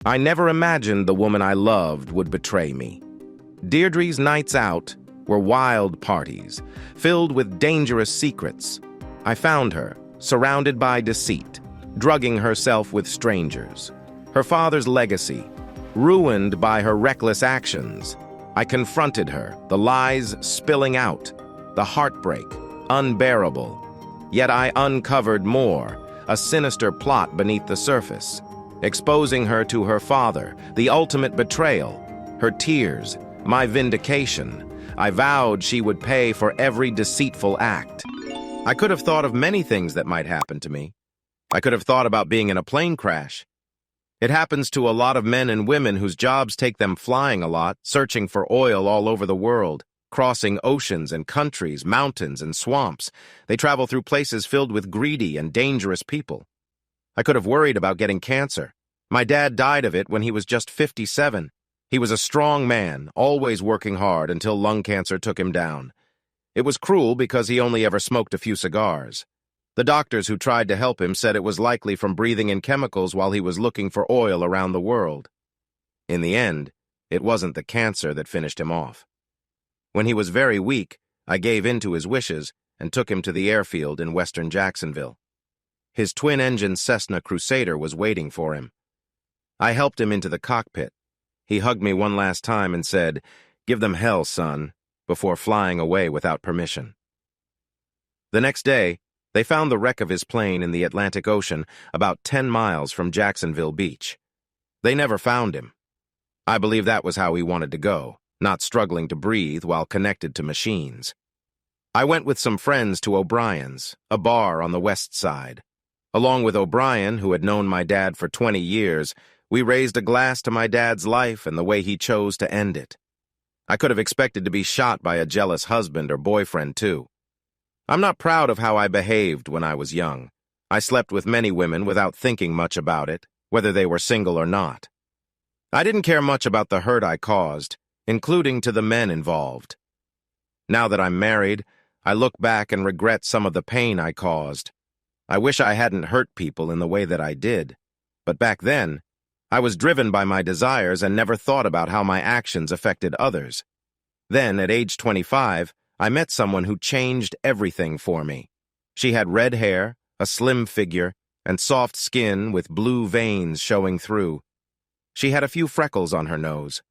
I never imagined the woman I loved would betray me. Deirdre's nights out were wild parties, filled with dangerous secrets. I found her, surrounded by deceit, drugging herself with strangers. Her father's legacy, ruined by her reckless actions. I confronted her, the lies spilling out, the heartbreak, unbearable. Yet I uncovered more, a sinister plot beneath the surface, exposing her to her father, the ultimate betrayal, her tears, my vindication. I vowed she would pay for every deceitful act. I could have thought of many things that might happen to me. I could have thought about being in a plane crash. It happens to a lot of men and women whose jobs take them flying a lot, searching for oil all over the world, crossing oceans and countries, mountains and swamps. They travel through places filled with greedy and dangerous people. I could have worried about getting cancer. My dad died of it when he was just 57. He was a strong man, always working hard until lung cancer took him down. It was cruel because he only ever smoked a few cigars. The doctors who tried to help him said it was likely from breathing in chemicals while he was looking for oil around the world. In the end, it wasn't the cancer that finished him off. When he was very weak, I gave in to his wishes and took him to the airfield in western Jacksonville. His twin-engine Cessna Crusader was waiting for him. I helped him into the cockpit. He hugged me one last time and said, "Give them hell, son," before flying away without permission. The next day, they found the wreck of his plane in the Atlantic Ocean about 10 miles from Jacksonville Beach. They never found him. I believe that was how he wanted to go, not struggling to breathe while connected to machines. I went with some friends to O'Brien's, a bar on the west side. Along with O'Brien, who had known my dad for 20 years, we raised a glass to my dad's life and the way he chose to end it. I could have expected to be shot by a jealous husband or boyfriend, too. I'm not proud of how I behaved when I was young. I slept with many women without thinking much about it, whether they were single or not. I didn't care much about the hurt I caused, including to the men involved. Now that I'm married, I look back and regret some of the pain I caused. I wish I hadn't hurt people in the way that I did. But back then, I was driven by my desires and never thought about how my actions affected others. Then, at age 25, I met someone who changed everything for me. She had red hair, a slim figure, and soft skin with blue veins showing through. She had a few freckles on her nose.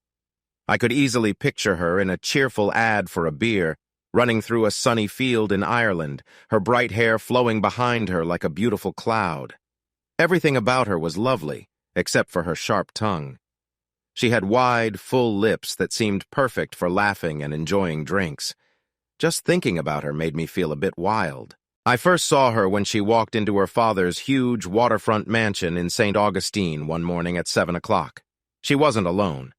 I could easily picture her in a cheerful ad for a beer, running through a sunny field in Ireland, her bright hair flowing behind her like a beautiful cloud. Everything about her was lovely, except for her sharp tongue. She had wide, full lips that seemed perfect for laughing and enjoying drinks. Just thinking about her made me feel a bit wild. I first saw her when she walked into her father's huge waterfront mansion in St. Augustine one morning at 7 o'clock. She wasn't alone.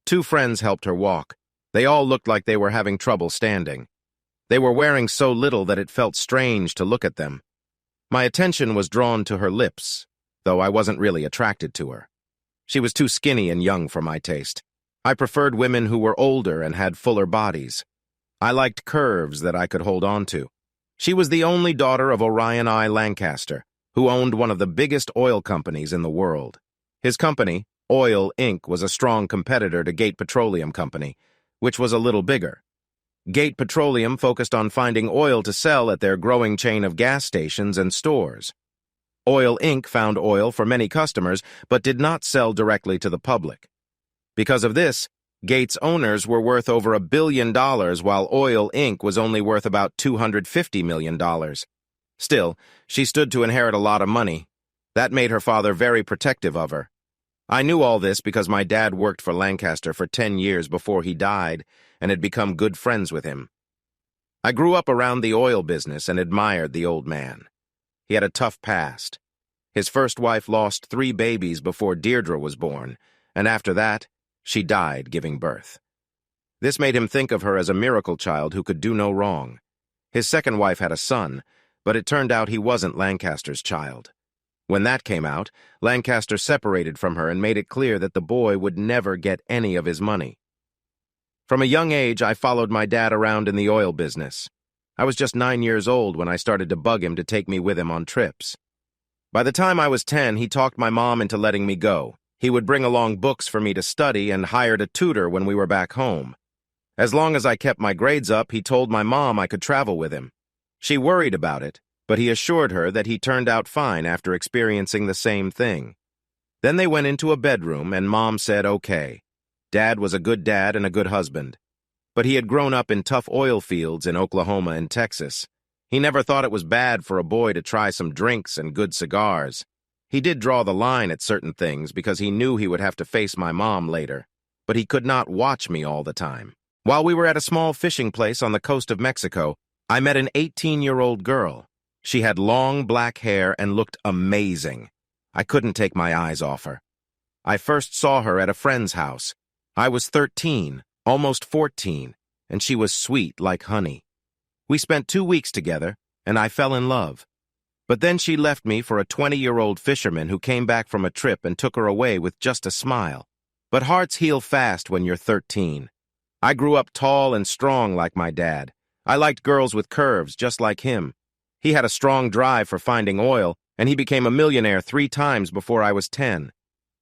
2 friends helped her walk. They all looked like they were having trouble standing. They were wearing so little that it felt strange to look at them. My attention was drawn to her lips, though I wasn't really attracted to her. She was too skinny and young for my taste. I preferred women who were older and had fuller bodies. I liked curves that I could hold on to. She was the only daughter of Orion I. Lancaster, who owned one of the biggest oil companies in the world. His company, Oil, Inc., was a strong competitor to Gate Petroleum Company, which was a little bigger. Gate Petroleum focused on finding oil to sell at their growing chain of gas stations and stores. Oil, Inc. found oil for many customers, but did not sell directly to the public. Because of this, Gates' owners were worth over $1 billion, while Oil, Inc. was only worth about $250 million. Still, she stood to inherit a lot of money. That made her father very protective of her. I knew all this because my dad worked for Lancaster for 10 years before he died and had become good friends with him. I grew up around the oil business and admired the old man. He had a tough past. His first wife lost 3 babies before Deirdre was born, and after that, she died giving birth. This made him think of her as a miracle child who could do no wrong. His second wife had a son, but it turned out he wasn't Lancaster's child. When that came out, Lancaster separated from her and made it clear that the boy would never get any of his money. From a young age, I followed my dad around in the oil business. I was just 9 years old when I started to bug him to take me with him on trips. By the time I was 10, he talked my mom into letting me go. He would bring along books for me to study and hired a tutor when we were back home. As long as I kept my grades up, he told my mom I could travel with him. She worried about it, but he assured her that he turned out fine after experiencing the same thing. Then they went into a bedroom, and Mom said okay. Dad was a good dad and a good husband. But he had grown up in tough oil fields in Oklahoma and Texas. He never thought it was bad for a boy to try some drinks and good cigars. He did draw the line at certain things because he knew he would have to face my mom later, but he could not watch me all the time. While we were at a small fishing place on the coast of Mexico, I met an 18-year-old girl. She had long black hair and looked amazing. I couldn't take my eyes off her. I first saw her at a friend's house. I was 13, almost 14, and she was sweet like honey. We spent 2 weeks together, and I fell in love. But then she left me for a 20-year-old fisherman who came back from a trip and took her away with just a smile. But hearts heal fast when you're 13. I grew up tall and strong like my dad. I liked girls with curves just like him. He had a strong drive for finding oil, and he became a millionaire 3 times before I was 10.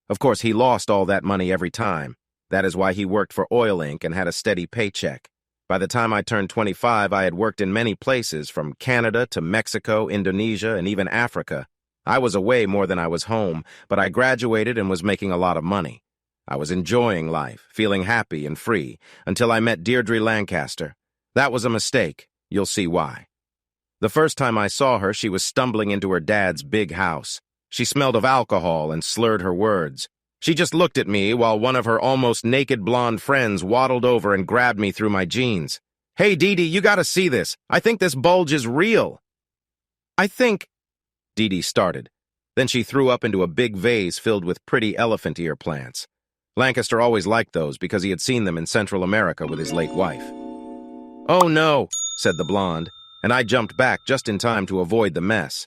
Of course, he lost all that money every time. That is why he worked for Oil Inc. and had a steady paycheck. By the time I turned 25, I had worked in many places, from Canada to Mexico, Indonesia, and even Africa. I was away more than I was home, but I graduated and was making a lot of money. I was enjoying life, feeling happy and free, until I met Deirdre Lancaster. That was a mistake. You'll see why. The first time I saw her, she was stumbling into her dad's big house. She smelled of alcohol and slurred her words. She just looked at me while one of her almost naked blonde friends waddled over and grabbed me through my jeans. "Hey, Dee Dee, you gotta see this. I think this bulge is real." "I think—" Dee Dee started. Then she threw up into a big vase filled with pretty elephant ear plants. Lancaster always liked those because he had seen them in Central America with his late wife. "Oh no," said the blonde, and I jumped back just in time to avoid the mess.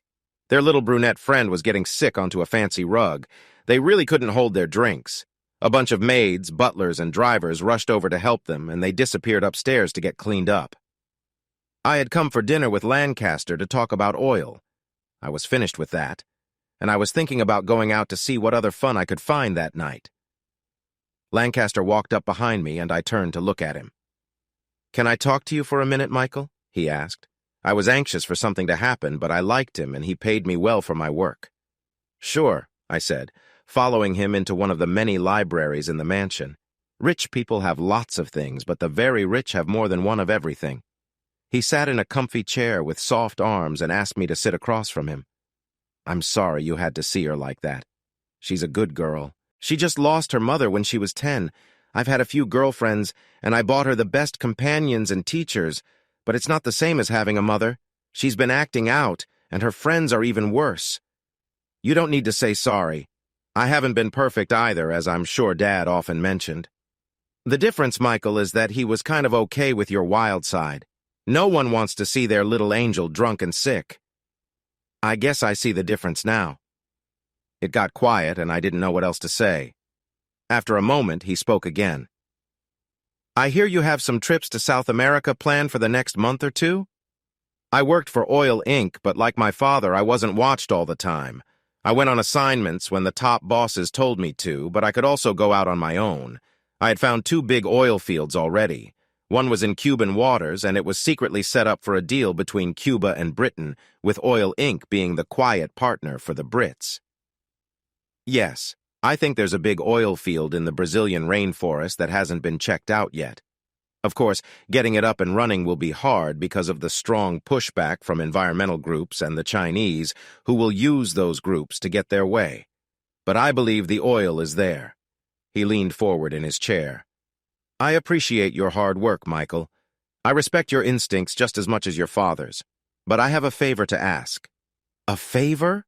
Their little brunette friend was getting sick onto a fancy rug. They really couldn't hold their drinks. A bunch of maids, butlers, and drivers rushed over to help them, and they disappeared upstairs to get cleaned up. I had come for dinner with Lancaster to talk about oil. I was finished with that, and I was thinking about going out to see what other fun I could find that night. Lancaster walked up behind me, and I turned to look at him. "Can I talk to you for a minute, Michael?" he asked. I was anxious for something to happen, but I liked him, and he paid me well for my work. "Sure," I said, following him into one of the many libraries in the mansion. Rich people have lots of things, but the very rich have more than one of everything. He sat in a comfy chair with soft arms and asked me to sit across from him. "I'm sorry you had to see her like that. She's a good girl. She just lost her mother when she was 10. I've had a few girlfriends, and I bought her the best companions and teachers, but it's not the same as having a mother. She's been acting out, and her friends are even worse. You don't need to say sorry. I haven't been perfect either, as I'm sure Dad often mentioned. The difference, Michael, is that he was kind of okay with your wild side. No one wants to see their little angel drunk and sick." "I guess I see the difference now." It got quiet, and I didn't know what else to say. After a moment, he spoke again. "I hear you have some trips to South America planned for the next month or 2? I worked for Oil Inc., but like my father, I wasn't watched all the time. I went on assignments when the top bosses told me to, but I could also go out on my own. I had found 2 big oil fields already. One was in Cuban waters, and it was secretly set up for a deal between Cuba and Britain, with Oil Inc. being the quiet partner for the Brits. Yes, I think there's a big oil field in the Brazilian rainforest that hasn't been checked out yet. Of course, getting it up and running will be hard because of the strong pushback from environmental groups and the Chinese, who will use those groups to get their way. But I believe the oil is there." He leaned forward in his chair. "I appreciate your hard work, Michael. I respect your instincts just as much as your father's. But I have a favor to ask." "A favor?"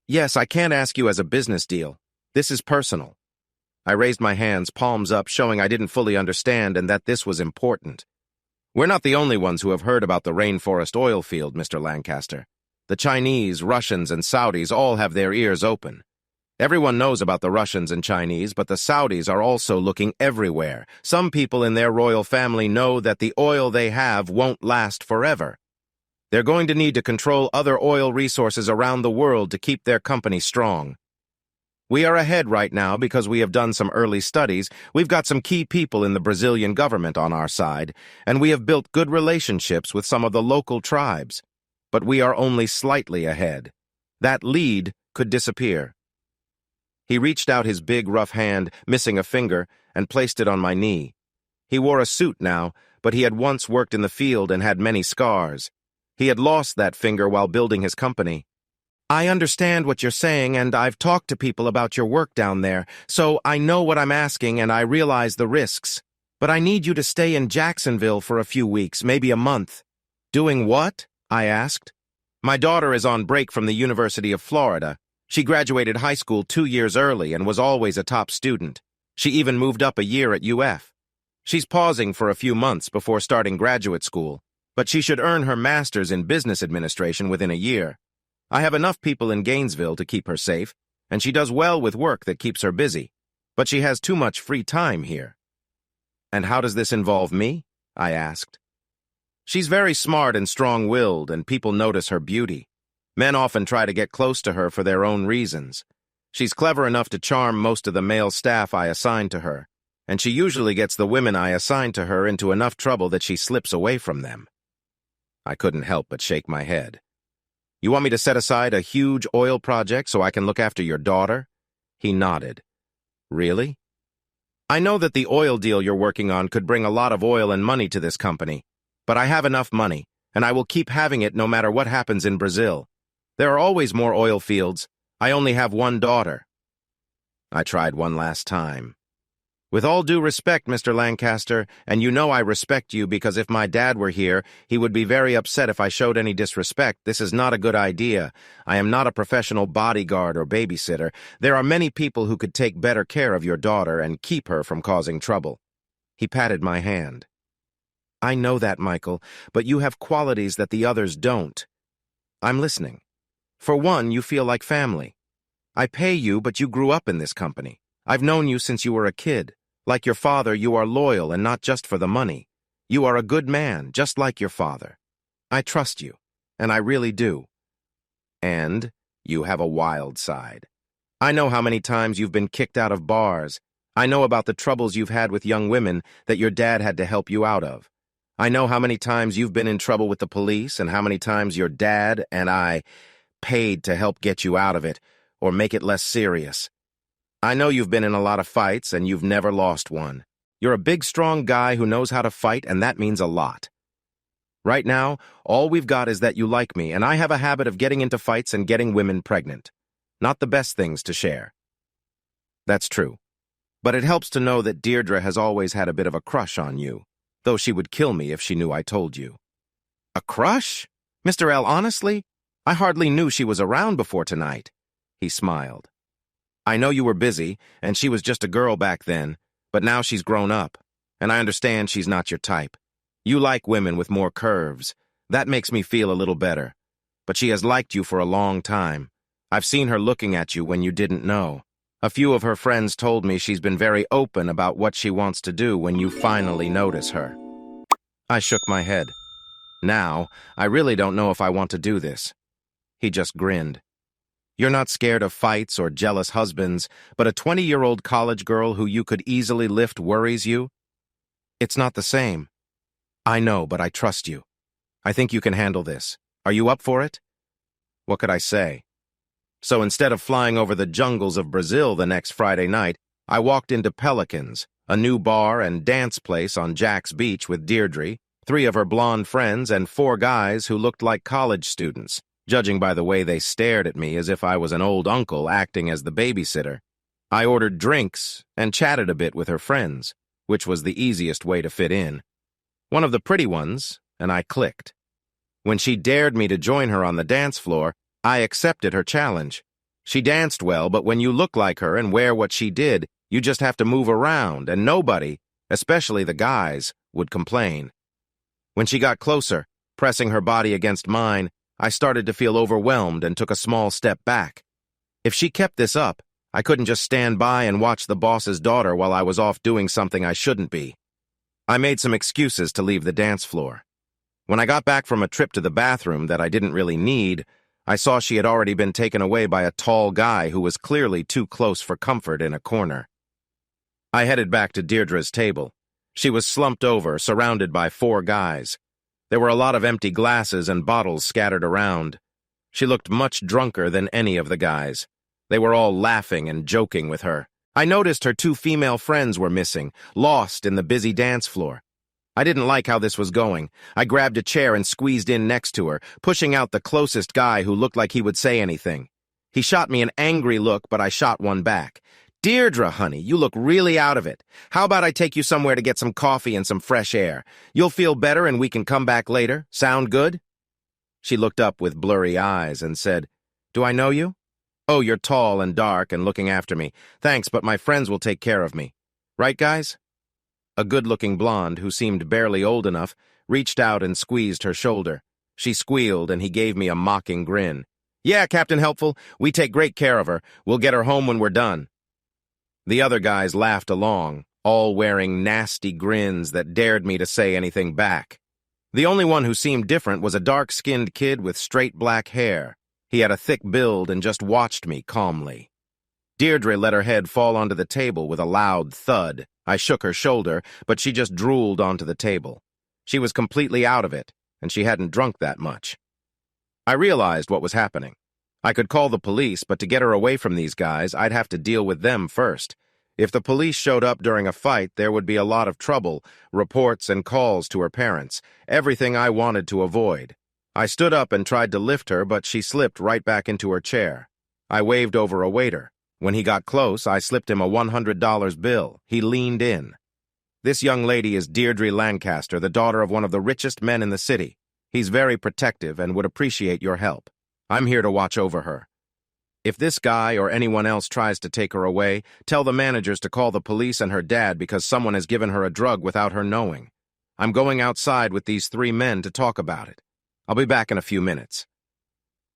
"Yes, I can't ask you as a business deal. This is personal." I raised my hands, palms up, showing I didn't fully understand and that this was important. "We're not the only ones who have heard about the rainforest oil field, Mr. Lancaster. The Chinese, Russians, and Saudis all have their ears open. Everyone knows about the Russians and Chinese, but the Saudis are also looking everywhere. Some people in their royal family know that the oil they have won't last forever. They're going to need to control other oil resources around the world to keep their company strong." We are ahead right now because we have done some early studies. We've got some key people in the Brazilian government on our side, and we have built good relationships with some of the local tribes. But we are only slightly ahead. That lead could disappear. He reached out his big, rough hand, missing a finger, and placed it on my knee. He wore a suit now, but he had once worked in the field and had many scars. He had lost that finger while building his company. I understand what you're saying, and I've talked to people about your work down there, so I know what I'm asking and I realize the risks. But I need you to stay in Jacksonville for a few weeks, maybe a month. Doing what? I asked. My daughter is on break from the University of Florida. She graduated high school 2 years early and was always a top student. She even moved up a year at UF. She's pausing for a few months before starting graduate school, but she should earn her master's in business administration within a year. I have enough people in Gainesville to keep her safe, and she does well with work that keeps her busy, but she has too much free time here. And how does this involve me? I asked. She's very smart and strong-willed, and people notice her beauty. Men often try to get close to her for their own reasons. She's clever enough to charm most of the male staff I assign to her, and she usually gets the women I assign to her into enough trouble that she slips away from them. I couldn't help but shake my head. You want me to set aside a huge oil project so I can look after your daughter? He nodded. Really? I know that the oil deal you're working on could bring a lot of oil and money to this company, but I have enough money, and I will keep having it no matter what happens in Brazil. There are always more oil fields. I only have one daughter. I tried one last time. With all due respect, Mr. Lancaster, and you know I respect you because if my dad were here, he would be very upset if I showed any disrespect. This is not a good idea. I am not a professional bodyguard or babysitter. There are many people who could take better care of your daughter and keep her from causing trouble. He patted my hand. I know that, Michael, but you have qualities that the others don't. I'm listening. For one, you feel like family. I pay you, but you grew up in this company. I've known you since you were a kid. Like your father, you are loyal and not just for the money. You are a good man, just like your father. I trust you, and I really do. And you have a wild side. I know how many times you've been kicked out of bars. I know about the troubles you've had with young women that your dad had to help you out of. I know how many times you've been in trouble with the police and how many times your dad and I paid to help get you out of it or make it less serious. I know you've been in a lot of fights and you've never lost one. You're a big, strong guy who knows how to fight, and that means a lot. Right now, all we've got is that you like me, and I have a habit of getting into fights and getting women pregnant. Not the best things to share. That's true. But it helps to know that Deirdre has always had a bit of a crush on you, though she would kill me if she knew I told you. A crush? Mr. L, honestly? I hardly knew she was around before tonight. He smiled. I know you were busy, and she was just a girl back then, but now she's grown up, and I understand she's not your type. You like women with more curves. That makes me feel a little better. But she has liked you for a long time. I've seen her looking at you when you didn't know. A few of her friends told me she's been very open about what she wants to do when you finally notice her. I shook my head. Now, I really don't know if I want to do this. He just grinned. You're not scared of fights or jealous husbands, but a 20-year-old college girl who you could easily lift worries you? It's not the same. I know, but I trust you. I think you can handle this. Are you up for it? What could I say? So instead of flying over the jungles of Brazil the next Friday night, I walked into Pelicans, a new bar and dance place on Jack's Beach with Deirdre, 3 of her blonde friends, and 4 guys who looked like college students, judging by the way they stared at me as if I was an old uncle acting as the babysitter. I ordered drinks and chatted a bit with her friends, which was the easiest way to fit in. One of the pretty ones, and I clicked. When she dared me to join her on the dance floor, I accepted her challenge. She danced well, but when you look like her and wear what she did, you just have to move around, and nobody, especially the guys, would complain. When she got closer, pressing her body against mine, I started to feel overwhelmed and took a small step back. If she kept this up, I couldn't just stand by and watch the boss's daughter while I was off doing something I shouldn't be. I made some excuses to leave the dance floor. When I got back from a trip to the bathroom that I didn't really need, I saw she had already been taken away by a tall guy who was clearly too close for comfort in a corner. I headed back to Deirdre's table. She was slumped over, surrounded by 4 guys. There were a lot of empty glasses and bottles scattered around. She looked much drunker than any of the guys. They were all laughing and joking with her. I noticed her 2 female friends were missing, lost in the busy dance floor. I didn't like how this was going. I grabbed a chair and squeezed in next to her, pushing out the closest guy who looked like he would say anything. He shot me an angry look, but I shot one back. "Deirdre, honey, you look really out of it. How about I take you somewhere to get some coffee and some fresh air? You'll feel better and we can come back later. Sound good?" She looked up with blurry eyes and said, "Do I know you?" "Oh, you're tall and dark and looking after me. Thanks, but my friends will take care of me. Right, guys?" A good-looking blonde, who seemed barely old enough, reached out and squeezed her shoulder. She squealed, and he gave me a mocking grin. "Yeah, Captain Helpful, we take great care of her. We'll get her home when we're done." The other guys laughed along, all wearing nasty grins that dared me to say anything back. The only one who seemed different was a dark-skinned kid with straight black hair. He had a thick build and just watched me calmly. Deirdre let her head fall onto the table with a loud thud. I shook her shoulder, but she just drooled onto the table. She was completely out of it, and she hadn't drunk that much. I realized what was happening. I could call the police, but to get her away from these guys, I'd have to deal with them first. If the police showed up during a fight, there would be a lot of trouble, reports and calls to her parents, everything I wanted to avoid. I stood up and tried to lift her, but she slipped right back into her chair. I waved over a waiter. When he got close, I slipped him a $100 bill. He leaned in. "This young lady is Deirdre Lancaster, the daughter of one of the richest men in the city. He's very protective and would appreciate your help. I'm here to watch over her. If this guy or anyone else tries to take her away, tell the managers to call the police and her dad because someone has given her a drug without her knowing. I'm going outside with these 3 men to talk about it. I'll be back in a few minutes."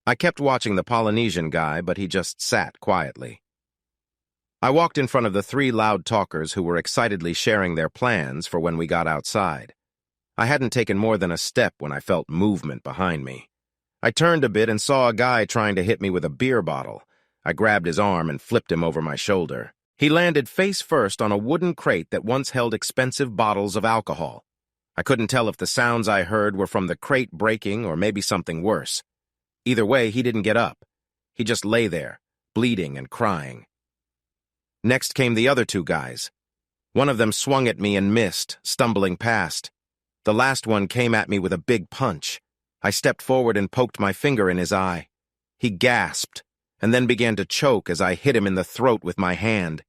I kept watching the Polynesian guy, but he just sat quietly. I walked in front of the 3 loud talkers who were excitedly sharing their plans for when we got outside. I hadn't taken more than a step when I felt movement behind me. I turned a bit and saw a guy trying to hit me with a beer bottle. I grabbed his arm and flipped him over my shoulder. He landed face first on a wooden crate that once held expensive bottles of alcohol. I couldn't tell if the sounds I heard were from the crate breaking or maybe something worse. Either way, he didn't get up. He just lay there, bleeding and crying. Next came the other 2 guys. One of them swung at me and missed, stumbling past. The last one came at me with a big punch. I stepped forward and poked my finger in his eye. He gasped, and then began to choke as I hit him in the throat with my hand.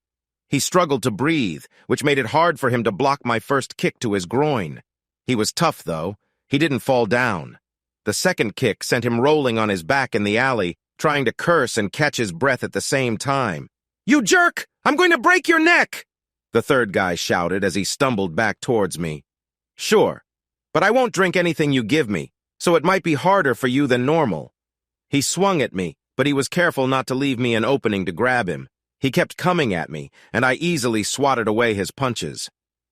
He struggled to breathe, which made it hard for him to block my first kick to his groin. He was tough, though. He didn't fall down. The second kick sent him rolling on his back in the alley, trying to curse and catch his breath at the same time. "You jerk! I'm going to break your neck!" the third guy shouted as he stumbled back towards me. "Sure, but I won't drink anything you give me, so it might be harder for you than normal." He swung at me, but he was careful not to leave me an opening to grab him. He kept coming at me, and I easily swatted away his punches.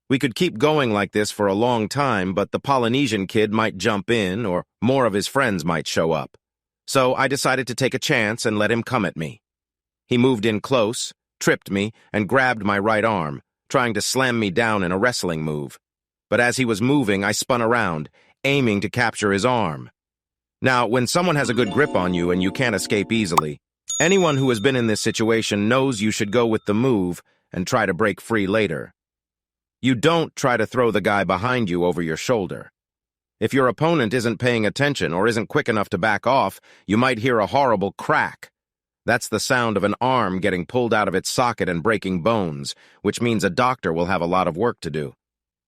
We could keep going like this for a long time, but the Polynesian kid might jump in, or more of his friends might show up. So I decided to take a chance and let him come at me. He moved in close, tripped me, and grabbed my right arm, trying to slam me down in a wrestling move. But as he was moving, I spun around, aiming to capture his arm. Now, when someone has a good grip on you and you can't escape easily, anyone who has been in this situation knows you should go with the move and try to break free later. You don't try to throw the guy behind you over your shoulder. If your opponent isn't paying attention or isn't quick enough to back off, you might hear a horrible crack. That's the sound of an arm getting pulled out of its socket and breaking bones, which means a doctor will have a lot of work to do.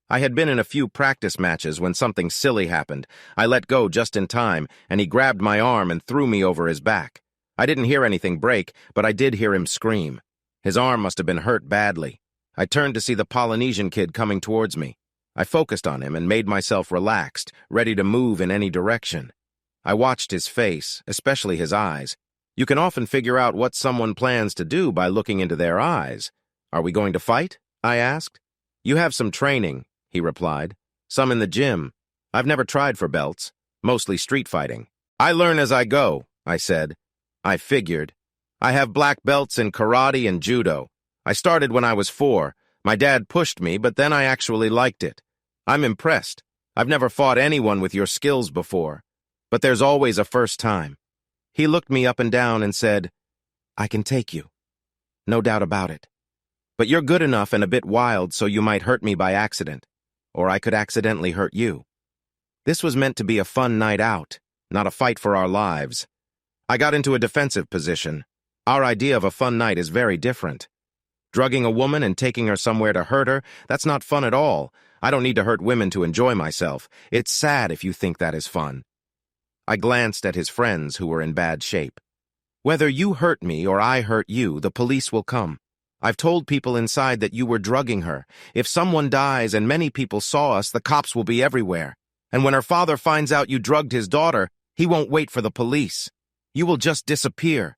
I had been in a few practice matches when something silly happened. I let go just in time, and he grabbed my arm and threw me over his back. I didn't hear anything break, but I did hear him scream. His arm must have been hurt badly. I turned to see the Polynesian kid coming towards me. I focused on him and made myself relaxed, ready to move in any direction. I watched his face, especially his eyes. You can often figure out what someone plans to do by looking into their eyes. "Are we going to fight?" I asked. "You have some training," he replied. "Some in the gym. I've never tried for belts, mostly street fighting. I learn as I go. I said. I figured. I have black belts in karate and judo. I started when I was 4. My dad pushed me, but then I actually liked it. I'm impressed. I've never fought anyone with your skills before. But there's always a first time. He looked me up and down and said, I can take you. No doubt about it. But you're good enough and a bit wild, so you might hurt me by accident. Or I could accidentally hurt you. This was meant to be a fun night out, not a fight for our lives. I got into a defensive position. Our idea of a fun night is very different. Drugging a woman and taking her somewhere to hurt her, that's not fun at all. I don't need to hurt women to enjoy myself. It's sad if you think that is fun. I glanced at his friends who were in bad shape. Whether you hurt me or I hurt you, the police will come. I've told people inside that you were drugging her. If someone dies and many people saw us, the cops will be everywhere. And when her father finds out you drugged his daughter, he won't wait for the police. You will just disappear.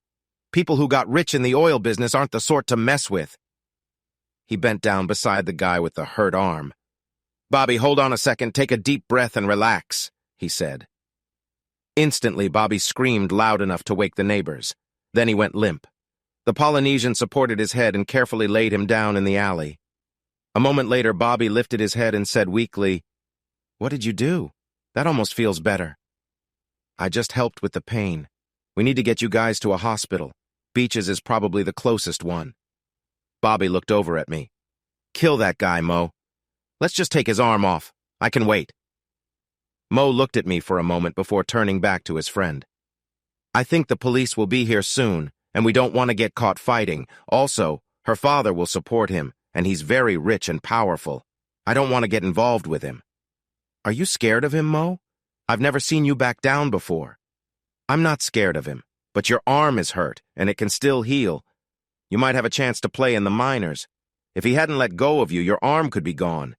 People who got rich in the oil business aren't the sort to mess with. He bent down beside the guy with the hurt arm. Bobby, hold on a second, take a deep breath and relax, he said. Instantly, Bobby screamed loud enough to wake the neighbors. Then he went limp. The Polynesian supported his head and carefully laid him down in the alley. A moment later, Bobby lifted his head and said weakly, What did you do? That almost feels better. I just helped with the pain. We need to get you guys to a hospital. Beaches is probably the closest one. Bobby looked over at me. Kill that guy, Mo. Let's just take his arm off. I can wait. Mo looked at me for a moment before turning back to his friend. I think the police will be here soon, and we don't want to get caught fighting. Also, her father will support him, and he's very rich and powerful. I don't want to get involved with him. Are you scared of him, Mo? I've never seen you back down before. I'm not scared of him, but your arm is hurt, and it can still heal. You might have a chance to play in the minors. If he hadn't let go of you, your arm could be gone.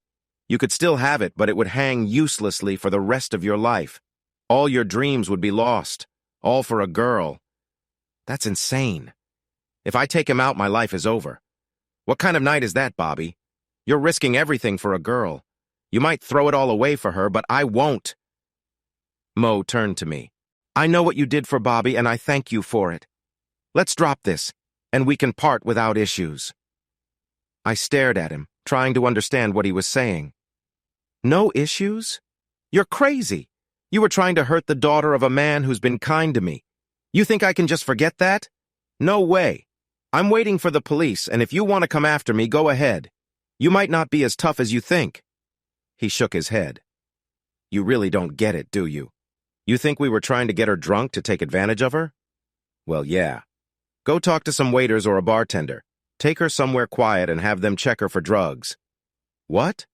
You could still have it, but it would hang uselessly for the rest of your life. All your dreams would be lost, all for a girl. That's insane. If I take him out, my life is over. What kind of night is that, Bobby? You're risking everything for a girl. You might throw it all away for her, but I won't. Mo turned to me. I know what you did for Bobby, and I thank you for it. Let's drop this, and we can part without issues. I stared at him, trying to understand what he was saying. No issues? You're crazy. You were trying to hurt the daughter of a man who's been kind to me. You think I can just forget that? No way. I'm waiting for the police, and if you want to come after me, go ahead. You might not be as tough as you think. He shook his head. You really don't get it, do you? You think we were trying to get her drunk to take advantage of her? Well, yeah. Go talk to some waiters or a bartender. Take her somewhere quiet and have them check her for drugs. What?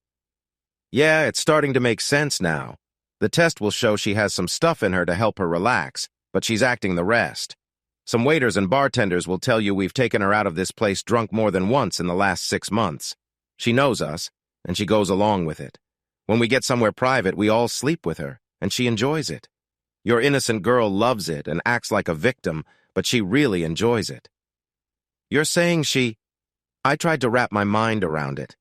Yeah, it's starting to make sense now. The test will show she has some stuff in her to help her relax, but she's acting the rest. Some waiters and bartenders will tell you we've taken her out of this place drunk more than once in the last 6 months. She knows us, and she goes along with it. When we get somewhere private, we all sleep with her, and she enjoys it. Your innocent girl loves it and acts like a victim, but she really enjoys it. You're saying I tried to wrap my mind around it.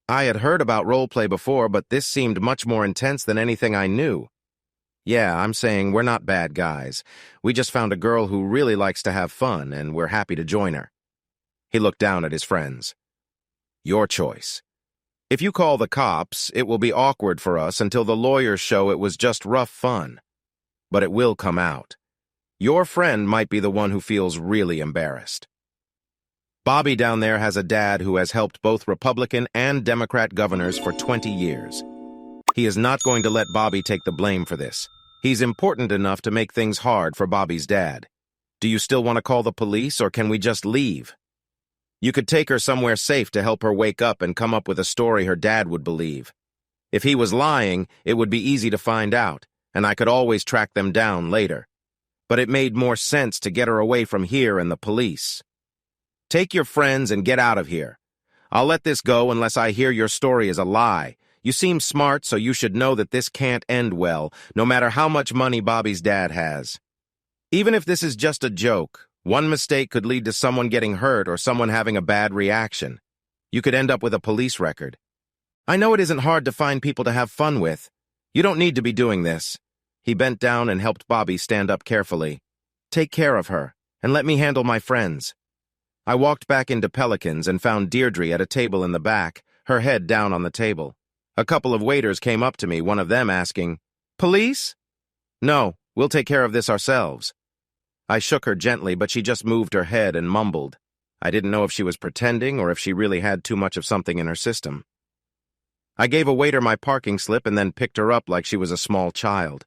I had heard about role play before, but this seemed much more intense than anything I knew. Yeah, I'm saying we're not bad guys. We just found a girl who really likes to have fun, and we're happy to join her. He looked down at his friends. Your choice. If you call the cops, it will be awkward for us until the lawyers show it was just rough fun. But it will come out. Your friend might be the one who feels really embarrassed. Bobby down there has a dad who has helped both Republican and Democrat governors for 20 years. He is not going to let Bobby take the blame for this. He's important enough to make things hard for Bobby's dad. Do you still want to call the police, or can we just leave? You could take her somewhere safe to help her wake up and come up with a story her dad would believe. If he was lying, it would be easy to find out, and I could always track them down later. But it made more sense to get her away from here and the police. Take your friends and get out of here. I'll let this go unless I hear your story is a lie. You seem smart, so you should know that this can't end well, no matter how much money Bobby's dad has. Even if this is just a joke, one mistake could lead to someone getting hurt or someone having a bad reaction. You could end up with a police record. I know it isn't hard to find people to have fun with. You don't need to be doing this. He bent down and helped Bobby stand up carefully. Take care of her, and let me handle my friends. I walked back into Pelicans and found Deirdre at a table in the back, her head down on the table. A couple of waiters came up to me, one of them asking, "Police?" "No, we'll take care of this ourselves." I shook her gently, but she just moved her head and mumbled. I didn't know if she was pretending or if she really had too much of something in her system. I gave a waiter my parking slip and then picked her up like she was a small child.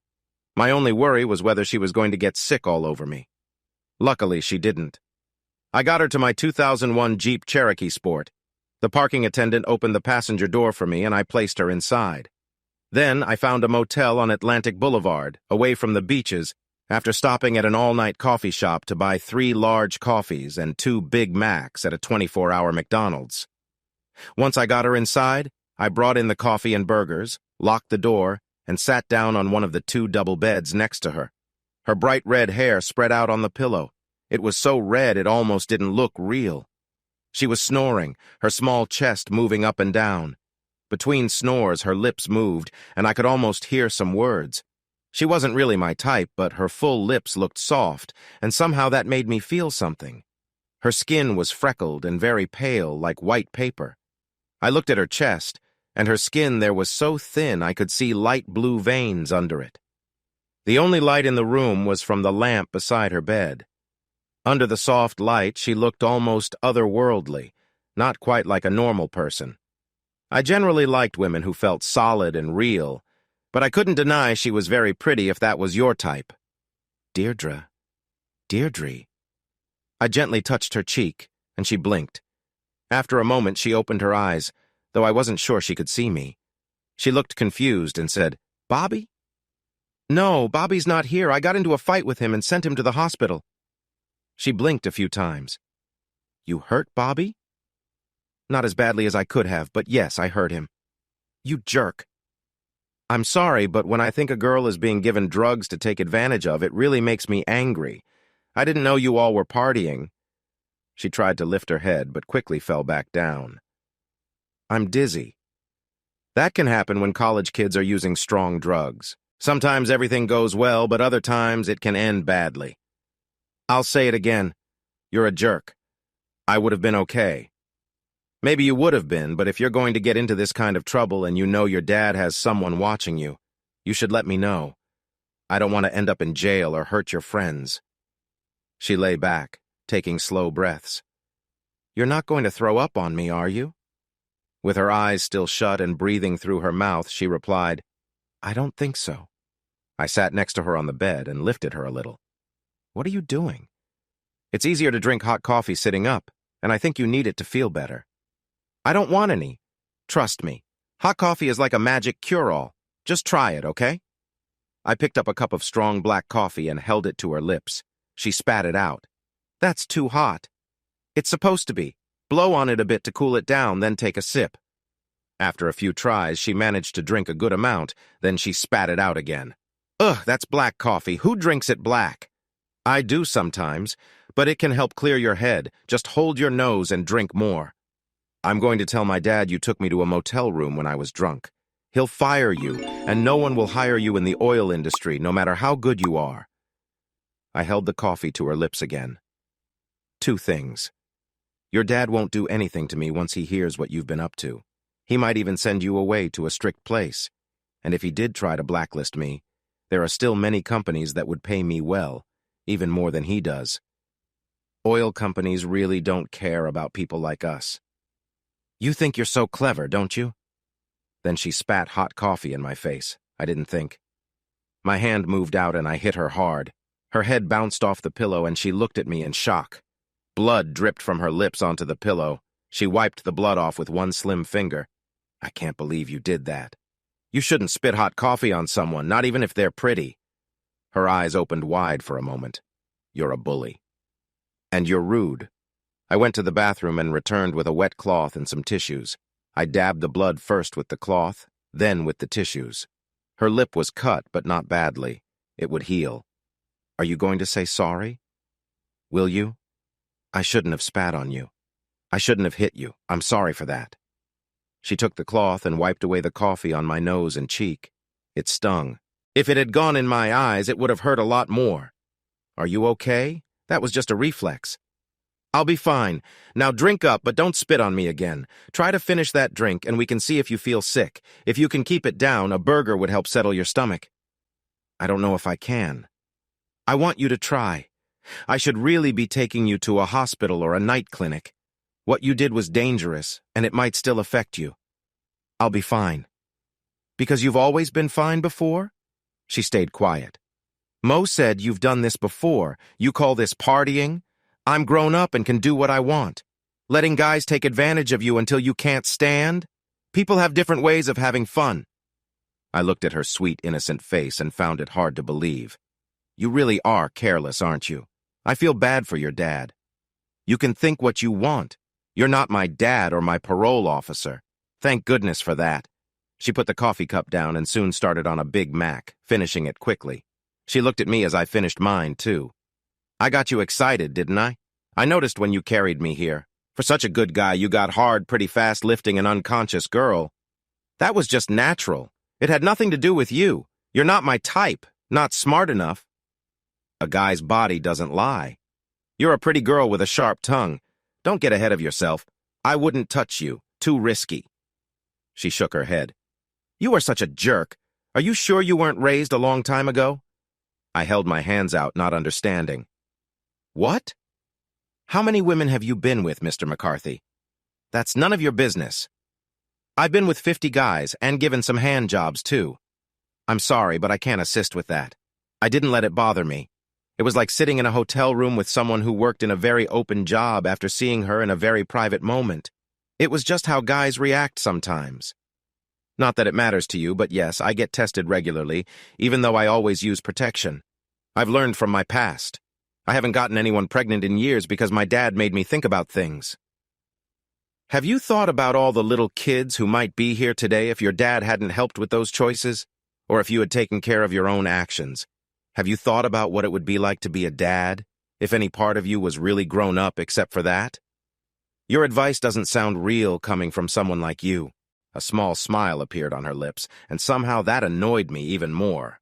My only worry was whether she was going to get sick all over me. Luckily, she didn't. I got her to my 2001 Jeep Cherokee Sport. The parking attendant opened the passenger door for me and I placed her inside. Then I found a motel on Atlantic Boulevard, away from the beaches, after stopping at an all-night coffee shop to buy 3 large coffees and 2 Big Macs at a 24-hour McDonald's. Once I got her inside, I brought in the coffee and burgers, locked the door, and sat down on one of the 2 double beds next to her. Her bright red hair spread out on the pillow. It was so red it almost didn't look real. She was snoring, her small chest moving up and down. Between snores, her lips moved, and I could almost hear some words. She wasn't really my type, but her full lips looked soft, and somehow that made me feel something. Her skin was freckled and very pale, like white paper. I looked at her chest, and her skin there was so thin I could see light blue veins under it. The only light in the room was from the lamp beside her bed. Under the soft light, she looked almost otherworldly, not quite like a normal person. I generally liked women who felt solid and real, but I couldn't deny she was very pretty if that was your type. Deirdre. Deirdre. I gently touched her cheek, and she blinked. After a moment, she opened her eyes, though I wasn't sure she could see me. She looked confused and said, "Bobby?" "No, Bobby's not here. I got into a fight with him and sent him to the hospital." She blinked a few times. "You hurt Bobby?" "Not as badly as I could have, but yes, I hurt him." "You jerk." "I'm sorry, but when I think a girl is being given drugs to take advantage of, it really makes me angry. I didn't know you all were partying." She tried to lift her head, but quickly fell back down. "I'm dizzy." That can happen when college kids are using strong drugs. Sometimes everything goes well, but other times it can end badly. I'll say it again. You're a jerk. I would have been okay. Maybe you would have been, but if you're going to get into this kind of trouble and you know your dad has someone watching you, you should let me know. I don't want to end up in jail or hurt your friends. She lay back, taking slow breaths. "You're not going to throw up on me, are you?" With her eyes still shut and breathing through her mouth, she replied, "I don't think so." I sat next to her on the bed and lifted her a little. "What are you doing?" "It's easier to drink hot coffee sitting up, and I think you need it to feel better." "I don't want any. Trust me. Hot coffee is like a magic cure-all. Just try it, okay?" I picked up a cup of strong black coffee and held it to her lips. She spat it out. "That's too hot." "It's supposed to be. Blow on it a bit to cool it down, then take a sip." After a few tries, she managed to drink a good amount, then she spat it out again. "Ugh, that's black coffee. Who drinks it black?" "I do sometimes, but it can help clear your head. Just hold your nose and drink more." "I'm going to tell my dad you took me to a motel room when I was drunk. He'll fire you, and no one will hire you in the oil industry, no matter how good you are." I held the coffee to her lips again. "2 things. Your dad won't do anything to me once he hears what you've been up to. He might even send you away to a strict place. And if he did try to blacklist me, there are still many companies that would pay me well, even more than he does. Oil companies really don't care about people like us. You think you're so clever, don't you?" Then she spat hot coffee in my face. I didn't think. My hand moved out and I hit her hard. Her head bounced off the pillow and she looked at me in shock. Blood dripped from her lips onto the pillow. She wiped the blood off with one slim finger. "I can't believe you did that. You shouldn't spit hot coffee on someone, not even if they're pretty." Her eyes opened wide for a moment. "You're a bully. And you're rude." I went to the bathroom and returned with a wet cloth and some tissues. I dabbed the blood first with the cloth, then with the tissues. Her lip was cut, but not badly. It would heal. "Are you going to say sorry? Will you? I shouldn't have spat on you. I shouldn't have hit you. I'm sorry for that." She took the cloth and wiped away the coffee on my nose and cheek. It stung. If it had gone in my eyes, it would have hurt a lot more. Are you okay? That was just a reflex. I'll be fine. Now drink up, but don't spit on me again. Try to finish that drink, and we can see if you feel sick. If you can keep it down, a burger would help settle your stomach. I don't know if I can. I want you to try. I should really be taking you to a hospital or a night clinic. What you did was dangerous, and it might still affect you. I'll be fine. Because you've always been fine before? She stayed quiet. Mo said you've done this before. You call this partying? I'm grown up and can do what I want. Letting guys take advantage of you until you can't stand? People have different ways of having fun. I looked at her sweet, innocent face and found it hard to believe. You really are careless, aren't you? I feel bad for your dad. You can think what you want. You're not my dad or my parole officer. Thank goodness for that. She put the coffee cup down and soon started on a Big Mac, finishing it quickly. She looked at me as I finished mine, too. I got you excited, didn't I? I noticed when you carried me here. For such a good guy, you got hard pretty fast lifting an unconscious girl. That was just natural. It had nothing to do with you. You're not my type, not smart enough. A guy's body doesn't lie. You're a pretty girl with a sharp tongue. Don't get ahead of yourself. I wouldn't touch you. Too risky. She shook her head. You are such a jerk. Are you sure you weren't raised a long time ago? I held my hands out, not understanding. What? How many women have you been with, Mr. McCarthy? That's none of your business. I've been with 50 guys and given some hand jobs, too. I'm sorry, but I can't assist with that. I didn't let it bother me. It was like sitting in a hotel room with someone who worked in a very open job after seeing her in a very private moment. It was just how guys react sometimes. Not that it matters to you, but yes, I get tested regularly, even though I always use protection. I've learned from my past. I haven't gotten anyone pregnant in years because my dad made me think about things. Have you thought about all the little kids who might be here today if your dad hadn't helped with those choices? Or if you had taken care of your own actions? Have you thought about what it would be like to be a dad, if any part of you was really grown up except for that? Your advice doesn't sound real coming from someone like you. A small smile appeared on her lips, and somehow that annoyed me even more.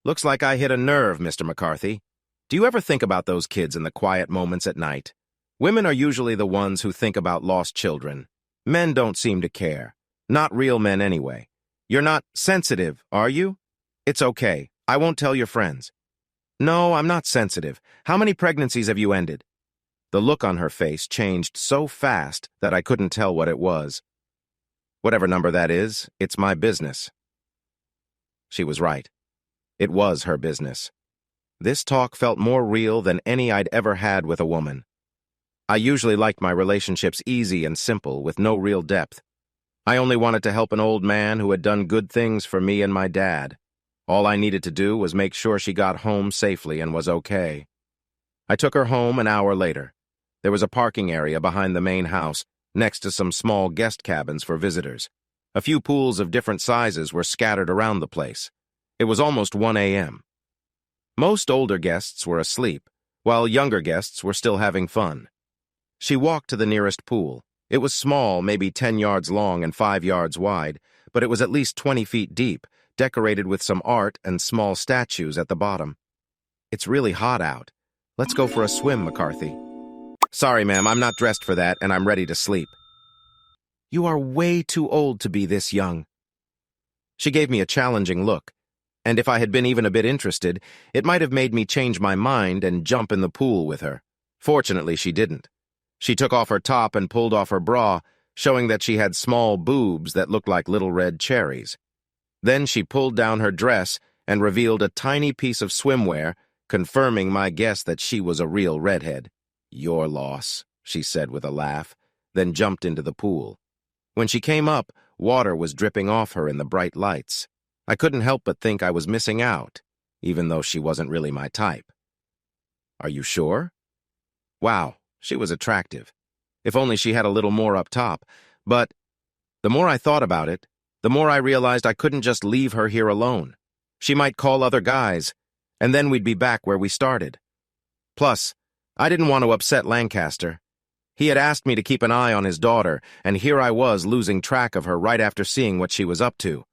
Looks like I hit a nerve, Mr. McCarthy. Do you ever think about those kids in the quiet moments at night? Women are usually the ones who think about lost children. Men don't seem to care. Not real men anyway. You're not sensitive, are you? It's okay. I won't tell your friends. No, I'm not sensitive. How many pregnancies have you ended? The look on her face changed so fast that I couldn't tell what it was. Whatever number that is, it's my business. She was right. It was her business. This talk felt more real than any I'd ever had with a woman. I usually liked my relationships easy and simple, with no real depth. I only wanted to help an old man who had done good things for me and my dad. All I needed to do was make sure she got home safely and was okay. I took her home an hour later. There was a parking area behind the main house, next to some small guest cabins for visitors. A few pools of different sizes were scattered around the place. It was almost 1 a.m. Most older guests were asleep, while younger guests were still having fun. She walked to the nearest pool. It was small, maybe 10 yards long and 5 yards wide, but it was at least 20 feet deep, decorated with some art and small statues at the bottom. It's really hot out. Let's go for a swim, McCarthy. Sorry, ma'am, I'm not dressed for that, and I'm ready to sleep. You are way too old to be this young. She gave me a challenging look, and if I had been even a bit interested, it might have made me change my mind and jump in the pool with her. Fortunately, she didn't. She took off her top and pulled off her bra, showing that she had small boobs that looked like little red cherries. Then she pulled down her dress and revealed a tiny piece of swimwear, confirming my guess that she was a real redhead. Your loss, she said with a laugh, then jumped into the pool. When she came up, water was dripping off her in the bright lights. I couldn't help but think I was missing out, even though she wasn't really my type. Are you sure? Wow, she was attractive. If only she had a little more up top. But the more I thought about it, the more I realized I couldn't just leave her here alone. She might call other guys, and then we'd be back where we started. Plus, I didn't want to upset Lancaster. He had asked me to keep an eye on his daughter, and here I was losing track of her right after seeing what she was up to.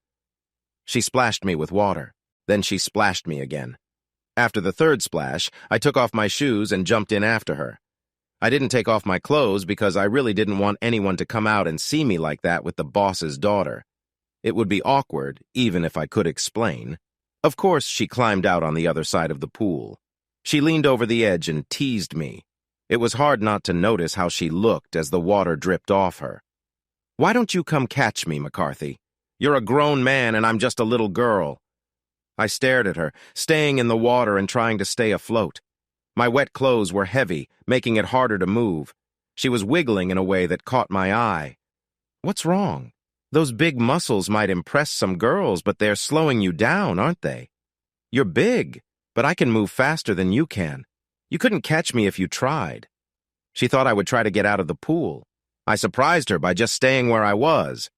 She splashed me with water. Then she splashed me again. After the third splash, I took off my shoes and jumped in after her. I didn't take off my clothes because I really didn't want anyone to come out and see me like that with the boss's daughter. It would be awkward, even if I could explain. Of course, she climbed out on the other side of the pool. She leaned over the edge and teased me. It was hard not to notice how she looked as the water dripped off her. "Why don't you come catch me, McCarthy? You're a grown man and I'm just a little girl." I stared at her, staying in the water and trying to stay afloat. My wet clothes were heavy, making it harder to move. She was wiggling in a way that caught my eye. "What's wrong? Those big muscles might impress some girls, but they're slowing you down, aren't they? You're big, but I can move faster than you can. You couldn't catch me if you tried." She thought I would try to get out of the pool. I surprised her by just staying where I was.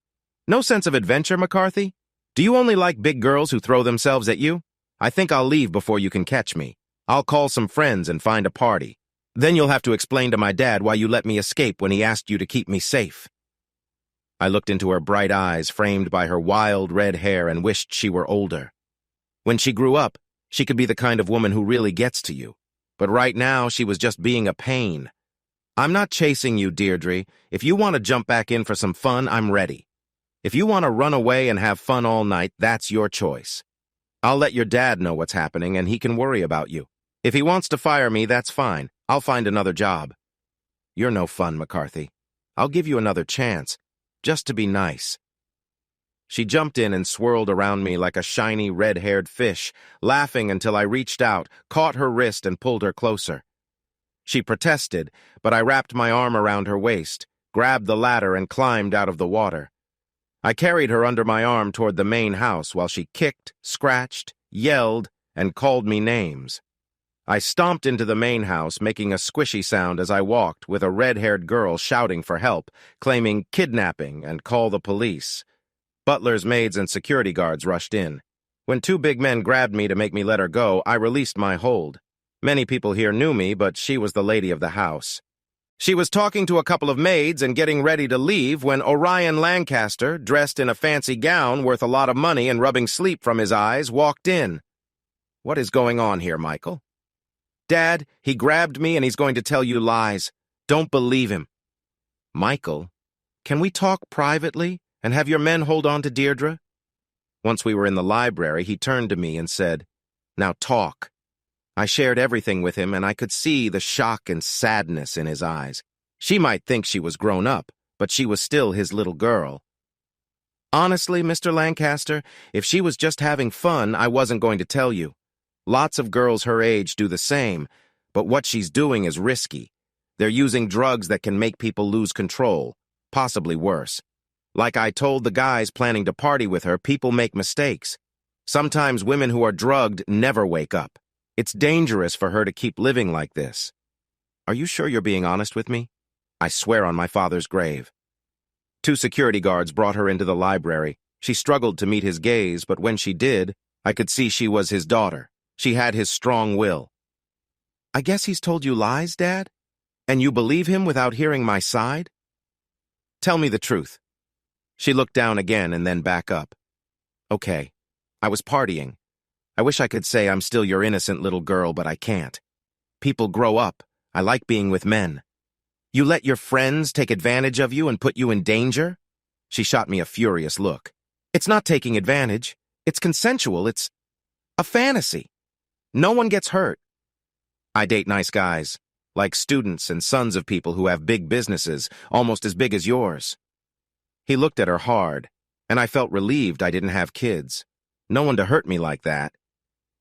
"No sense of adventure, McCarthy? Do you only like big girls who throw themselves at you? I think I'll leave before you can catch me. I'll call some friends and find a party. Then you'll have to explain to my dad why you let me escape when he asked you to keep me safe." I looked into her bright eyes framed by her wild red hair and wished she were older. When she grew up, she could be the kind of woman who really gets to you. But right now, she was just being a pain. "I'm not chasing you, Deirdre. If you want to jump back in for some fun, I'm ready. If you want to run away and have fun all night, that's your choice. I'll let your dad know what's happening and he can worry about you. If he wants to fire me, that's fine. I'll find another job." "You're no fun, McCarthy. I'll give you another chance, just to be nice." She jumped in and swirled around me like a shiny red-haired fish, laughing until I reached out, caught her wrist, and pulled her closer. She protested, but I wrapped my arm around her waist, grabbed the ladder, and climbed out of the water. I carried her under my arm toward the main house while she kicked, scratched, yelled, and called me names. I stomped into the main house, making a squishy sound as I walked, with a red-haired girl shouting for help, claiming kidnapping and call the police. Butlers, maids, and security guards rushed in. When two big men grabbed me to make me let her go, I released my hold. Many people here knew me, but she was the lady of the house. She was talking to a couple of maids and getting ready to leave when Orion Lancaster, dressed in a fancy gown worth a lot of money and rubbing sleep from his eyes, walked in. "What is going on here, Michael?" "Dad, he grabbed me and he's going to tell you lies. Don't believe him." "Michael, can we talk privately and have your men hold on to Deirdre?" Once we were in the library, he turned to me and said, "Now talk." I shared everything with him, and I could see the shock and sadness in his eyes. She might think she was grown up, but she was still his little girl. "Honestly, Mr. Lancaster, if she was just having fun, I wasn't going to tell you. Lots of girls her age do the same, but what she's doing is risky. They're using drugs that can make people lose control, possibly worse. Like I told the guys planning to party with her, people make mistakes. Sometimes women who are drugged never wake up. It's dangerous for her to keep living like this." "Are you sure you're being honest with me?" "I swear on my father's grave." Two security guards brought her into the library. She struggled to meet his gaze, but when she did, I could see she was his daughter. She had his strong will. "I guess he's told you lies, Dad? And you believe him without hearing my side? Tell me the truth." She looked down again and then back up. "Okay, I was partying. I wish I could say I'm still your innocent little girl, but I can't. People grow up. I like being with men. You let your friends take advantage of you and put you in danger?" She shot me a furious look. "It's not taking advantage. It's consensual. It's a fantasy. No one gets hurt. I date nice guys, like students and sons of people who have big businesses, almost as big as yours." He looked at her hard, and I felt relieved I didn't have kids. No one to hurt me like that.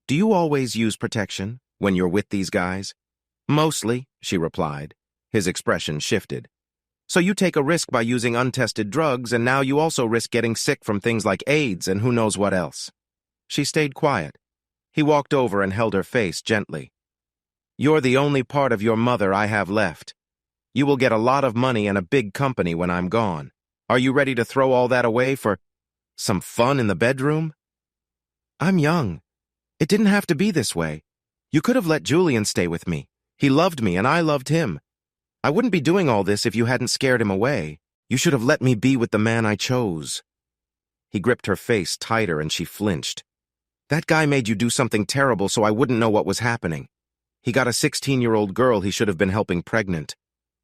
"Do you always use protection when you're with these guys?" "Mostly," she replied. His expression shifted. "So you take a risk by using untested drugs, and now you also risk getting sick from things like AIDS and who knows what else." She stayed quiet. He walked over and held her face gently. "You're the only part of your mother I have left. You will get a lot of money and a big company when I'm gone. Are you ready to throw all that away for some fun in the bedroom?" "I'm young. It didn't have to be this way. You could have let Julian stay with me. He loved me and I loved him. I wouldn't be doing all this if you hadn't scared him away. You should have let me be with the man I chose." He gripped her face tighter and she flinched. That guy made you do something terrible so I wouldn't know what was happening. He got a 16-year-old girl he should have been helping pregnant.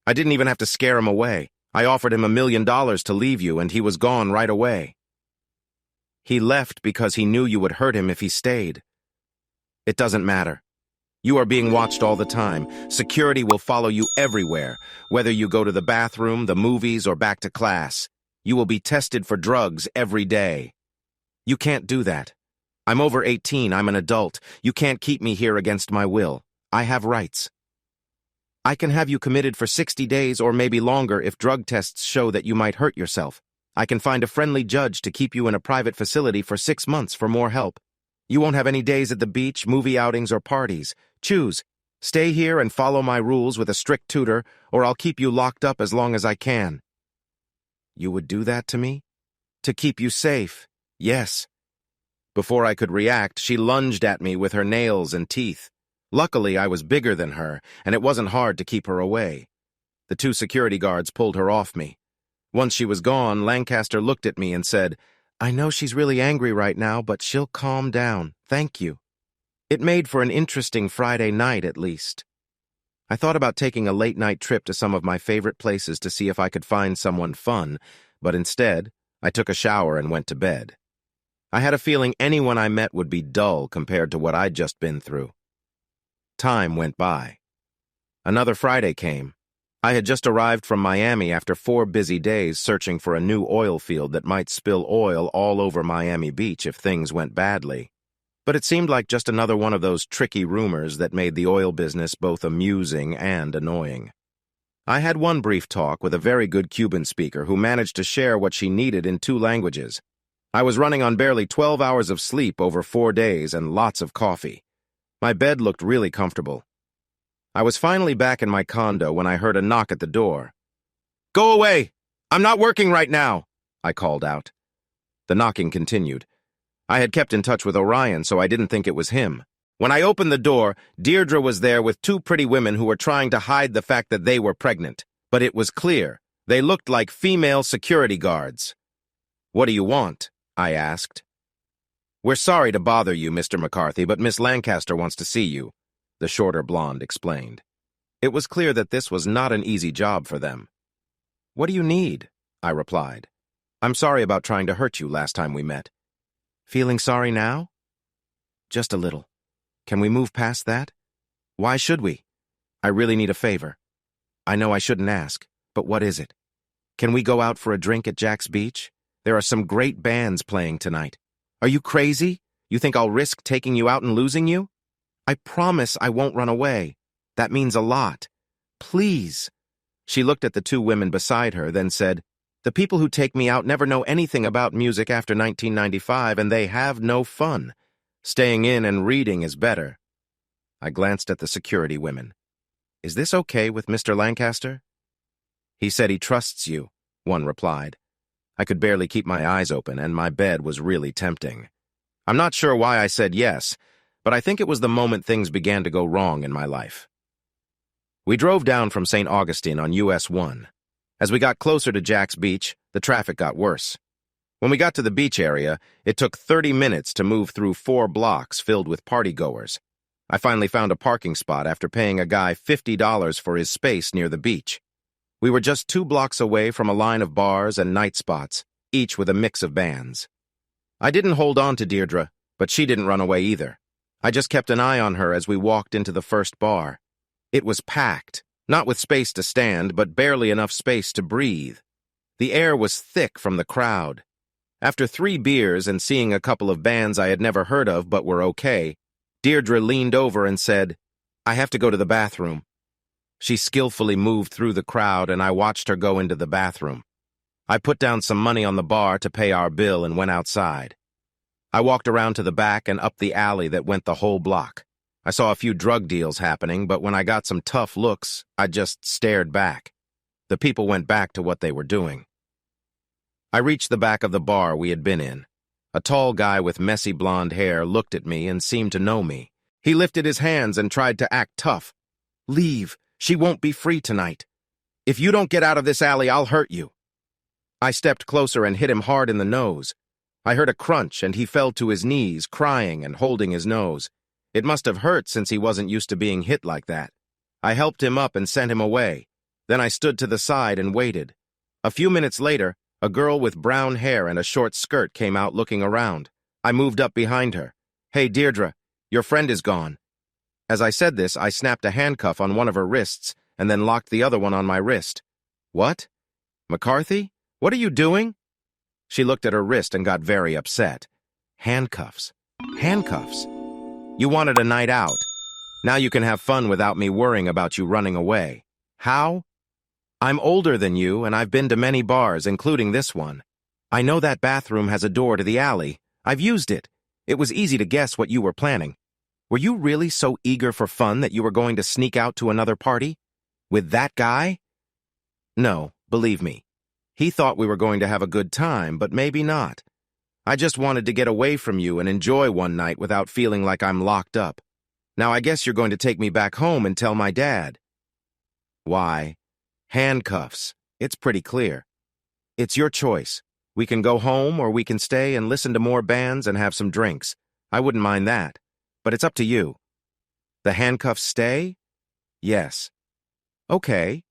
I didn't even have to scare him away. I offered him $1 million to leave you, and he was gone right away. He left because he knew you would hurt him if he stayed. It doesn't matter. You are being watched all the time. Security will follow you everywhere, whether you go to the bathroom, the movies, or back to class. You will be tested for drugs every day. You can't do that. I'm over 18, I'm an adult. You can't keep me here against my will. I have rights. I can have you committed for 60 days or maybe longer if drug tests show that you might hurt yourself. I can find a friendly judge to keep you in a private facility for 6 months for more help. You won't have any days at the beach, movie outings, or parties. Choose. Stay here and follow my rules with a strict tutor, or I'll keep you locked up as long as I can. You would do that to me? To keep you safe? Yes. Before I could react, she lunged at me with her nails and teeth. Luckily, I was bigger than her, and it wasn't hard to keep her away. The 2 security guards pulled her off me. Once she was gone, Lancaster looked at me and said, "I know she's really angry right now, but she'll calm down. Thank you." It made for an interesting Friday night, at least. I thought about taking a late-night trip to some of my favorite places to see if I could find someone fun, but instead, I took a shower and went to bed. I had a feeling anyone I met would be dull compared to what I'd just been through. Time went by. Another Friday came. I had just arrived from Miami after 4 busy days searching for a new oil field that might spill oil all over Miami Beach if things went badly. But it seemed like just another one of those tricky rumors that made the oil business both amusing and annoying. I had one brief talk with a very good Cuban speaker who managed to share what she needed in 2 languages. I was running on barely 12 hours of sleep over 4 days and lots of coffee. My bed looked really comfortable. I was finally back in my condo when I heard a knock at the door. "Go away! I'm not working right now!" I called out. The knocking continued. I had kept in touch with Orion, so I didn't think it was him. When I opened the door, Deirdre was there with 2 pretty women who were trying to hide the fact that they were pregnant. But it was clear. They looked like female security guards. "What do you want?" I asked. "We're sorry to bother you, Mr. McCarthy, but Miss Lancaster wants to see you," the shorter blonde explained. It was clear that this was not an easy job for them. "What do you need?" I replied. "I'm sorry about trying to hurt you last time we met." "Feeling sorry now?" "Just a little. Can we move past that?" "Why should we?" "I really need a favor. I know I shouldn't ask, but what is it? Can we go out for a drink at Jack's Beach? There are some great bands playing tonight. Are you crazy? You think I'll risk taking you out and losing you? I promise I won't run away. That means a lot. Please." She looked at the 2 women beside her, then said, "The people who take me out never know anything about music after 1995, and they have no fun. Staying in and reading is better." I glanced at the security women. "Is this okay with Mr. Lancaster?" "He said he trusts you," one replied. I could barely keep my eyes open, and my bed was really tempting. I'm not sure why I said yes, but I think it was the moment things began to go wrong in my life. We drove down from St. Augustine on US 1. As we got closer to Jack's Beach, the traffic got worse. When we got to the beach area, it took 30 minutes to move through 4 blocks filled with partygoers. I finally found a parking spot after paying a guy $50 for his space near the beach. We were just 2 blocks away from a line of bars and night spots, each with a mix of bands. I didn't hold on to Deirdre, but she didn't run away either. I just kept an eye on her as we walked into the first bar. It was packed, not with space to stand, but barely enough space to breathe. The air was thick from the crowd. After 3 beers and seeing a couple of bands I had never heard of but were okay, Deirdre leaned over and said, "I have to go to the bathroom." She skillfully moved through the crowd, and I watched her go into the bathroom. I put down some money on the bar to pay our bill and went outside. I walked around to the back and up the alley that went the whole block. I saw a few drug deals happening, but when I got some tough looks, I just stared back. The people went back to what they were doing. I reached the back of the bar we had been in. A tall guy with messy blonde hair looked at me and seemed to know me. He lifted his hands and tried to act tough. "Leave. She won't be free tonight. If you don't get out of this alley, I'll hurt you." I stepped closer and hit him hard in the nose. I heard a crunch, and he fell to his knees, crying and holding his nose. It must have hurt since he wasn't used to being hit like that. I helped him up and sent him away. Then I stood to the side and waited. A few minutes later, a girl with brown hair and a short skirt came out looking around. I moved up behind her. "Hey, Deirdre, your friend is gone." As I said this, I snapped a handcuff on one of her wrists and then locked the other one on my wrist. "What? McCarthy? What are you doing?" She looked at her wrist and got very upset. "Handcuffs. Handcuffs. You wanted a night out. Now you can have fun without me worrying about you running away. How? I'm older than you, and I've been to many bars, including this one. I know that bathroom has a door to the alley. I've used it. It was easy to guess what you were planning. Were you really so eager for fun that you were going to sneak out to another party? With that guy?" "No, believe me. He thought we were going to have a good time, but maybe not. I just wanted to get away from you and enjoy one night without feeling like I'm locked up. Now I guess you're going to take me back home and tell my dad." "Why? Handcuffs. It's pretty clear. It's your choice. We can go home or we can stay and listen to more bands and have some drinks. I wouldn't mind that. But it's up to you." "The handcuffs stay?" "Yes." "Okay."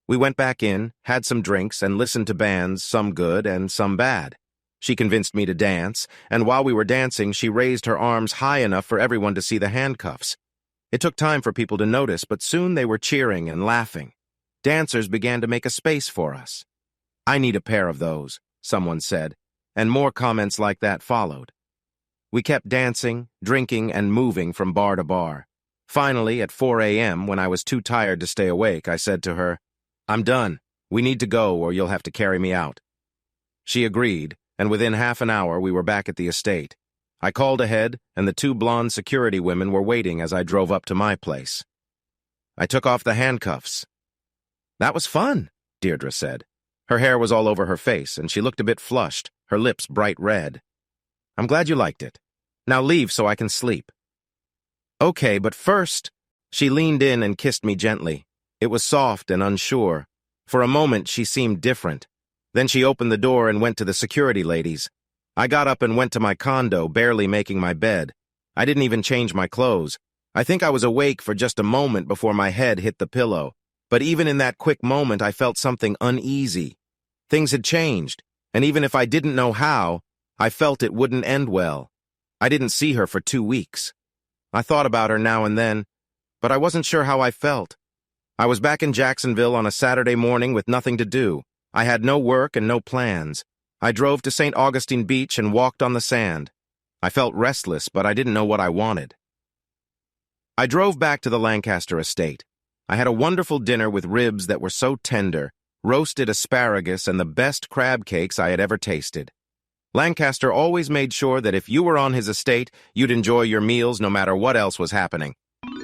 We went back in, had some drinks, and listened to bands, some good and some bad. She convinced me to dance, and while we were dancing, she raised her arms high enough for everyone to see the handcuffs. It took time for people to notice, but soon they were cheering and laughing. Dancers began to make a space for us. "I need a pair of those," someone said, and more comments like that followed. We kept dancing, drinking, and moving from bar to bar. Finally, at 4 a.m., when I was too tired to stay awake, I said to her, "I'm done. We need to go or you'll have to carry me out." She agreed, and within half an hour we were back at the estate. I called ahead, and the two blonde security women were waiting as I drove up to my place. I took off the handcuffs. "That was fun," Deirdre said. Her hair was all over her face, and she looked a bit flushed, her lips bright red. "I'm glad you liked it. Now leave so I can sleep." "Okay, but first..." She leaned in and kissed me gently. It was soft and unsure. For a moment, she seemed different. Then she opened the door and went to the security ladies. I got up and went to my condo, barely making my bed. I didn't even change my clothes. I think I was awake for just a moment before my head hit the pillow. But even in that quick moment, I felt something uneasy. Things had changed, and even if I didn't know how, I felt it wouldn't end well. I didn't see her for 2 weeks. I thought about her now and then, but I wasn't sure how I felt. I was back in Jacksonville on a Saturday morning with nothing to do. I had no work and no plans. I drove to St. Augustine Beach and walked on the sand. I felt restless, but I didn't know what I wanted. I drove back to the Lancaster estate. I had a wonderful dinner with ribs that were so tender, roasted asparagus, and the best crab cakes I had ever tasted. Lancaster always made sure that if you were on his estate, you'd enjoy your meals no matter what else was happening.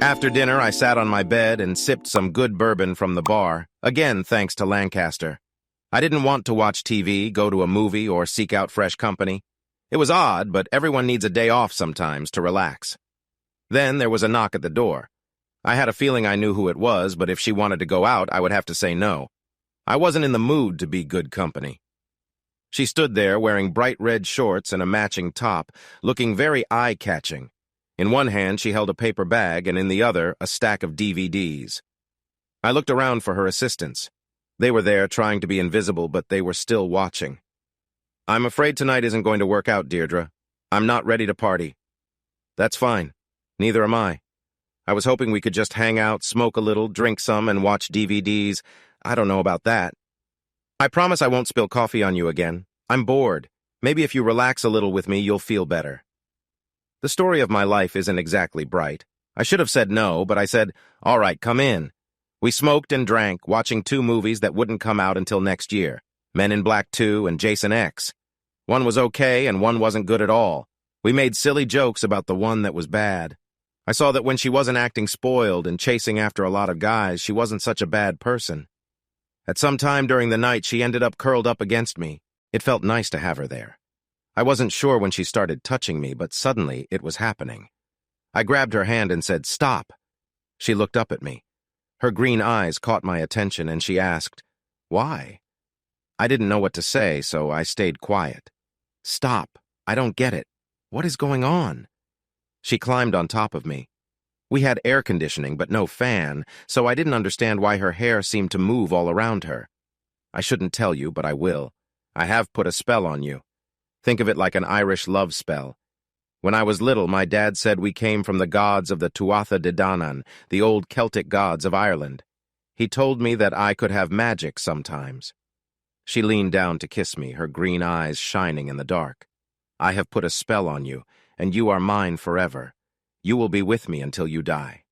After dinner, I sat on my bed and sipped some good bourbon from the bar, again thanks to Lancaster. I didn't want to watch TV, go to a movie, or seek out fresh company. It was odd, but everyone needs a day off sometimes to relax. Then there was a knock at the door. I had a feeling I knew who it was, but if she wanted to go out, I would have to say no. I wasn't in the mood to be good company. She stood there wearing bright red shorts and a matching top, looking very eye-catching. In one hand, she held a paper bag, and in the other, a stack of DVDs. I looked around for her assistants. They were there trying to be invisible, but they were still watching. "I'm afraid tonight isn't going to work out, Deirdre. I'm not ready to party." "That's fine. Neither am I. I was hoping we could just hang out, smoke a little, drink some, and watch DVDs. I don't know about that. I promise I won't spill coffee on you again. I'm bored. Maybe if you relax a little with me, you'll feel better." The story of my life isn't exactly bright. I should have said no, but I said, "All right, come in." We smoked and drank, watching 2 movies that wouldn't come out until next year, Men in Black 2 and Jason X. One was okay and one wasn't good at all. We made silly jokes about the one that was bad. I saw that when she wasn't acting spoiled and chasing after a lot of guys, she wasn't such a bad person. At some time during the night, she ended up curled up against me. It felt nice to have her there. I wasn't sure when she started touching me, but suddenly it was happening. I grabbed her hand and said, "Stop." She looked up at me. Her green eyes caught my attention, and she asked, "Why?" I didn't know what to say, so I stayed quiet. Stop. I don't get it. What is going on? She climbed on top of me. We had air conditioning, but no fan, so I didn't understand why her hair seemed to move all around her. I shouldn't tell you, but I will. I have put a spell on you. Think of it like an Irish love spell. When I was little, my dad said we came from the gods of the Tuatha De Danann, the old Celtic gods of Ireland. He told me that I could have magic sometimes. She leaned down to kiss me, her green eyes shining in the dark. I have put a spell on you, and you are mine forever. You will be with me until you die.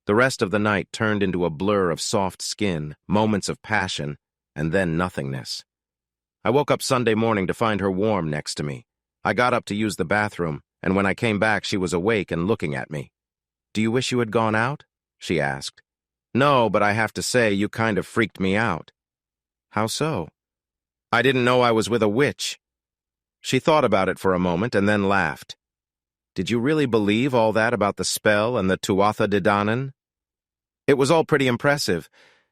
The rest of the night turned into a blur of soft skin, moments of passion, and then nothingness. I woke up Sunday morning to find her warm next to me. I got up to use the bathroom, and when I came back, she was awake and looking at me. "Do you wish you had gone out?" she asked. "No, but I have to say, you kind of freaked me out." "How so?" "I didn't know I was with a witch." She thought about it for a moment and then laughed. "Did you really believe all that about the spell and the Tuatha De Danann?" "It was all pretty impressive.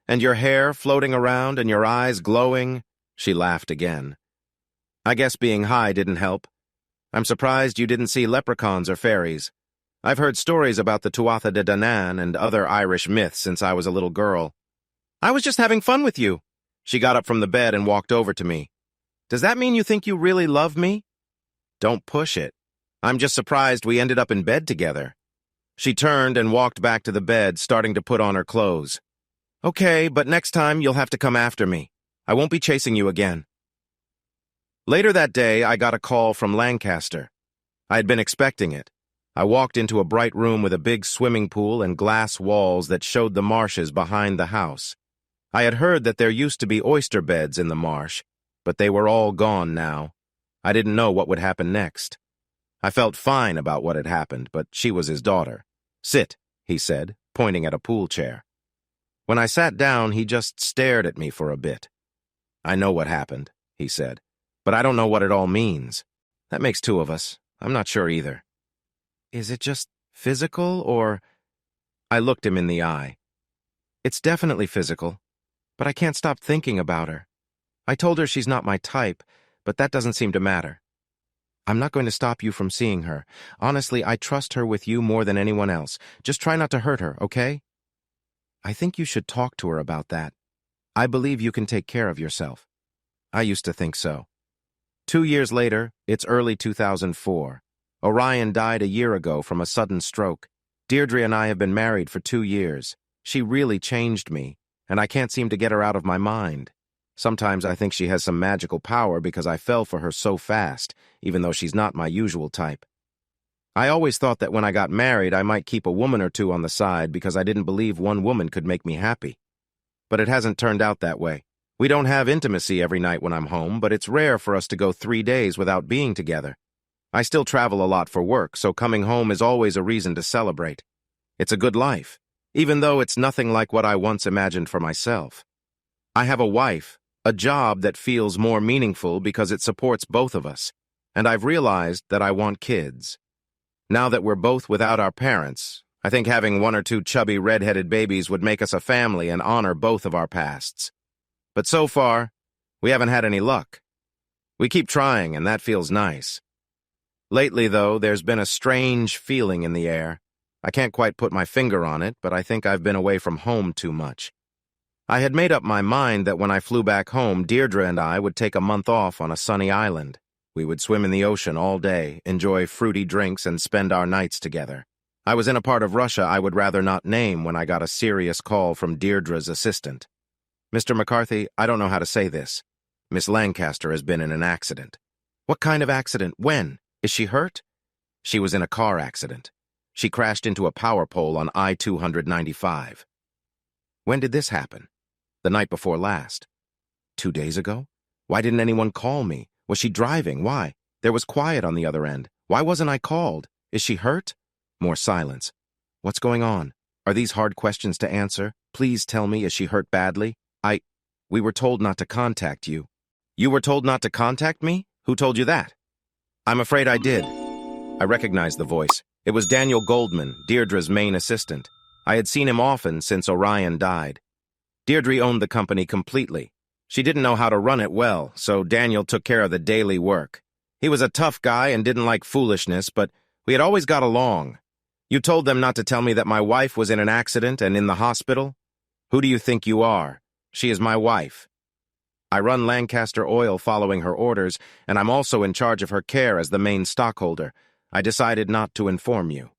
And your hair floating around and your eyes glowing." She laughed again. "I guess being high didn't help. I'm surprised you didn't see leprechauns or fairies. I've heard stories about the Tuatha De Danann and other Irish myths since I was a little girl." "I was just having fun with you." She got up from the bed and walked over to me. "Does that mean you think you really love me?" "Don't push it. I'm just surprised we ended up in bed together." She turned and walked back to the bed, starting to put on her clothes. "Okay, but next time you'll have to come after me. I won't be chasing you again." Later that day, I got a call from Lancaster. I had been expecting it. I walked into a bright room with a big swimming pool and glass walls that showed the marshes behind the house. I had heard that there used to be oyster beds in the marsh, but they were all gone now. I didn't know what would happen next. I felt fine about what had happened, but she was his daughter. "Sit," he said, pointing at a pool chair. When I sat down, he just stared at me for a bit. "I know what happened," he said, "but I don't know what it all means. That makes two of us. I'm not sure either." "Is it just physical, or—" I looked him in the eye. "It's definitely physical, but I can't stop thinking about her. I told her she's not my type, but that doesn't seem to matter. I'm not going to stop you from seeing her. Honestly, I trust her with you more than anyone else. Just try not to hurt her, okay? I think you should talk to her about that. I believe you can take care of yourself." I used to think so. 2 years later, it's early 2004. Orion died a year ago from a sudden stroke. Deirdre and I have been married for 2 years. She really changed me, and I can't seem to get her out of my mind. Sometimes I think she has some magical power because I fell for her so fast, even though she's not my usual type. I always thought that when I got married, I might keep a woman or two on the side because I didn't believe one woman could make me happy. But it hasn't turned out that way. We don't have intimacy every night when I'm home, but it's rare for us to go 3 days without being together. I still travel a lot for work, so coming home is always a reason to celebrate. It's a good life, even though it's nothing like what I once imagined for myself. I have a wife, a job that feels more meaningful because it supports both of us, and I've realized that I want kids. Now that we're both without our parents, I think having 1 or 2 chubby red-headed babies would make us a family and honor both of our pasts. But so far, we haven't had any luck. We keep trying, and that feels nice. Lately, though, there's been a strange feeling in the air. I can't quite put my finger on it, but I think I've been away from home too much. I had made up my mind that when I flew back home, Deirdre and I would take a month off on a sunny island. We would swim in the ocean all day, enjoy fruity drinks, and spend our nights together. I was in a part of Russia I would rather not name when I got a serious call from Deirdre's assistant. "Mr. McCarthy, I don't know how to say this. Miss Lancaster has been in an accident." "What kind of accident? When? Is she hurt?" "She was in a car accident. She crashed into a power pole on I-295. "When did this happen?" "The night before last." 2 days ago? Why didn't anyone call me? Was she driving? Why? There was quiet on the other end. Why wasn't I called? Is she hurt? More silence. What's going on? Are these hard questions to answer? Please tell me, is she hurt badly? We were told not to contact you." "You were told not to contact me? Who told you that?" "I'm afraid I did." I recognized the voice. It was Daniel Goldman, Deirdre's main assistant. I had seen him often since Orion died. Deirdre owned the company completely. She didn't know how to run it well, so Daniel took care of the daily work. He was a tough guy and didn't like foolishness, but we had always got along. You told them not to tell me that my wife was in an accident and in the hospital? Who do you think you are? She is my wife. I run Lancaster Oil following her orders, and I'm also in charge of her care as the main stockholder. I decided not to inform you.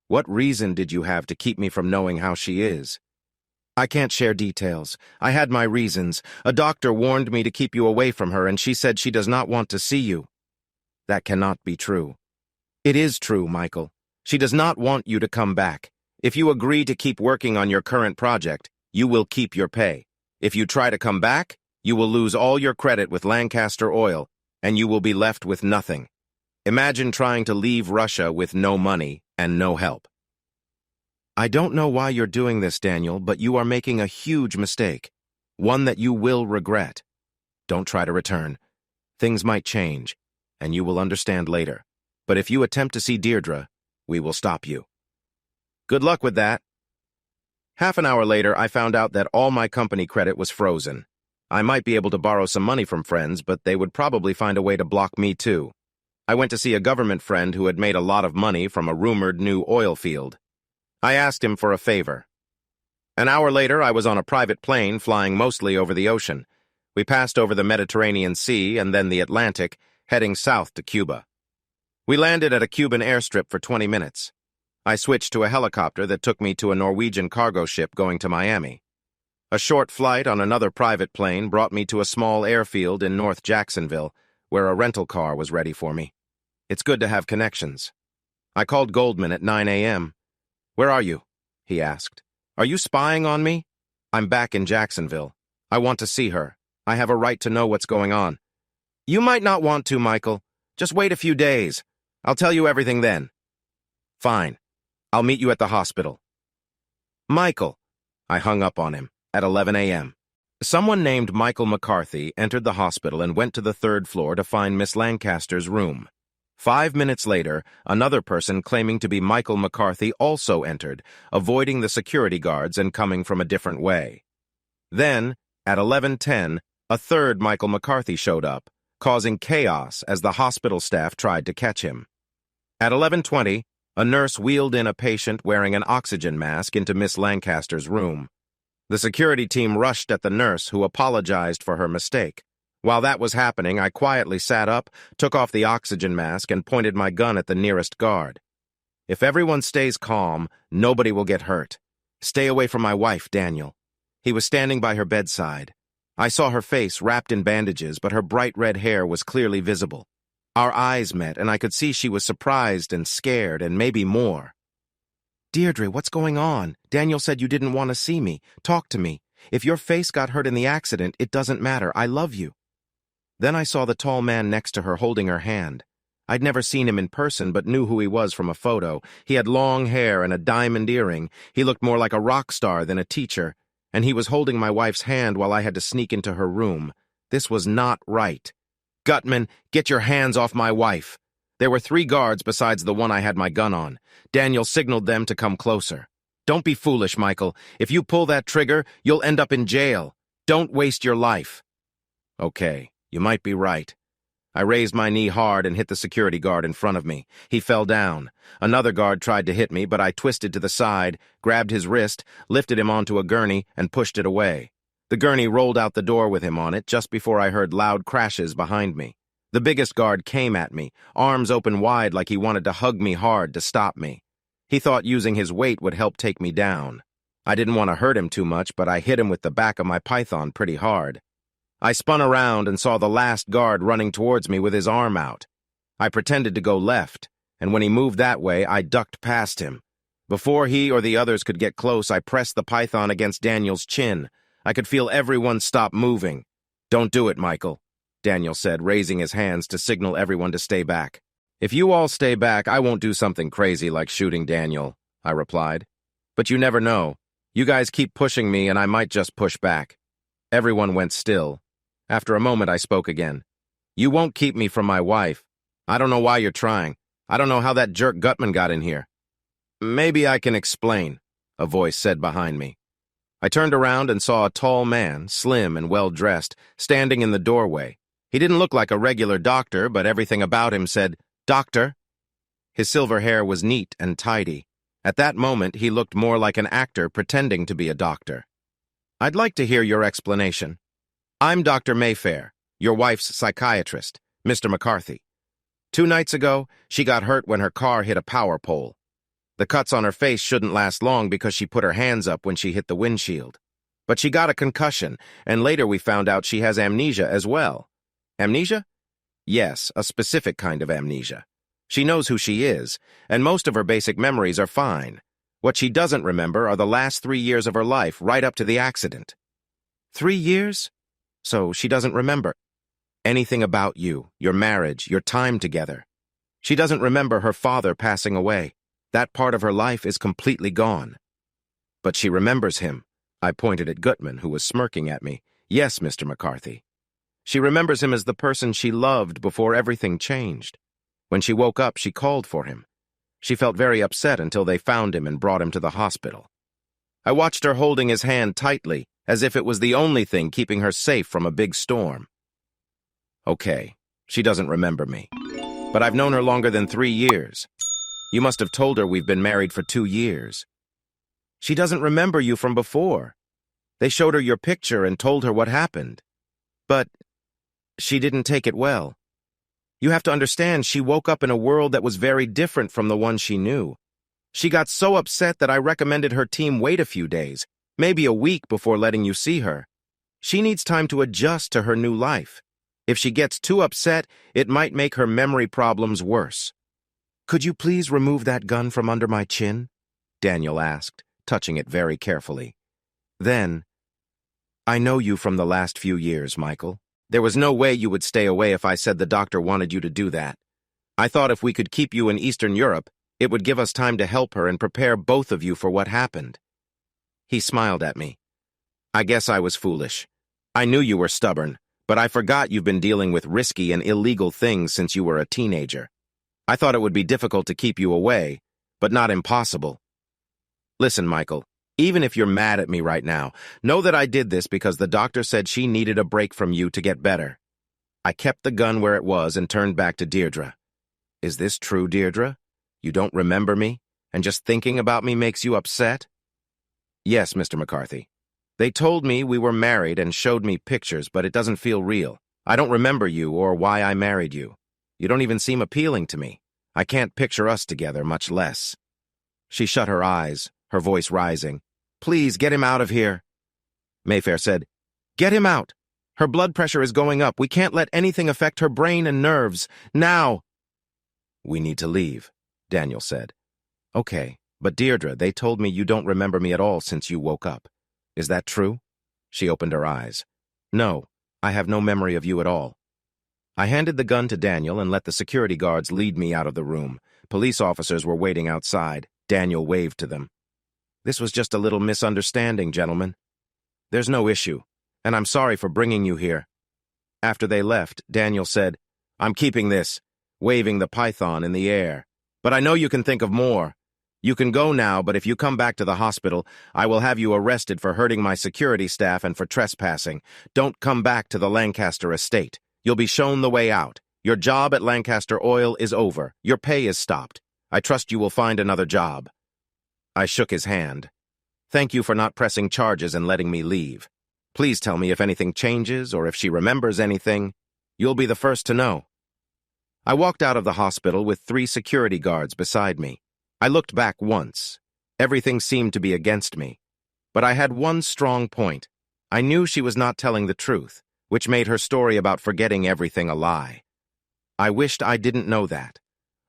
What reason did you have to keep me from knowing how she is? I can't share details. I had my reasons. A doctor warned me to keep you away from her, and she said she does not want to see you. That cannot be true. It is true, Michael. She does not want you to come back. If you agree to keep working on your current project, you will keep your pay. If you try to come back, you will lose all your credit with Lancaster Oil, and you will be left with nothing. Imagine trying to leave Russia with no money and no help. I don't know why you're doing this, Daniel, but you are making a huge mistake. One that you will regret. Don't try to return. Things might change, and you will understand later. But if you attempt to see Deirdre, we will stop you. Good luck with that. Half an hour later, I found out that all my company credit was frozen. I might be able to borrow some money from friends, but they would probably find a way to block me too. I went to see a government friend who had made a lot of money from a rumored new oil field. I asked him for a favor. An hour later, I was on a private plane flying mostly over the ocean. We passed over the Mediterranean Sea and then the Atlantic, heading south to Cuba. We landed at a Cuban airstrip for 20 minutes. I switched to a helicopter that took me to a Norwegian cargo ship going to Miami. A short flight on another private plane brought me to a small airfield in North Jacksonville, where a rental car was ready for me. It's good to have connections. I called Goldman at 9 a.m. "Where are you?" he asked. "Are you spying on me?" "I'm back in Jacksonville. I want to see her. I have a right to know what's going on." "You might not want to, Michael. Just wait a few days. I'll tell you everything then." "Fine. I'll meet you at the hospital." "Michael." I hung up on him at 11 a.m. Someone named Michael McCarthy entered the hospital and went to the third floor to find Miss Lancaster's room. 5 minutes later, another person claiming to be Michael McCarthy also entered, avoiding the security guards and coming from a different way. Then, at 11:10, a third Michael McCarthy showed up, causing chaos as the hospital staff tried to catch him. At 11:20, a nurse wheeled in a patient wearing an oxygen mask into Miss Lancaster's room. The security team rushed at the nurse, who apologized for her mistake. While that was happening, I quietly sat up, took off the oxygen mask, and pointed my gun at the nearest guard. If everyone stays calm, nobody will get hurt. Stay away from my wife, Daniel. He was standing by her bedside. I saw her face wrapped in bandages, but her bright red hair was clearly visible. Our eyes met, and I could see she was surprised and scared, and maybe more. "Deirdre, what's going on? Daniel said you didn't want to see me. Talk to me. If your face got hurt in the accident, it doesn't matter. I love you." Then I saw the tall man next to her holding her hand. I'd never seen him in person, but knew who he was from a photo. He had long hair and a diamond earring. He looked more like a rock star than a teacher, and he was holding my wife's hand while I had to sneak into her room. This was not right. "Gutman, get your hands off my wife." There were 3 guards besides the one I had my gun on. Daniel signaled them to come closer. "Don't be foolish, Michael. If you pull that trigger, you'll end up in jail. Don't waste your life." "Okay, you might be right." I raised my knee hard and hit the security guard in front of me. He fell down. Another guard tried to hit me, but I twisted to the side, grabbed his wrist, lifted him onto a gurney, and pushed it away. The gurney rolled out the door with him on it just before I heard loud crashes behind me. The biggest guard came at me, arms open wide like he wanted to hug me hard to stop me. He thought using his weight would help take me down. I didn't want to hurt him too much, but I hit him with the back of my python pretty hard. I spun around and saw the last guard running towards me with his arm out. I pretended to go left, and when he moved that way, I ducked past him. Before he or the others could get close, I pressed the python against Daniel's chin. I could feel everyone stop moving. "Don't do it, Michael," Daniel said, raising his hands to signal everyone to stay back. "If you all stay back, I won't do something crazy like shooting Daniel," I replied. "But you never know. You guys keep pushing me and I might just push back." Everyone went still. After a moment, I spoke again. "You won't keep me from my wife. I don't know why you're trying. I don't know how that jerk Gutman got in here." "Maybe I can explain," a voice said behind me. I turned around and saw a tall man, slim and well-dressed, standing in the doorway. He didn't look like a regular doctor, but everything about him said, "Doctor." His silver hair was neat and tidy. At that moment, he looked more like an actor pretending to be a doctor. "I'd like to hear your explanation. I'm Dr. Mayfair, your wife's psychiatrist, Mr. McCarthy. 2 nights ago, she got hurt when her car hit a power pole. The cuts on her face shouldn't last long because she put her hands up when she hit the windshield. But she got a concussion, and later we found out she has amnesia as well." "Amnesia?" "Yes, a specific kind of amnesia. She knows who she is, and most of her basic memories are fine. What she doesn't remember are the last 3 years of her life, right up to the accident." 3 years? So she doesn't remember anything about you, your marriage, your time together. She doesn't remember her father passing away. That part of her life is completely gone. "But she remembers him." I pointed at Gutman, who was smirking at me. "Yes, Mr. McCarthy. She remembers him as the person she loved before everything changed. When she woke up, she called for him. She felt very upset until they found him and brought him to the hospital. I watched her holding his hand tightly, as if it was the only thing keeping her safe from a big storm." "Okay, she doesn't remember me. But I've known her longer than 3 years. You must have told her we've been married for 2 years. She doesn't remember you from before. They showed her your picture and told her what happened. But she didn't take it well. You have to understand, she woke up in a world that was very different from the one she knew. She got so upset that I recommended her team wait a few days, maybe a week before letting you see her. She needs time to adjust to her new life. If she gets too upset, it might make her memory problems worse." "Could you please remove that gun from under my chin?" Daniel asked, touching it very carefully. Then, "I know you from the last few years, Michael. There was no way you would stay away if I said the doctor wanted you to do that. I thought if we could keep you in Eastern Europe, it would give us time to help her and prepare both of you for what happened." He smiled at me. "I guess I was foolish. I knew you were stubborn, but I forgot you've been dealing with risky and illegal things since you were a teenager. I thought it would be difficult to keep you away, but not impossible. Listen, Michael, even if you're mad at me right now, know that I did this because the doctor said she needed a break from you to get better." I kept the gun where it was and turned back to Deirdre. "Is this true, Deirdre? You don't remember me, and just thinking about me makes you upset?" "Yes, Mr. McCarthy. They told me we were married and showed me pictures, but it doesn't feel real. I don't remember you or why I married you. You don't even seem appealing to me. I can't picture us together, much less." She shut her eyes, her voice rising. "Please, get him out of here." Mayfair said, "Get him out. Her blood pressure is going up. We can't let anything affect her brain and nerves. Now." "We need to leave," Daniel said. "Okay, but Deirdre, they told me you don't remember me at all since you woke up. Is that true?" She opened her eyes. "No, I have no memory of you at all." I handed the gun to Daniel and let the security guards lead me out of the room. Police officers were waiting outside. Daniel waved to them. "This was just a little misunderstanding, gentlemen. There's no issue, and I'm sorry for bringing you here." After they left, Daniel said, "I'm keeping this," waving the python in the air. "But I know you can think of more. You can go now, but if you come back to the hospital, I will have you arrested for hurting my security staff and for trespassing. Don't come back to the Lancaster estate. You'll be shown the way out. Your job at Lancaster Oil is over. Your pay is stopped. I trust you will find another job." I shook his hand. "Thank you for not pressing charges and letting me leave. Please tell me if anything changes or if she remembers anything. You'll be the first to know." I walked out of the hospital with 3 security guards beside me. I looked back once. Everything seemed to be against me. But I had one strong point. I knew she was not telling the truth, which made her story about forgetting everything a lie. I wished I didn't know that.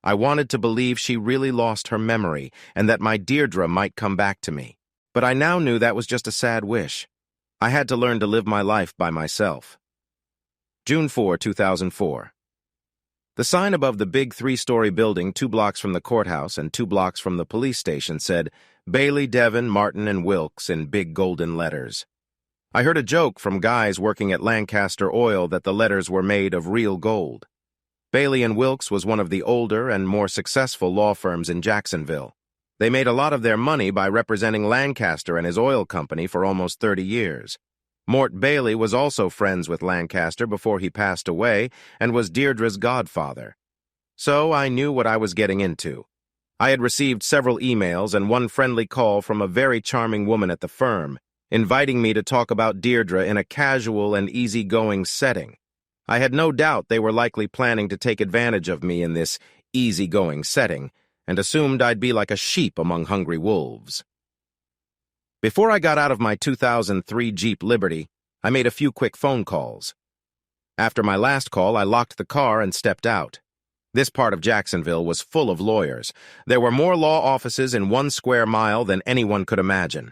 I wanted to believe she really lost her memory and that my Deirdre might come back to me. But I now knew that was just a sad wish. I had to learn to live my life by myself. June 4, 2004. The sign above the big 3-story building 2 blocks from the courthouse and 2 blocks from the police station said, "Bailey, Devon, Martin, and Wilkes" in big golden letters. I heard a joke from guys working at Lancaster Oil that the letters were made of real gold. Bailey and Wilkes was one of the older and more successful law firms in Jacksonville. They made a lot of their money by representing Lancaster and his oil company for almost 30 years. Mort Bailey was also friends with Lancaster before he passed away and was Deirdre's godfather. So I knew what I was getting into. I had received several emails and one friendly call from a very charming woman at the firm, inviting me to talk about Deirdre in a casual and easygoing setting. I had no doubt they were likely planning to take advantage of me in this easygoing setting, and assumed I'd be like a sheep among hungry wolves. Before I got out of my 2003 Jeep Liberty, I made a few quick phone calls. After my last call, I locked the car and stepped out. This part of Jacksonville was full of lawyers. There were more law offices in 1 square mile than anyone could imagine.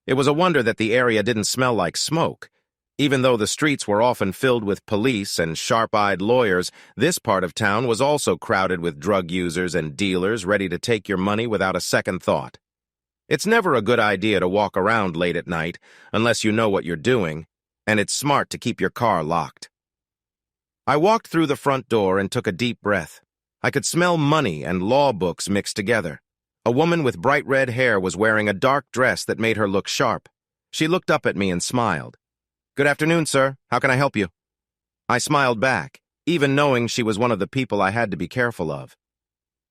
It was a wonder that the area didn't smell like smoke. Even though the streets were often filled with police and sharp-eyed lawyers, this part of town was also crowded with drug users and dealers ready to take your money without a second thought. It's never a good idea to walk around late at night unless you know what you're doing, and it's smart to keep your car locked. I walked through the front door and took a deep breath. I could smell money and law books mixed together. A woman with bright red hair was wearing a dark dress that made her look sharp. She looked up at me and smiled. "Good afternoon, sir. How can I help you?" I smiled back, even knowing she was one of the people I had to be careful of.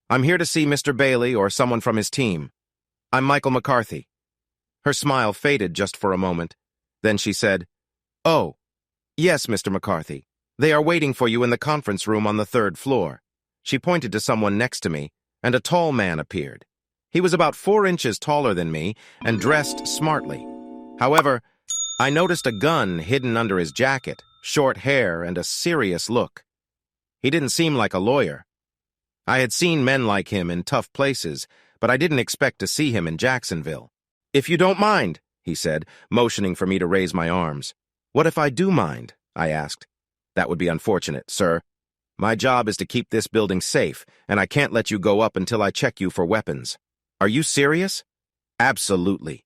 "I'm here to see Mr. Bailey or someone from his team. I'm Michael McCarthy." Her smile faded just for a moment. Then she said, "Oh, yes, Mr. McCarthy. They are waiting for you in the conference room on the 3rd floor." She pointed to someone next to me, and a tall man appeared. He was about 4 inches taller than me and dressed smartly. However, I noticed a gun hidden under his jacket, short hair, and a serious look. He didn't seem like a lawyer. I had seen men like him in tough places, but I didn't expect to see him in Jacksonville. "If you don't mind," he said, motioning for me to raise my arms. "What if I do mind?" I asked. "That would be unfortunate, sir. My job is to keep this building safe, and I can't let you go up until I check you for weapons." "Are you serious?" "Absolutely.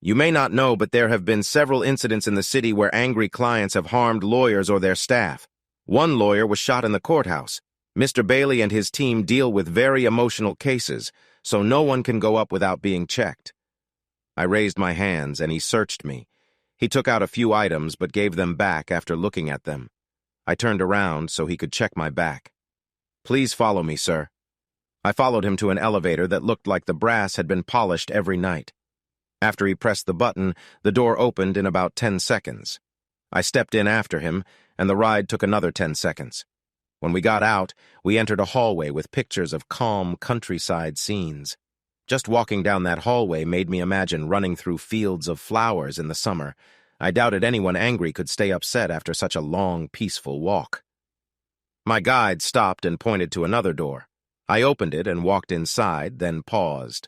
You may not know, but there have been several incidents in the city where angry clients have harmed lawyers or their staff. One lawyer was shot in the courthouse. Mr. Bailey and his team deal with very emotional cases, so no one can go up without being checked." I raised my hands, and he searched me. He took out a few items, but gave them back after looking at them. I turned around so he could check my back. "Please follow me, sir." I followed him to an elevator that looked like the brass had been polished every night. After he pressed the button, the door opened in about 10 seconds. I stepped in after him, and the ride took another 10 seconds. When we got out, we entered a hallway with pictures of calm countryside scenes. Just walking down that hallway made me imagine running through fields of flowers in the summer. I doubted anyone angry could stay upset after such a long, peaceful walk. My guide stopped and pointed to another door. I opened it and walked inside, then paused.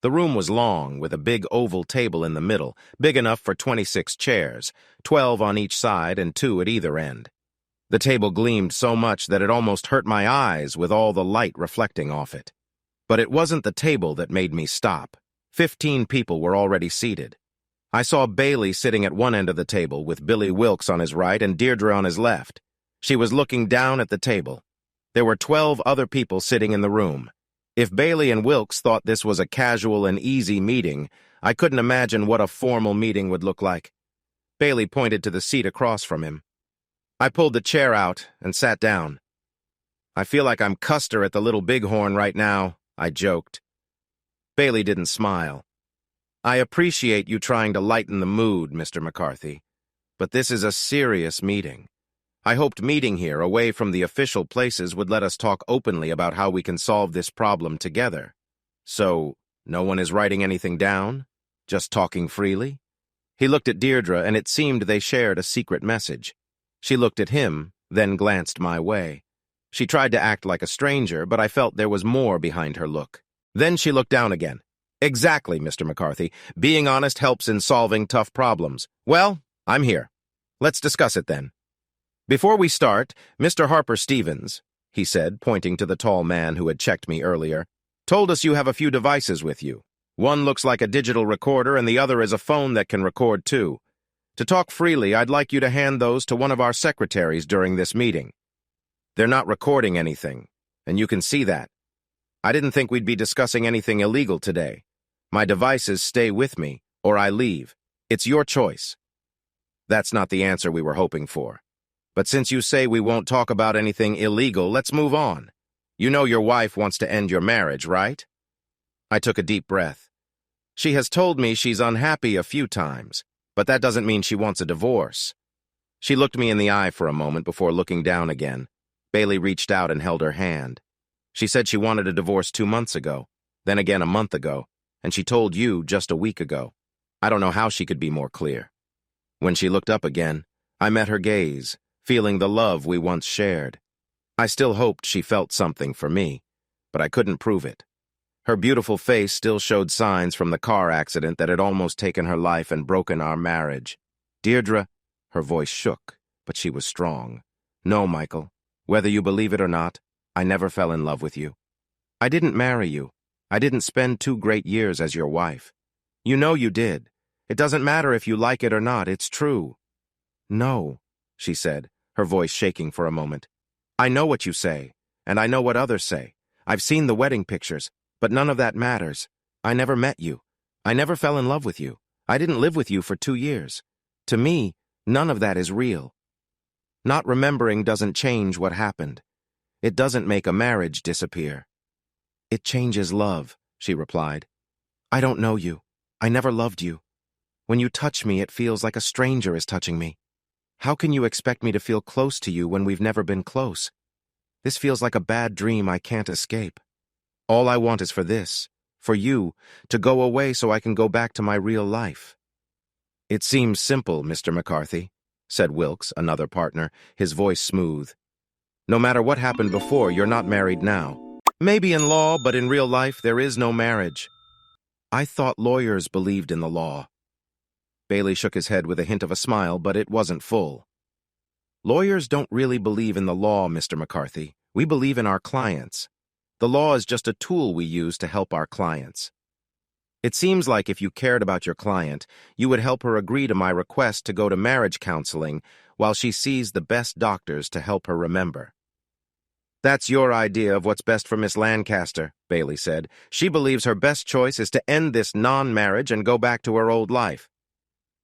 The room was long, with a big oval table in the middle, big enough for 26 chairs, 12 on each side and 2 at either end. The table gleamed so much that it almost hurt my eyes with all the light reflecting off it. But it wasn't the table that made me stop. 15 people were already seated. I saw Bailey sitting at one end of the table with Billy Wilkes on his right and Deirdre on his left. She was looking down at the table. There were 12 other people sitting in the room. If Bailey and Wilkes thought this was a casual and easy meeting, I couldn't imagine what a formal meeting would look like. Bailey pointed to the seat across from him. I pulled the chair out and sat down. "I feel like I'm Custer at the Little Bighorn right now," I joked. Bailey didn't smile. "I appreciate you trying to lighten the mood, Mr. McCarthy, but this is a serious meeting. I hoped meeting here, away from the official places, would let us talk openly about how we can solve this problem together. So, no one is writing anything down? Just talking freely?" He looked at Deirdre, and it seemed they shared a secret message. She looked at him, then glanced my way. She tried to act like a stranger, but I felt there was more behind her look. Then she looked down again. "Exactly, Mr. McCarthy. Being honest helps in solving tough problems. Well, I'm here. Let's discuss it then. Before we start, Mr. Harper Stevens," he said, pointing to the tall man who had checked me earlier, "told us you have a few devices with you. One looks like a digital recorder and the other is a phone that can record too. To talk freely, I'd like you to hand those to one of our secretaries during this meeting. They're not recording anything, and you can see that. I didn't think we'd be discussing anything illegal today. My devices stay with me, or I leave. It's your choice." That's not the answer we were hoping for. But since you say we won't talk about anything illegal, let's move on. You know your wife wants to end your marriage, right? I took a deep breath. She has told me she's unhappy a few times, but that doesn't mean she wants a divorce. She looked me in the eye for a moment before looking down again. Bailey reached out and held her hand. She said she wanted a divorce 2 months ago, then again a month ago, and she told you just a week ago. I don't know how she could be more clear. When she looked up again, I met her gaze, feeling the love we once shared. I still hoped she felt something for me, but I couldn't prove it. Her beautiful face still showed signs from the car accident that had almost taken her life and broken our marriage. Deirdre, her voice shook, but she was strong. No, Michael, whether you believe it or not, I never fell in love with you. I didn't marry you. I didn't spend 2 great years as your wife. You know you did. It doesn't matter if you like it or not, it's true. No, she said, her voice shaking for a moment. I know what you say, and I know what others say. I've seen the wedding pictures, but none of that matters. I never met you. I never fell in love with you. I didn't live with you for 2 years. To me, none of that is real. Not remembering doesn't change what happened. It doesn't make a marriage disappear. It changes love, she replied. I don't know you. I never loved you. When you touch me, it feels like a stranger is touching me. How can you expect me to feel close to you when we've never been close? This feels like a bad dream I can't escape. All I want is for this, for you, to go away so I can go back to my real life. It seems simple, Mr. McCarthy, said Wilkes, another partner, his voice smooth. No matter what happened before, you're not married now. Maybe in law, but in real life, there is no marriage. I thought lawyers believed in the law. Bailey shook his head with a hint of a smile, but it wasn't full. Lawyers don't really believe in the law, Mr. McCarthy. We believe in our clients. The law is just a tool we use to help our clients. It seems like if you cared about your client, you would help her agree to my request to go to marriage counseling while she sees the best doctors to help her remember. That's your idea of what's best for Miss Lancaster, Bailey said. She believes her best choice is to end this non-marriage and go back to her old life.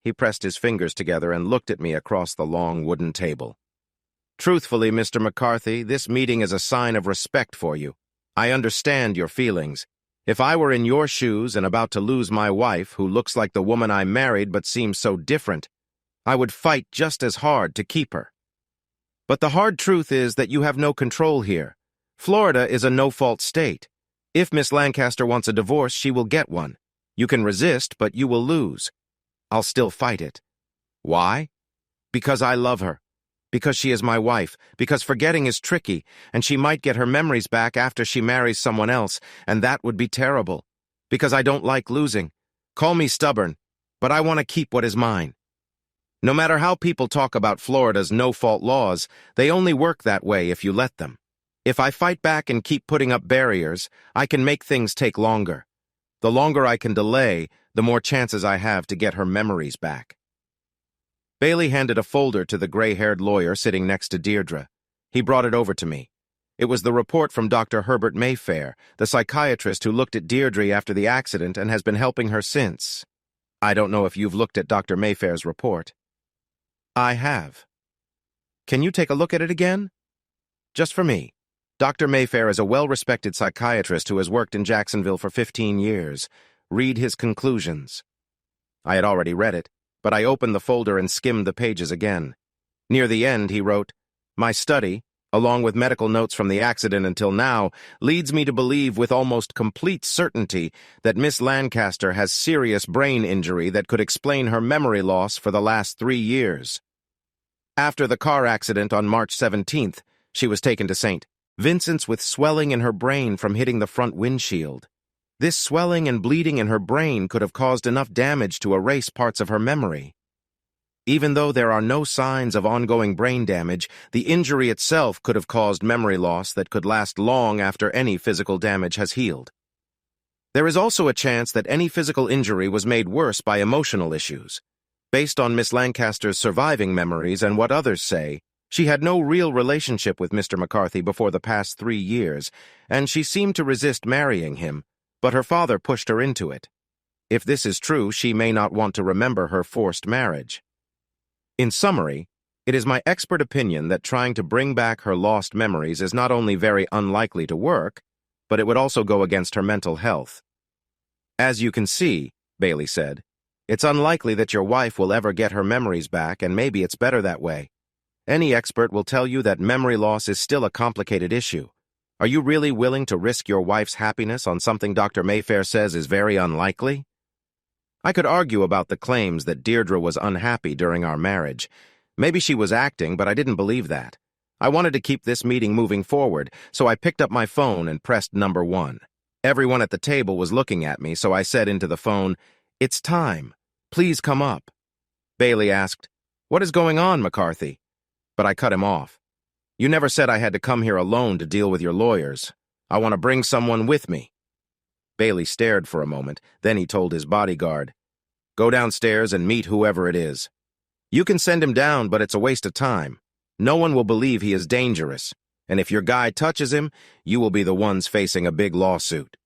He pressed his fingers together and looked at me across the long wooden table. Truthfully, Mr. McCarthy, this meeting is a sign of respect for you. I understand your feelings. If I were in your shoes and about to lose my wife, who looks like the woman I married but seems so different, I would fight just as hard to keep her. But the hard truth is that you have no control here. Florida is a no-fault state. If Miss Lancaster wants a divorce, she will get one. You can resist, but you will lose. I'll still fight it. Why? Because I love her. Because she is my wife. Because forgetting is tricky, and she might get her memories back after she marries someone else, and that would be terrible. Because I don't like losing. Call me stubborn, but I want to keep what is mine. No matter how people talk about Florida's no-fault laws, they only work that way if you let them. If I fight back and keep putting up barriers, I can make things take longer. The longer I can delay, the more chances I have to get her memories back. Bailey handed a folder to the gray-haired lawyer sitting next to Deirdre. He brought it over to me. It was the report from Dr. Herbert Mayfair, the psychiatrist who looked at Deirdre after the accident and has been helping her since. I don't know if you've looked at Dr. Mayfair's report. I have. Can you take a look at it again? Just for me. Dr. Mayfair is a well-respected psychiatrist who has worked in Jacksonville for 15 years. Read his conclusions. I had already read it, but I opened the folder and skimmed the pages again. Near the end, he wrote, My study, along with medical notes from the accident until now, leads me to believe with almost complete certainty that Miss Lancaster has serious brain injury that could explain her memory loss for the last 3 years. After the car accident on March 17th, she was taken to St. Vincent's with swelling in her brain from hitting the front windshield. This swelling and bleeding in her brain could have caused enough damage to erase parts of her memory. Even though there are no signs of ongoing brain damage, the injury itself could have caused memory loss that could last long after any physical damage has healed. There is also a chance that any physical injury was made worse by emotional issues. Based on Miss Lancaster's surviving memories and what others say, she had no real relationship with Mr. McCarthy before the past 3 years, and she seemed to resist marrying him, but her father pushed her into it. If this is true, she may not want to remember her forced marriage. In summary, it is my expert opinion that trying to bring back her lost memories is not only very unlikely to work, but it would also go against her mental health. As you can see, Bailey said, it's unlikely that your wife will ever get her memories back, and maybe it's better that way. Any expert will tell you that memory loss is still a complicated issue. Are you really willing to risk your wife's happiness on something Dr. Mayfair says is very unlikely? I could argue about the claims that Deirdre was unhappy during our marriage. Maybe she was acting, but I didn't believe that. I wanted to keep this meeting moving forward, so I picked up my phone and pressed number 1. Everyone at the table was looking at me, so I said into the phone, "It's time. Please come up." Bailey asked, "What is going on, McCarthy?" But I cut him off. "You never said I had to come here alone to deal with your lawyers. I want to bring someone with me." Bailey stared for a moment, then he told his bodyguard, "Go downstairs and meet whoever it is. You can send him down, but it's a waste of time. No one will believe he is dangerous, and if your guy touches him, you will be the ones facing a big lawsuit."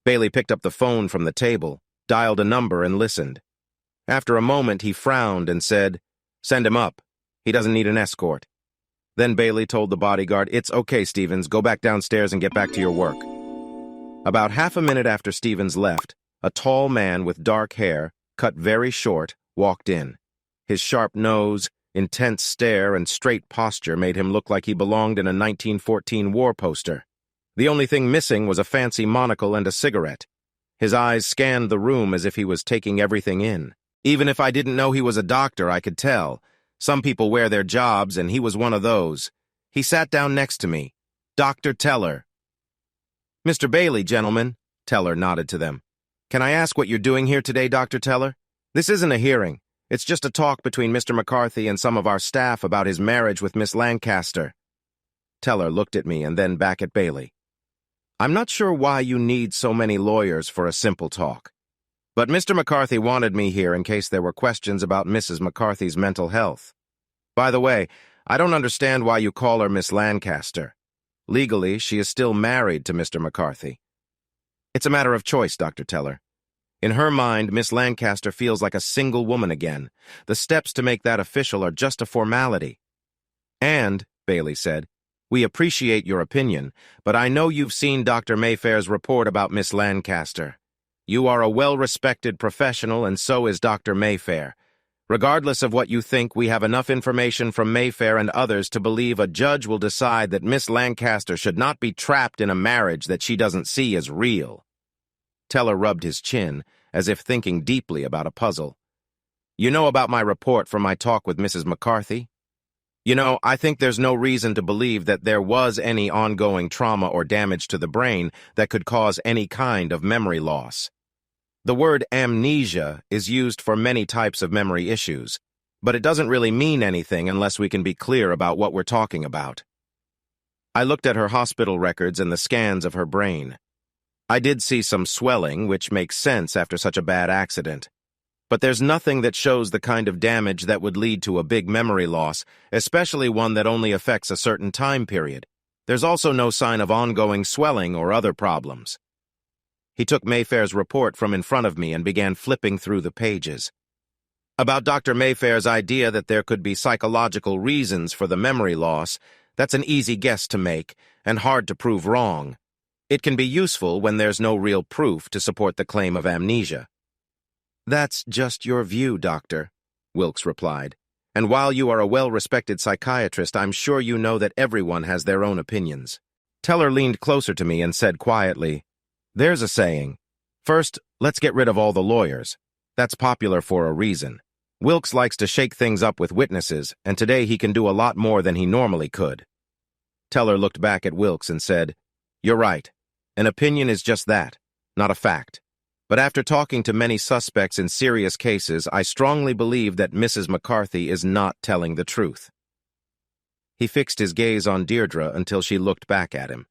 Bailey picked up the phone from the table, dialed a number, and listened. After a moment, he frowned and said, "Send him up. He doesn't need an escort." Then Bailey told the bodyguard, "It's okay, Stevens. Go back downstairs and get back to your work." About half a minute after Stevens left, a tall man with dark hair, cut very short, walked in. His sharp nose, intense stare, and straight posture made him look like he belonged in a 1914 war poster. The only thing missing was a fancy monocle and a cigarette. His eyes scanned the room as if he was taking everything in. Even if I didn't know he was a doctor, I could tell. Some people wear their jobs, and he was one of those. He sat down next to me. "Dr. Teller." "Mr. Bailey, gentlemen," Teller nodded to them. "Can I ask what you're doing here today, Dr. Teller? This isn't a hearing. It's just a talk between Mr. McCarthy and some of our staff about his marriage with Miss Lancaster." Teller looked at me and then back at Bailey. "I'm not sure why you need so many lawyers for a simple talk. But Mr. McCarthy wanted me here in case there were questions about Mrs. McCarthy's mental health. By the way, I don't understand why you call her Miss Lancaster. Legally, she is still married to Mr. McCarthy. It's a matter of choice, Dr. Teller. In her mind, Miss Lancaster feels like a single woman again. The steps to make that official are just a formality." "And," Bailey said, "we appreciate your opinion, but I know you've seen Dr. Mayfair's report about Miss Lancaster. You are a well-respected professional, and so is Dr. Mayfair. Regardless of what you think, we have enough information from Mayfair and others to believe a judge will decide that Miss Lancaster should not be trapped in a marriage that she doesn't see as real." Teller rubbed his chin, as if thinking deeply about a puzzle. "You know about my report from my talk with Mrs. McCarthy? You know, I think there's no reason to believe that there was any ongoing trauma or damage to the brain that could cause any kind of memory loss. The word amnesia is used for many types of memory issues, but it doesn't really mean anything unless we can be clear about what we're talking about." I looked at her hospital records and the scans of her brain. I did see some swelling, which makes sense after such a bad accident. But there's nothing that shows the kind of damage that would lead to a big memory loss, especially one that only affects a certain time period. There's also no sign of ongoing swelling or other problems. He took Mayfair's report from in front of me and began flipping through the pages. About Dr. Mayfair's idea that there could be psychological reasons for the memory loss, that's an easy guess to make and hard to prove wrong. It can be useful when there's no real proof to support the claim of amnesia. "That's just your view, Doctor," Wilkes replied. "And while you are a well-respected psychiatrist, I'm sure you know that everyone has their own opinions." Teller leaned closer to me and said quietly, "There's a saying. First, let's get rid of all the lawyers. That's popular for a reason. Wilkes likes to shake things up with witnesses, and today he can do a lot more than he normally could." Teller looked back at Wilkes and said, "You're right. An opinion is just that, not a fact. But after talking to many suspects in serious cases, I strongly believe that Mrs. McCarthy is not telling the truth." He fixed his gaze on Deirdre until she looked back at him.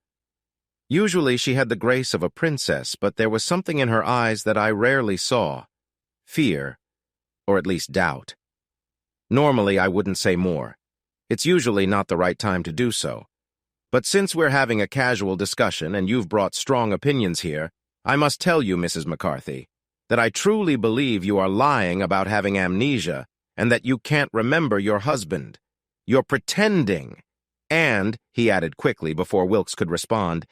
Usually she had the grace of a princess, but there was something in her eyes that I rarely saw. Fear, or at least doubt. Normally I wouldn't say more. It's usually not the right time to do so. But since we're having a casual discussion and you've brought strong opinions here, I must tell you, Mrs. McCarthy, that I truly believe you are lying about having amnesia and that you can't remember your husband. You're pretending. And, he added quickly before Wilkes could respond,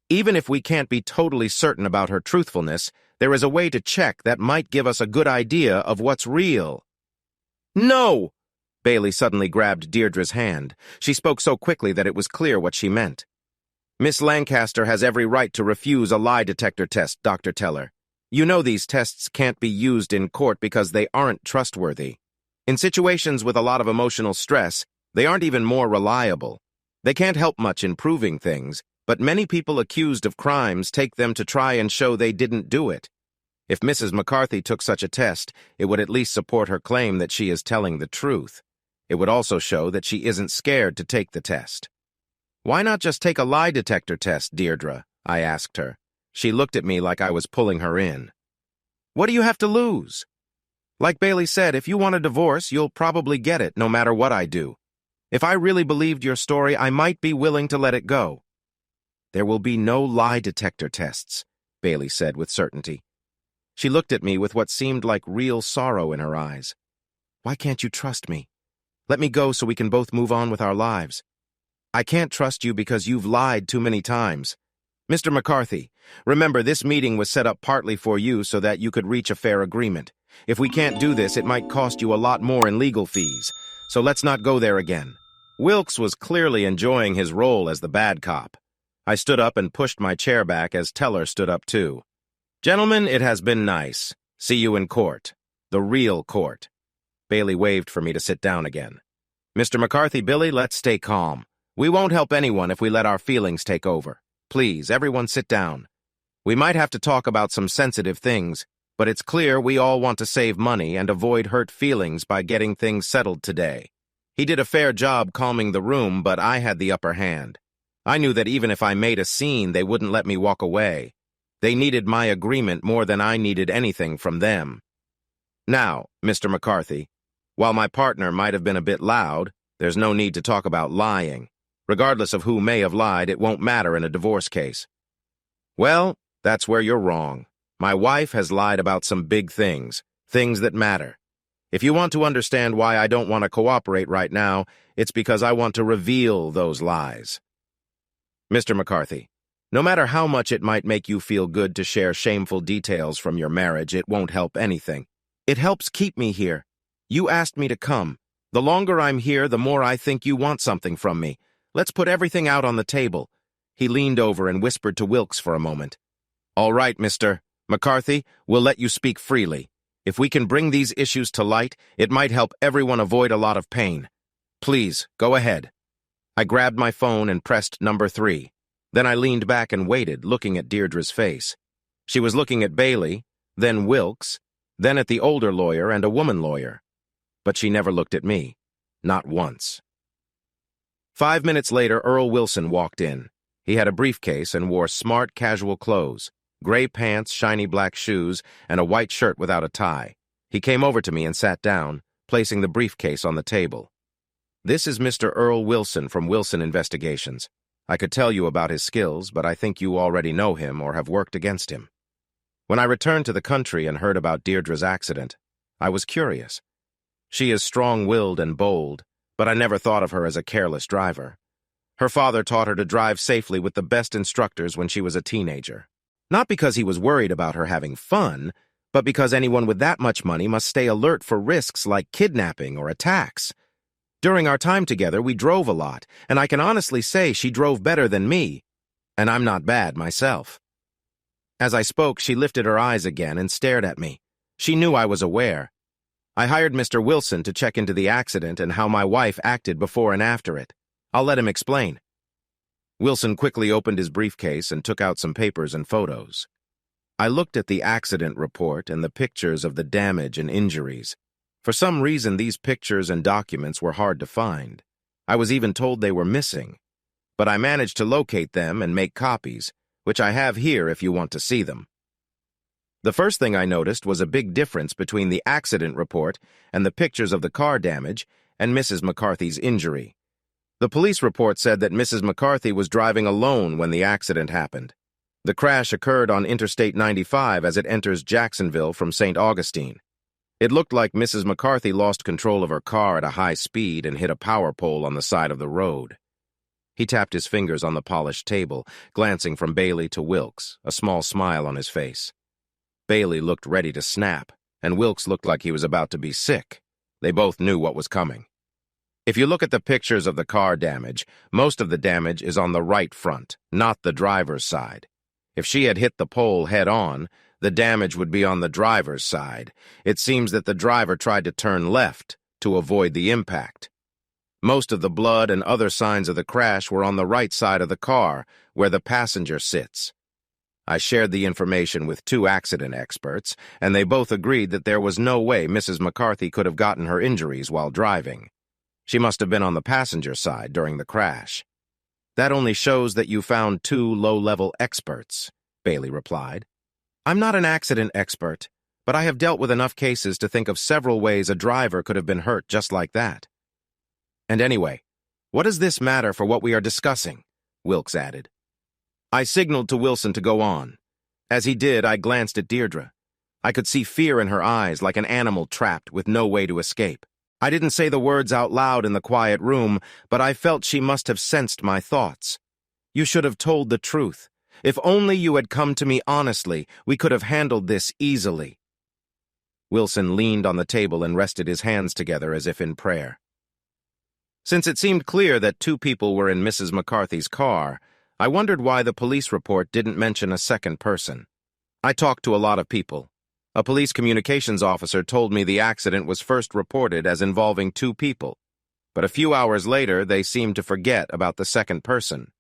even if we can't be totally certain about her truthfulness, there is a way to check that might give us a good idea of what's real. No! Bailey suddenly grabbed Deirdre's hand. She spoke so quickly that it was clear what she meant. Miss Lancaster has every right to refuse a lie detector test, Dr. Teller. You know these tests can't be used in court because they aren't trustworthy. In situations with a lot of emotional stress, they aren't even more reliable. They can't help much in proving things, but many people accused of crimes take them to try and show they didn't do it. If Mrs. McCarthy took such a test, it would at least support her claim that she is telling the truth. It would also show that she isn't scared to take the test. Why not just take a lie detector test, Deirdre? I asked her. She looked at me like I was pulling her in. What do you have to lose? Like Bailey said, if you want a divorce, you'll probably get it, no matter what I do. If I really believed your story, I might be willing to let it go. There will be no lie detector tests, Bailey said with certainty. She looked at me with what seemed like real sorrow in her eyes. Why can't you trust me? Let me go so we can both move on with our lives. I can't trust you because you've lied too many times. Mr. McCarthy, remember this meeting was set up partly for you so that you could reach a fair agreement. If we can't do this, it might cost you a lot more in legal fees, so let's not go there again. Wilkes was clearly enjoying his role as the bad cop. I stood up and pushed my chair back as Teller stood up too. Gentlemen, it has been nice. See you in court. The real court. Bailey waved for me to sit down again. Mr. McCarthy, Billy, let's stay calm. We won't help anyone if we let our feelings take over. Please, everyone sit down. We might have to talk about some sensitive things, but it's clear we all want to save money and avoid hurt feelings by getting things settled today. He did a fair job calming the room, but I had the upper hand. I knew that even if I made a scene, they wouldn't let me walk away. They needed my agreement more than I needed anything from them. Now, Mr. McCarthy, while my partner might have been a bit loud, there's no need to talk about lying. Regardless of who may have lied, it won't matter in a divorce case. Well, that's where you're wrong. My wife has lied about some big things, things that matter. If you want to understand why I don't want to cooperate right now, it's because I want to reveal those lies. Mr. McCarthy, no matter how much it might make you feel good to share shameful details from your marriage, it won't help anything. It helps keep me here. You asked me to come. The longer I'm here, the more I think you want something from me. Let's put everything out on the table. He leaned over and whispered to Wilkes for a moment. All right, Mr. McCarthy, we'll let you speak freely. If we can bring these issues to light, it might help everyone avoid a lot of pain. Please, go ahead. I grabbed my phone and pressed number 3. Then I leaned back and waited, looking at Deirdre's face. She was looking at Bailey, then Wilkes, then at the older lawyer and a woman lawyer. But she never looked at me. Not once. 5 minutes later, Earl Wilson walked in. He had a briefcase and wore smart, casual clothes, gray pants, shiny black shoes, and a white shirt without a tie. He came over to me and sat down, placing the briefcase on the table. This is Mr. Earl Wilson from Wilson Investigations. I could tell you about his skills, but I think you already know him or have worked against him. When I returned to the country and heard about Deirdre's accident, I was curious. She is strong-willed and bold, but I never thought of her as a careless driver. Her father taught her to drive safely with the best instructors when she was a teenager. Not because he was worried about her having fun, but because anyone with that much money must stay alert for risks like kidnapping or attacks. During our time together, we drove a lot, and I can honestly say she drove better than me, and I'm not bad myself. As I spoke, she lifted her eyes again and stared at me. She knew I was aware. I hired Mr. Wilson to check into the accident and how my wife acted before and after it. I'll let him explain. Wilson quickly opened his briefcase and took out some papers and photos. I looked at the accident report and the pictures of the damage and injuries. For some reason, these pictures and documents were hard to find. I was even told they were missing. But I managed to locate them and make copies, which I have here if you want to see them. The first thing I noticed was a big difference between the accident report and the pictures of the car damage and Mrs. McCarthy's injury. The police report said that Mrs. McCarthy was driving alone when the accident happened. The crash occurred on Interstate 95 as it enters Jacksonville from St. Augustine. It looked like Mrs. McCarthy lost control of her car at a high speed and hit a power pole on the side of the road. He tapped his fingers on the polished table, glancing from Bailey to Wilkes, a small smile on his face. Bailey looked ready to snap, and Wilkes looked like he was about to be sick. They both knew what was coming. If you look at the pictures of the car damage, most of the damage is on the right front, not the driver's side. If she had hit the pole head-on, the damage would be on the driver's side. It seems that the driver tried to turn left to avoid the impact. Most of the blood and other signs of the crash were on the right side of the car, where the passenger sits. I shared the information with 2 accident experts, and they both agreed that there was no way Mrs. McCarthy could have gotten her injuries while driving. She must have been on the passenger side during the crash. That only shows that you found 2 low-level experts, Bailey replied. I'm not an accident expert, but I have dealt with enough cases to think of several ways a driver could have been hurt just like that. And anyway, what does this matter for what we are discussing? Wilkes added. I signaled to Wilson to go on. As he did, I glanced at Deirdre. I could see fear in her eyes like an animal trapped with no way to escape. I didn't say the words out loud in the quiet room, but I felt she must have sensed my thoughts. You should have told the truth. If only you had come to me honestly, we could have handled this easily. Wilson leaned on the table and rested his hands together as if in prayer. Since it seemed clear that 2 people were in Mrs. McCarthy's car, I wondered why the police report didn't mention a second person. I talked to a lot of people. A police communications officer told me the accident was first reported as involving 2 people, but a few hours later they seemed to forget about the second person.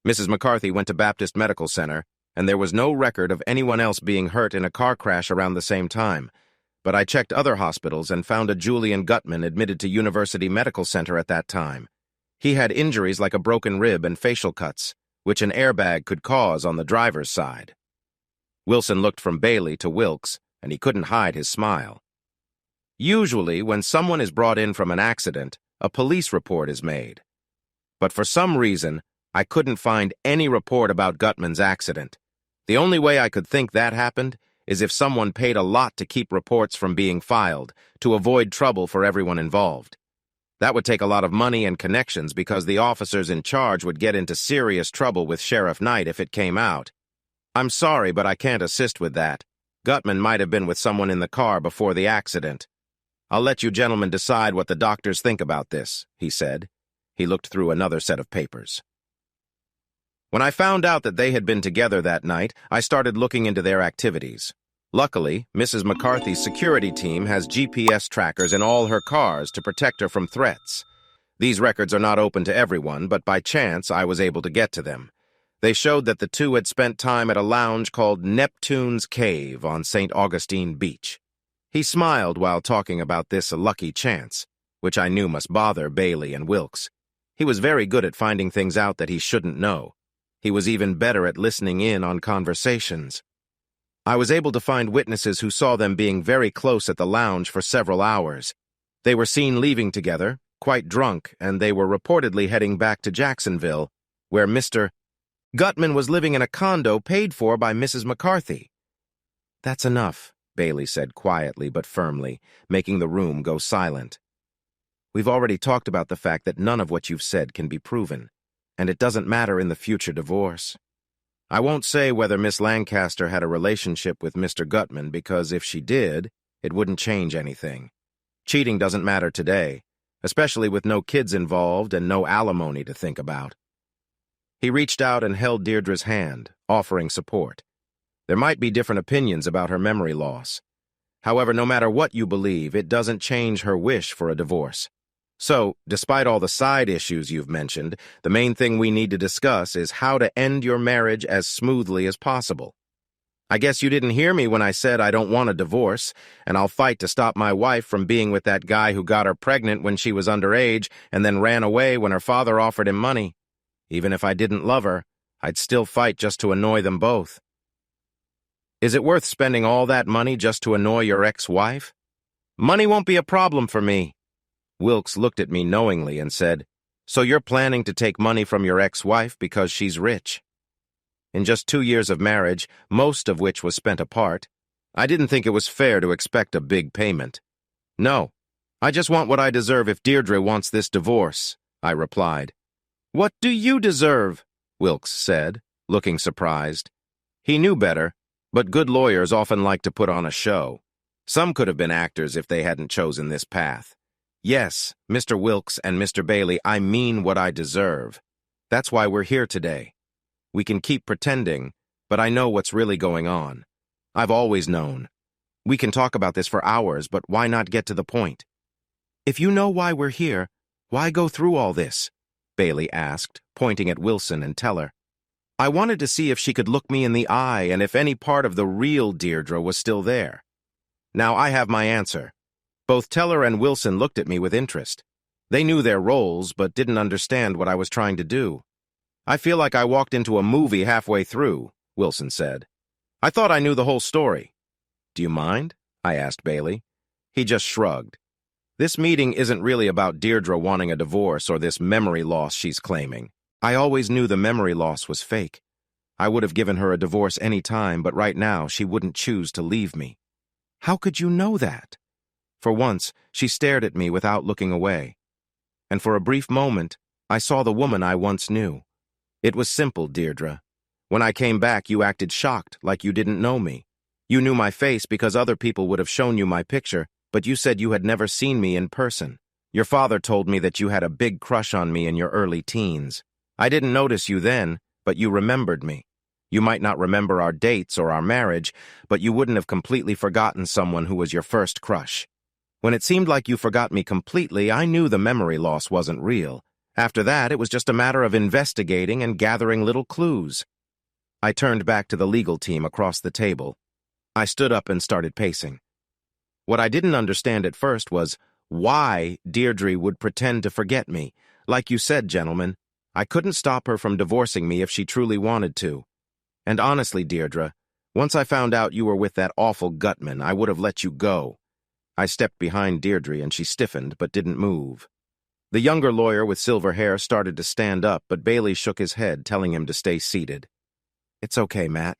Mrs. McCarthy went to Baptist Medical Center, and there was no record of anyone else being hurt in a car crash around the same time, but I checked other hospitals and found a Julian Gutman admitted to University Medical Center at that time. He had injuries like a broken rib and facial cuts, which an airbag could cause on the driver's side. Wilson looked from Bailey to Wilkes, and he couldn't hide his smile. Usually, when someone is brought in from an accident, a police report is made. But for some reason, I couldn't find any report about Gutman's accident. The only way I could think that happened is if someone paid a lot to keep reports from being filed, to avoid trouble for everyone involved. That would take a lot of money and connections because the officers in charge would get into serious trouble with Sheriff Knight if it came out. I'm sorry, but I can't assist with that. Gutman might have been with someone in the car before the accident. I'll let you gentlemen decide what the doctors think about this, he said. He looked through another set of papers. When I found out that they had been together that night, I started looking into their activities. Luckily, Mrs. McCarthy's security team has GPS trackers in all her cars to protect her from threats. These records are not open to everyone, but by chance I was able to get to them. They showed that the 2 had spent time at a lounge called Neptune's Cave on St. Augustine Beach. He smiled while talking about this a lucky chance, which I knew must bother Bailey and Wilkes. He was very good at finding things out that he shouldn't know. He was even better at listening in on conversations. I was able to find witnesses who saw them being very close at the lounge for several hours. They were seen leaving together, quite drunk, and they were reportedly heading back to Jacksonville, where Mr. Gutman was living in a condo paid for by Mrs. McCarthy. That's enough, Bailey said quietly but firmly, making the room go silent. We've already talked about the fact that none of what you've said can be proven, and it doesn't matter in the future divorce. I won't say whether Miss Lancaster had a relationship with Mr. Gutman because if she did, it wouldn't change anything. Cheating doesn't matter today, especially with no kids involved and no alimony to think about. He reached out and held Deirdre's hand, offering support. There might be different opinions about her memory loss. However, no matter what you believe, it doesn't change her wish for a divorce. So, despite all the side issues you've mentioned, the main thing we need to discuss is how to end your marriage as smoothly as possible. I guess you didn't hear me when I said I don't want a divorce, and I'll fight to stop my wife from being with that guy who got her pregnant when she was underage and then ran away when her father offered him money. Even if I didn't love her, I'd still fight just to annoy them both. Is it worth spending all that money just to annoy your ex-wife? Money won't be a problem for me. Wilkes looked at me knowingly and said, So you're planning to take money from your ex-wife because she's rich? In just 2 years of marriage, most of which was spent apart, I didn't think it was fair to expect a big payment. No, I just want what I deserve if Deirdre wants this divorce, I replied. What do you deserve? Wilkes said, looking surprised. He knew better, but good lawyers often like to put on a show. Some could have been actors if they hadn't chosen this path. Yes, Mr. Wilkes and Mr. Bailey, I mean what I deserve. That's why we're here today. We can keep pretending, but I know what's really going on. I've always known. We can talk about this for hours, but why not get to the point? If you know why we're here, why go through all this? Bailey asked, pointing at Wilson and Teller. I wanted to see if she could look me in the eye and if any part of the real Deirdre was still there. Now I have my answer. Both Teller and Wilson looked at me with interest. They knew their roles, but didn't understand what I was trying to do. I feel like I walked into a movie halfway through, Wilson said. I thought I knew the whole story. Do you mind? I asked Bailey. He just shrugged. This meeting isn't really about Deirdre wanting a divorce or this memory loss she's claiming. I always knew the memory loss was fake. I would have given her a divorce any time, but right now she wouldn't choose to leave me. How could you know that? For once, she stared at me without looking away. And for a brief moment, I saw the woman I once knew. It was simple, Deirdre. When I came back, you acted shocked, like you didn't know me. You knew my face because other people would have shown you my picture, but you said you had never seen me in person. Your father told me that you had a big crush on me in your early teens. I didn't notice you then, but you remembered me. You might not remember our dates or our marriage, but you wouldn't have completely forgotten someone who was your first crush. When it seemed like you forgot me completely, I knew the memory loss wasn't real. After that, it was just a matter of investigating and gathering little clues. I turned back to the legal team across the table. I stood up and started pacing. What I didn't understand at first was why Deirdre would pretend to forget me. Like you said, gentlemen, I couldn't stop her from divorcing me if she truly wanted to. And honestly, Deirdre, once I found out you were with that awful Gutman, I would have let you go. I stepped behind Deirdre and she stiffened but didn't move. The younger lawyer with silver hair started to stand up, but Bailey shook his head, telling him to stay seated. It's okay, Matt.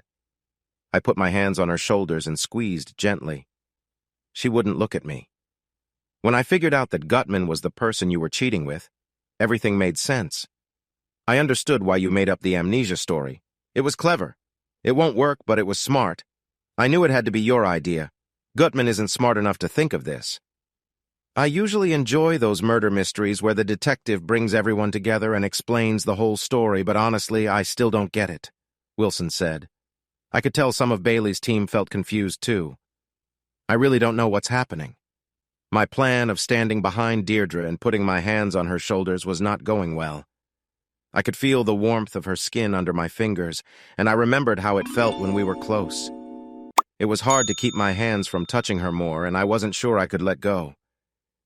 I put my hands on her shoulders and squeezed gently. She wouldn't look at me. When I figured out that Gutman was the person you were cheating with, everything made sense. I understood why you made up the amnesia story. It was clever. It won't work, but it was smart. I knew it had to be your idea. Gutman isn't smart enough to think of this. I usually enjoy those murder mysteries where the detective brings everyone together and explains the whole story, but honestly, I still don't get it, Wilson said. I could tell some of Bailey's team felt confused too. I really don't know what's happening. My plan of standing behind Deirdre and putting my hands on her shoulders was not going well. I could feel the warmth of her skin under my fingers, and I remembered how it felt when we were close. It was hard to keep my hands from touching her more, and I wasn't sure I could let go.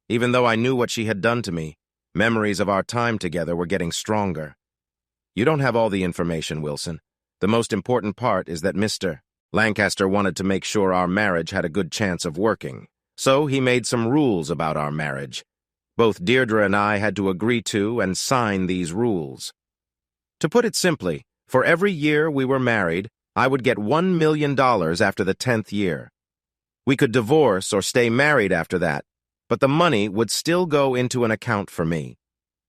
Even though I knew what she had done to me, memories of our time together were getting stronger. You don't have all the information, Wilson. The most important part is that Mr. Lancaster wanted to make sure our marriage had a good chance of working. So he made some rules about our marriage. Both Deirdre and I had to agree to and sign these rules. To put it simply, for every year we were married, I would get $1 million after the 10th year. We could divorce or stay married after that, but the money would still go into an account for me.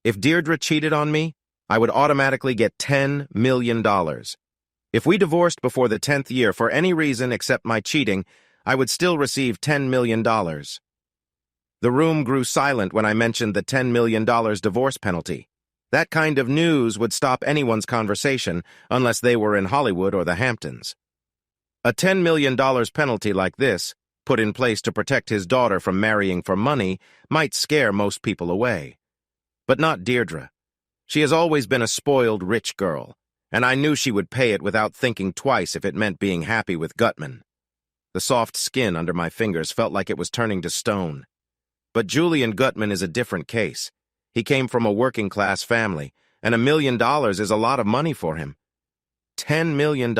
If Deirdre cheated on me, I would automatically get $10 million. If we divorced before the 10th year for any reason except my cheating, I would still receive $10 million. The room grew silent when I mentioned the $10 million divorce penalty. That kind of news would stop anyone's conversation unless they were in Hollywood or the Hamptons. A $10 million penalty like this, put in place to protect his daughter from marrying for money, might scare most people away. But not Deirdre. She has always been a spoiled rich girl, and I knew she would pay it without thinking twice if it meant being happy with Gutman. The soft skin under my fingers felt like it was turning to stone. But Julian Gutman is a different case. He came from a working-class family, and $1 million is a lot of money for him. $10 million.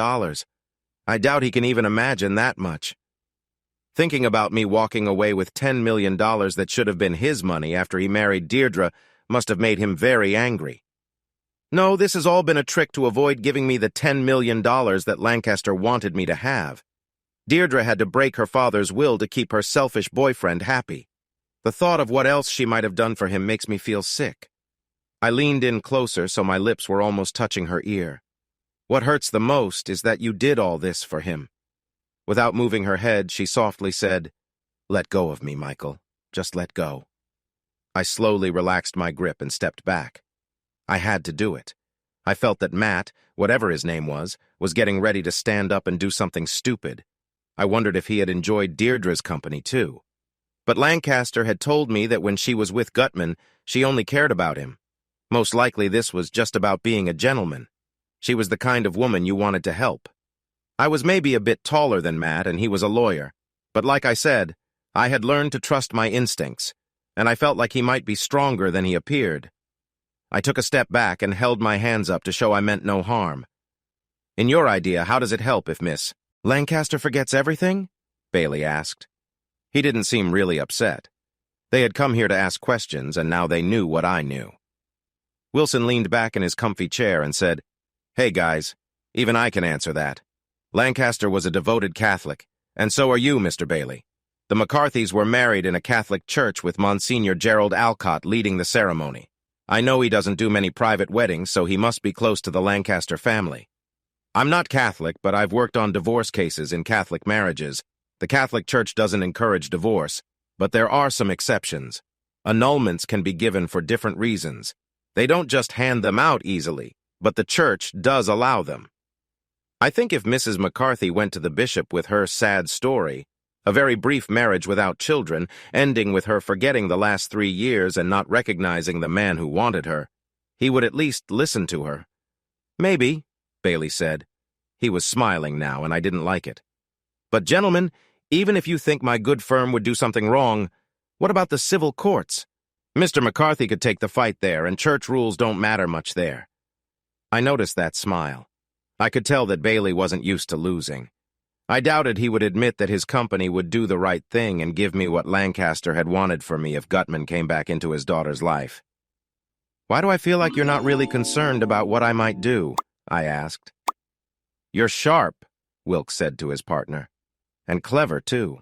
I doubt he can even imagine that much. Thinking about me walking away with $10 million that should have been his money after he married Deirdre must have made him very angry. No, this has all been a trick to avoid giving me the $10 million that Lancaster wanted me to have. Deirdre had to break her father's will to keep her selfish boyfriend happy. The thought of what else she might have done for him makes me feel sick. I leaned in closer so my lips were almost touching her ear. What hurts the most is that you did all this for him. Without moving her head, she softly said, "Let go of me, Michael. Just let go." I slowly relaxed my grip and stepped back. I had to do it. I felt that Matt, whatever his name was getting ready to stand up and do something stupid. I wondered if he had enjoyed Deirdre's company too. But Lancaster had told me that when she was with Gutman, she only cared about him. Most likely this was just about being a gentleman. She was the kind of woman you wanted to help. I was maybe a bit taller than Matt, and he was a lawyer. But like I said, I had learned to trust my instincts, and I felt like he might be stronger than he appeared. I took a step back and held my hands up to show I meant no harm. "In your idea, how does it help if Miss Lancaster forgets everything?" Bailey asked. He didn't seem really upset. They had come here to ask questions, and now they knew what I knew. Wilson leaned back in his comfy chair and said, "Hey guys, even I can answer that. Lancaster was a devoted Catholic, and so are you, Mr. Bailey. The McCarthys were married in a Catholic church with Monsignor Gerald Alcott leading the ceremony. I know he doesn't do many private weddings, so he must be close to the Lancaster family. I'm not Catholic, but I've worked on divorce cases in Catholic marriages. The Catholic Church doesn't encourage divorce, but there are some exceptions. Annulments can be given for different reasons. They don't just hand them out easily, but the church does allow them. I think if Mrs. McCarthy went to the bishop with her sad story, a very brief marriage without children, ending with her forgetting the last 3 years and not recognizing the man who wanted her, he would at least listen to her. "Maybe," Bailey said. He was smiling now, and I didn't like it. "But gentlemen, even if you think my good firm would do something wrong, what about the civil courts? Mr. McCarthy could take the fight there, and church rules don't matter much there." I noticed that smile. I could tell that Bailey wasn't used to losing. I doubted he would admit that his company would do the right thing and give me what Lancaster had wanted for me if Gutman came back into his daughter's life. "Why do I feel like you're not really concerned about what I might do?" I asked. "You're sharp," Wilkes said to his partner. "And clever, too.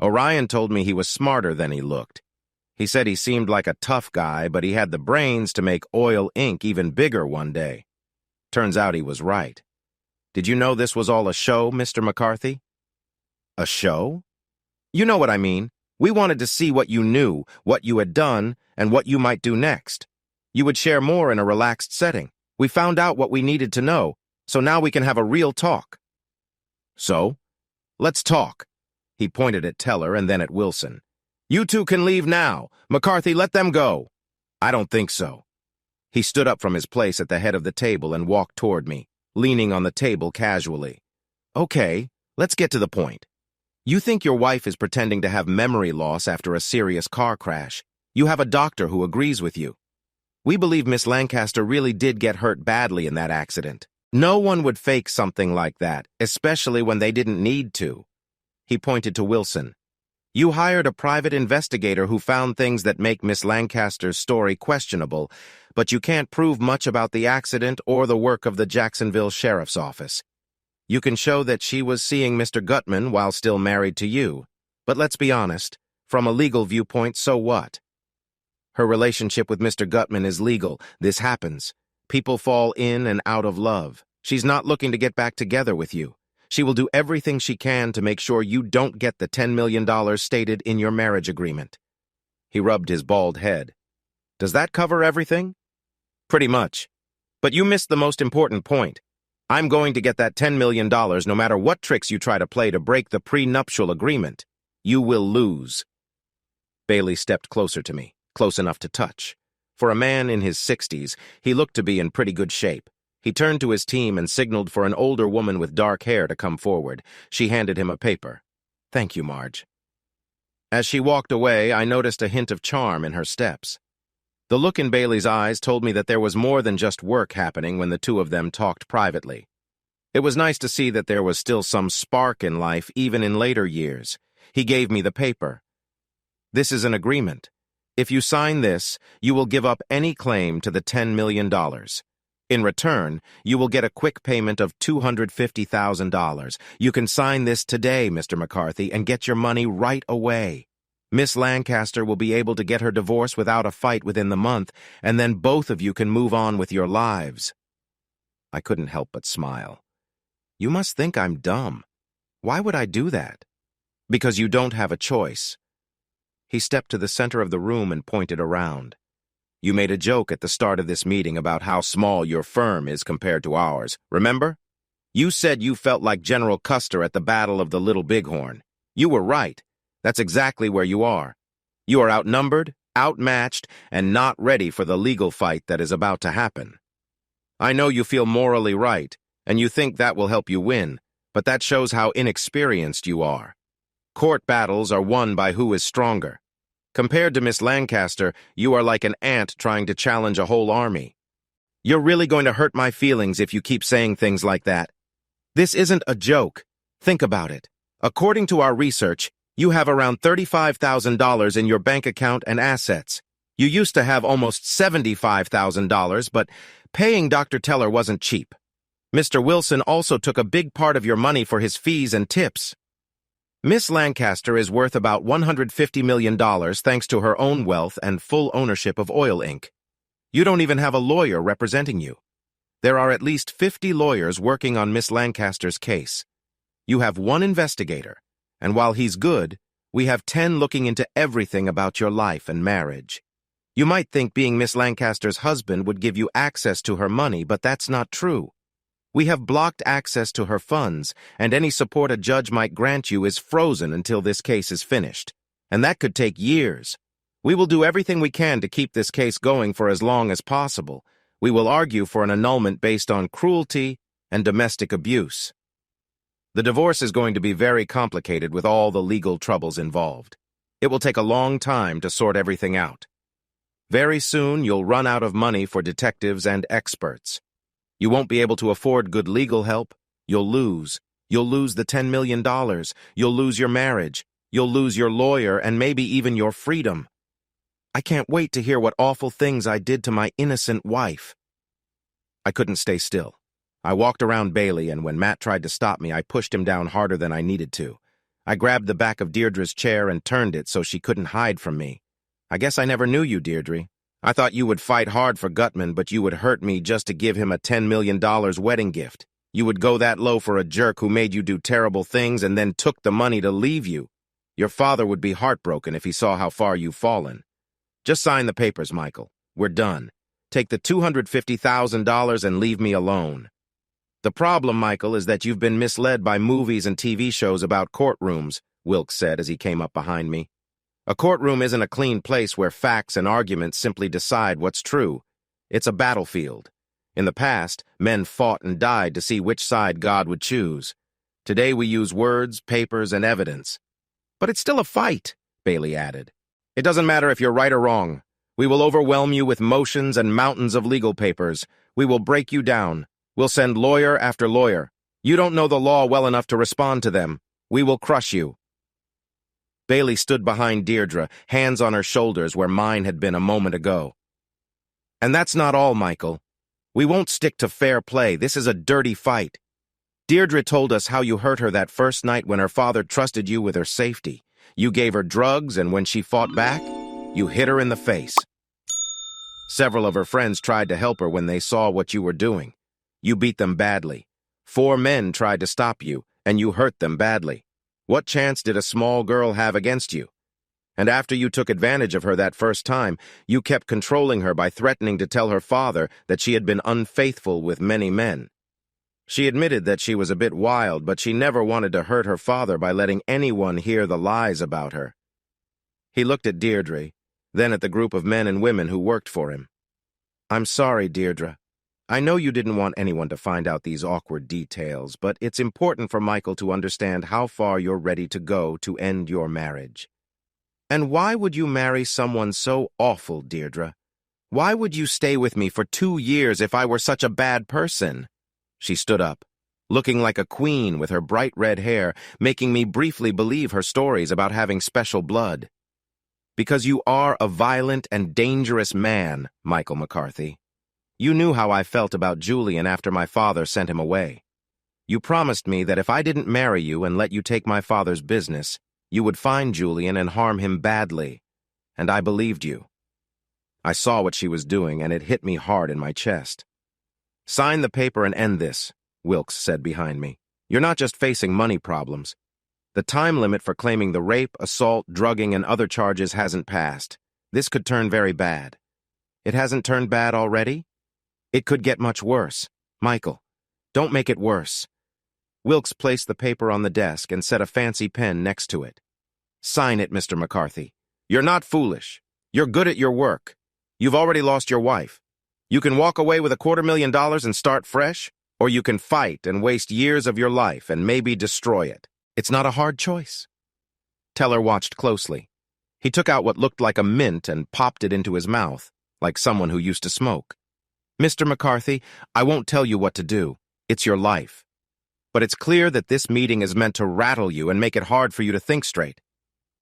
Orion told me he was smarter than he looked. He said he seemed like a tough guy, but he had the brains to make Oil Inc. even bigger one day. Turns out he was right. Did you know this was all a show, Mr. McCarthy?" "A show?" "You know what I mean. We wanted to see what you knew, what you had done, and what you might do next. You would share more in a relaxed setting. We found out what we needed to know, so now we can have a real talk." "So? Let's talk." He pointed at Teller and then at Wilson. "You two can leave now. McCarthy, let them go." "I don't think so." He stood up from his place at the head of the table and walked toward me, leaning on the table casually. "Okay, let's get to the point. You think your wife is pretending to have memory loss after a serious car crash. You have a doctor who agrees with you. We believe Miss Lancaster really did get hurt badly in that accident. No one would fake something like that, especially when they didn't need to." He pointed to Wilson. "You hired a private investigator who found things that make Miss Lancaster's story questionable, but you can't prove much about the accident or the work of the Jacksonville Sheriff's Office. You can show that she was seeing Mr. Gutman while still married to you. But let's be honest, from a legal viewpoint, so what? Her relationship with Mr. Gutman is legal. This happens. People fall in and out of love. She's not looking to get back together with you. She will do everything she can to make sure you don't get the $10 million stated in your marriage agreement." He rubbed his bald head. "Does that cover everything?" "Pretty much. But you missed the most important point. I'm going to get that $10 million no matter what tricks you try to play to break the prenuptial agreement. You will lose." Bailey stepped closer to me, close enough to touch. For a man in his 60s, he looked to be in pretty good shape. He turned to his team and signaled for an older woman with dark hair to come forward. She handed him a paper. "Thank you, Marge." As she walked away, I noticed a hint of charm in her steps. The look in Bailey's eyes told me that there was more than just work happening when the two of them talked privately. It was nice to see that there was still some spark in life even in later years. He gave me the paper. "This is an agreement. If you sign this, you will give up any claim to the $10 million. In return, you will get a quick payment of $250,000. You can sign this today, Mr. McCarthy, and get your money right away. Miss Lancaster will be able to get her divorce without a fight within the month, and then both of you can move on with your lives." I couldn't help but smile. "You must think I'm dumb. Why would I do that?" "Because you don't have a choice." He stepped to the center of the room and pointed around. "You made a joke at the start of this meeting about how small your firm is compared to ours, remember? You said you felt like General Custer at the Battle of the Little Bighorn. You were right. That's exactly where you are. You are outnumbered, outmatched, and not ready for the legal fight that is about to happen. I know you feel morally right, and you think that will help you win, but that shows how inexperienced you are. Court battles are won by who is stronger. Compared to Miss Lancaster, you are like an ant trying to challenge a whole army. You're really going to hurt my feelings if you keep saying things like that. This isn't a joke. Think about it. According to our research, you have around $35,000 in your bank account and assets. You used to have almost $75,000, but paying Dr. Teller wasn't cheap. Mr. Wilson also took a big part of your money for his fees and tips. Miss Lancaster is worth about $150 million thanks to her own wealth and full ownership of Oil Inc. You don't even have a lawyer representing you. There are at least 50 lawyers working on Miss Lancaster's case. You have one investigator, and while he's good, we have 10 looking into everything about your life and marriage. You might think being Miss Lancaster's husband would give you access to her money, but that's not true. We have blocked access to her funds, and any support a judge might grant you is frozen until this case is finished. And that could take years. We will do everything we can to keep this case going for as long as possible. We will argue for an annulment based on cruelty and domestic abuse. The divorce is going to be very complicated with all the legal troubles involved. It will take a long time to sort everything out. Very soon, you'll run out of money for detectives and experts. You won't be able to afford good legal help. You'll lose. You'll lose the $10 million. You'll lose your marriage. You'll lose your lawyer and maybe even your freedom. I can't wait to hear what awful things I did to my innocent wife." I couldn't stay still. I walked around Bailey, and when Matt tried to stop me, I pushed him down harder than I needed to. I grabbed the back of Deirdre's chair and turned it so she couldn't hide from me. "I guess I never knew you, Deirdre. I thought you would fight hard for Gutman, but you would hurt me just to give him a $10 million wedding gift. You would go that low for a jerk who made you do terrible things and then took the money to leave you. Your father would be heartbroken if he saw how far you've fallen. Just sign the papers, Michael. We're done. Take the $250,000 and leave me alone." "The problem, Michael, is that you've been misled by movies and TV shows about courtrooms," Wilkes said as he came up behind me. "A courtroom isn't a clean place where facts and arguments simply decide what's true. It's a battlefield. In the past, men fought and died to see which side God would choose. Today we use words, papers, and evidence." "But it's still a fight," Bailey added. "It doesn't matter if you're right or wrong. We will overwhelm you with motions and mountains of legal papers. We will break you down. We'll send lawyer after lawyer. You don't know the law well enough to respond to them. We will crush you." Bailey stood behind Deirdre, hands on her shoulders where mine had been a moment ago. "And that's not all, Michael. We won't stick to fair play. This is a dirty fight. Deirdre told us how you hurt her that first night when her father trusted you with her safety. You gave her drugs, and when she fought back, you hit her in the face. Several of her friends tried to help her when they saw what you were doing. You beat them badly. 4 men tried to stop you, and you hurt them badly. What chance did a small girl have against you? And after you took advantage of her that first time, you kept controlling her by threatening to tell her father that she had been unfaithful with many men. She admitted that she was a bit wild, but she never wanted to hurt her father by letting anyone hear the lies about her." He looked at Deirdre, then at the group of men and women who worked for him. "I'm sorry, Deirdre. I know you didn't want anyone to find out these awkward details, but it's important for Michael to understand how far you're ready to go to end your marriage. And why would you marry someone so awful, Deirdre? Why would you stay with me for 2 years if I were such a bad person?" She stood up, looking like a queen with her bright red hair, making me briefly believe her stories about having special blood. "Because you are a violent and dangerous man, Michael McCarthy. You knew how I felt about Julian after my father sent him away. You promised me that if I didn't marry you and let you take my father's business, you would find Julian and harm him badly. And I believed you. I saw what she was doing, and it hit me hard in my chest. Sign the paper and end this, Wilkes said behind me. You're not just facing money problems. The time limit for claiming the rape, assault, drugging, and other charges hasn't passed. This could turn very bad. It hasn't turned bad already? It could get much worse. Michael, don't make it worse. Wilkes placed the paper on the desk and set a fancy pen next to it. Sign it, Mr. McCarthy. You're not foolish. You're good at your work. You've already lost your wife. You can walk away with $250,000 and start fresh, or you can fight and waste years of your life and maybe destroy it. It's not a hard choice. Teller watched closely. He took out what looked like a mint and popped it into his mouth, like someone who used to smoke. Mr. McCarthy, I won't tell you what to do. It's your life. But it's clear that this meeting is meant to rattle you and make it hard for you to think straight.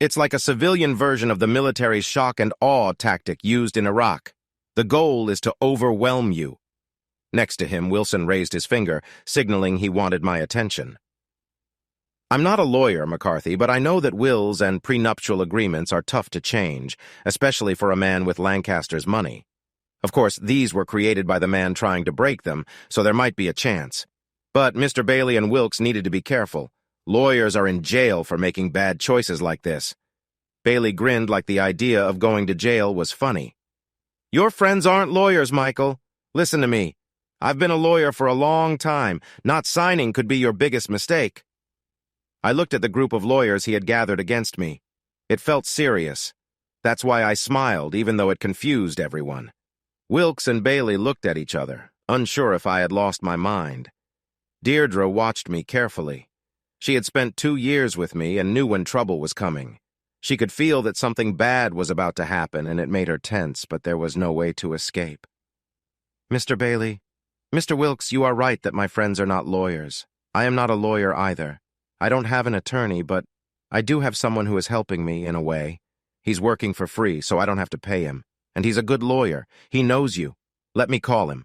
It's like a civilian version of the military's shock and awe tactic used in Iraq. The goal is to overwhelm you. Next to him, Wilson raised his finger, signaling he wanted my attention. I'm not a lawyer, McCarthy, but I know that wills and prenuptial agreements are tough to change, especially for a man with Lancaster's money. Of course, these were created by the man trying to break them, so there might be a chance. But Mr. Bailey and Wilkes needed to be careful. Lawyers are in jail for making bad choices like this. Bailey grinned like the idea of going to jail was funny. Your friends aren't lawyers, Michael. Listen to me. I've been a lawyer for a long time. Not signing could be your biggest mistake. I looked at the group of lawyers he had gathered against me. It felt serious. That's why I smiled, even though it confused everyone. Wilkes and Bailey looked at each other, unsure if I had lost my mind. Deirdre watched me carefully. She had spent 2 years with me and knew when trouble was coming. She could feel that something bad was about to happen, and it made her tense, but there was no way to escape. Mr. Bailey, Mr. Wilkes, you are right that my friends are not lawyers. I am not a lawyer either. I don't have an attorney, but I do have someone who is helping me, in a way. He's working for free, so I don't have to pay him. And he's a good lawyer. He knows you. Let me call him.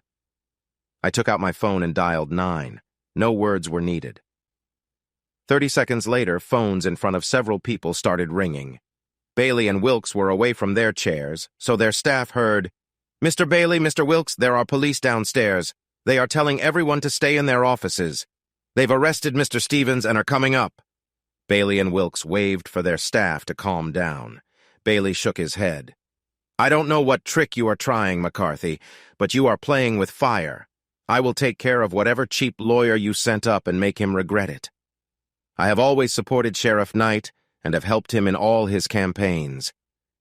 I took out my phone and dialed 9. No words were needed. 30 seconds later, phones in front of several people started ringing. Bailey and Wilkes were away from their chairs, so their staff heard, Mr. Bailey, Mr. Wilkes, there are police downstairs. They are telling everyone to stay in their offices. They've arrested Mr. Stevens and are coming up. Bailey and Wilkes waved for their staff to calm down. Bailey shook his head. I don't know what trick you are trying, McCarthy, but you are playing with fire. I will take care of whatever cheap lawyer you sent up and make him regret it. I have always supported Sheriff Knight and have helped him in all his campaigns.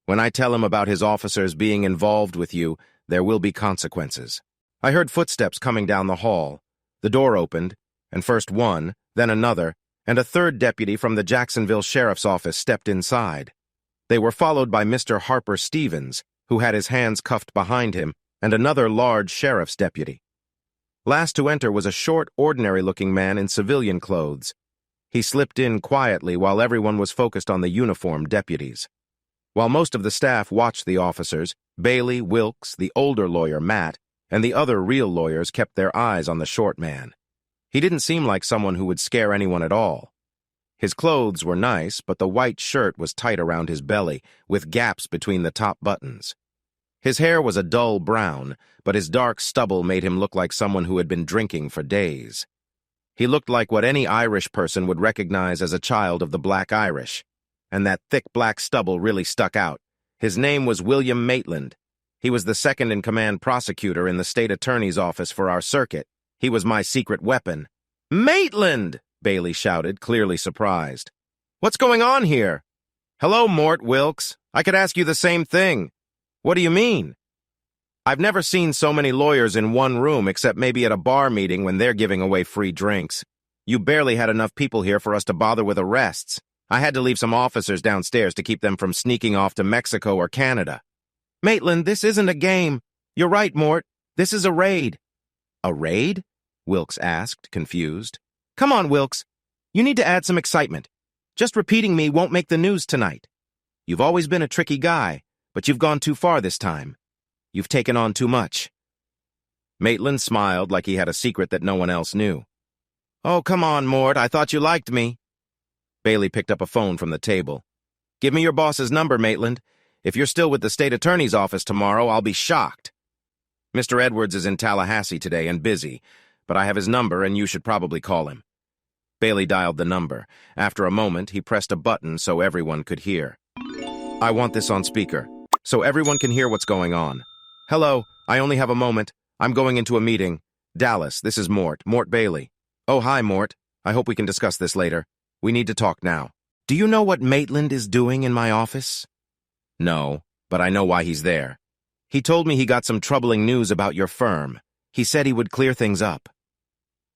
When I tell him about his officers being involved with you, there will be consequences. I heard footsteps coming down the hall. The door opened, and first one, then another, and a third deputy from the Jacksonville Sheriff's Office stepped inside. They were followed by Mr. Harper Stevens, who had his hands cuffed behind him, and another large sheriff's deputy. Last to enter was a short, ordinary-looking man in civilian clothes. He slipped in quietly while everyone was focused on the uniformed deputies. While most of the staff watched the officers, Bailey, Wilkes, the older lawyer, Matt, and the other real lawyers kept their eyes on the short man. He didn't seem like someone who would scare anyone at all. His clothes were nice, but the white shirt was tight around his belly, with gaps between the top buttons. His hair was a dull brown, but his dark stubble made him look like someone who had been drinking for days. He looked like what any Irish person would recognize as a child of the Black Irish, and that thick black stubble really stuck out. His name was William Maitland. He was the second-in-command prosecutor in the state attorney's office for our circuit. He was my secret weapon. Maitland! Bailey shouted, clearly surprised. What's going on here? Hello, Mort Wilkes. I could ask you the same thing. What do you mean? I've never seen so many lawyers in one room except maybe at a bar meeting when they're giving away free drinks. You barely had enough people here for us to bother with arrests. I had to leave some officers downstairs to keep them from sneaking off to Mexico or Canada. Maitland, this isn't a game. You're right, Mort. This is a raid. A raid? Wilkes asked, confused. Come on, Wilkes. You need to add some excitement. Just repeating me won't make the news tonight. You've always been a tricky guy, but you've gone too far this time. You've taken on too much. Maitland smiled like he had a secret that no one else knew. "Oh, come on, Mort, I thought you liked me." Bailey picked up a phone from the table. "Give me your boss's number, Maitland. If you're still with the state attorney's office tomorrow, I'll be shocked." "Mr. Edwards is in Tallahassee today and busy, but I have his number and you should probably call him." Bailey dialed the number. After a moment, he pressed a button so everyone could hear. "I want this on speaker, so everyone can hear what's going on. Hello, I only have a moment. I'm going into a meeting. Dallas, this is Mort Bailey. Oh, hi, Mort. I hope we can discuss this later. We need to talk now. Do you know what Maitland is doing in my office?" "No, but I know why he's there. He told me he got some troubling news about your firm. He said he would clear things up.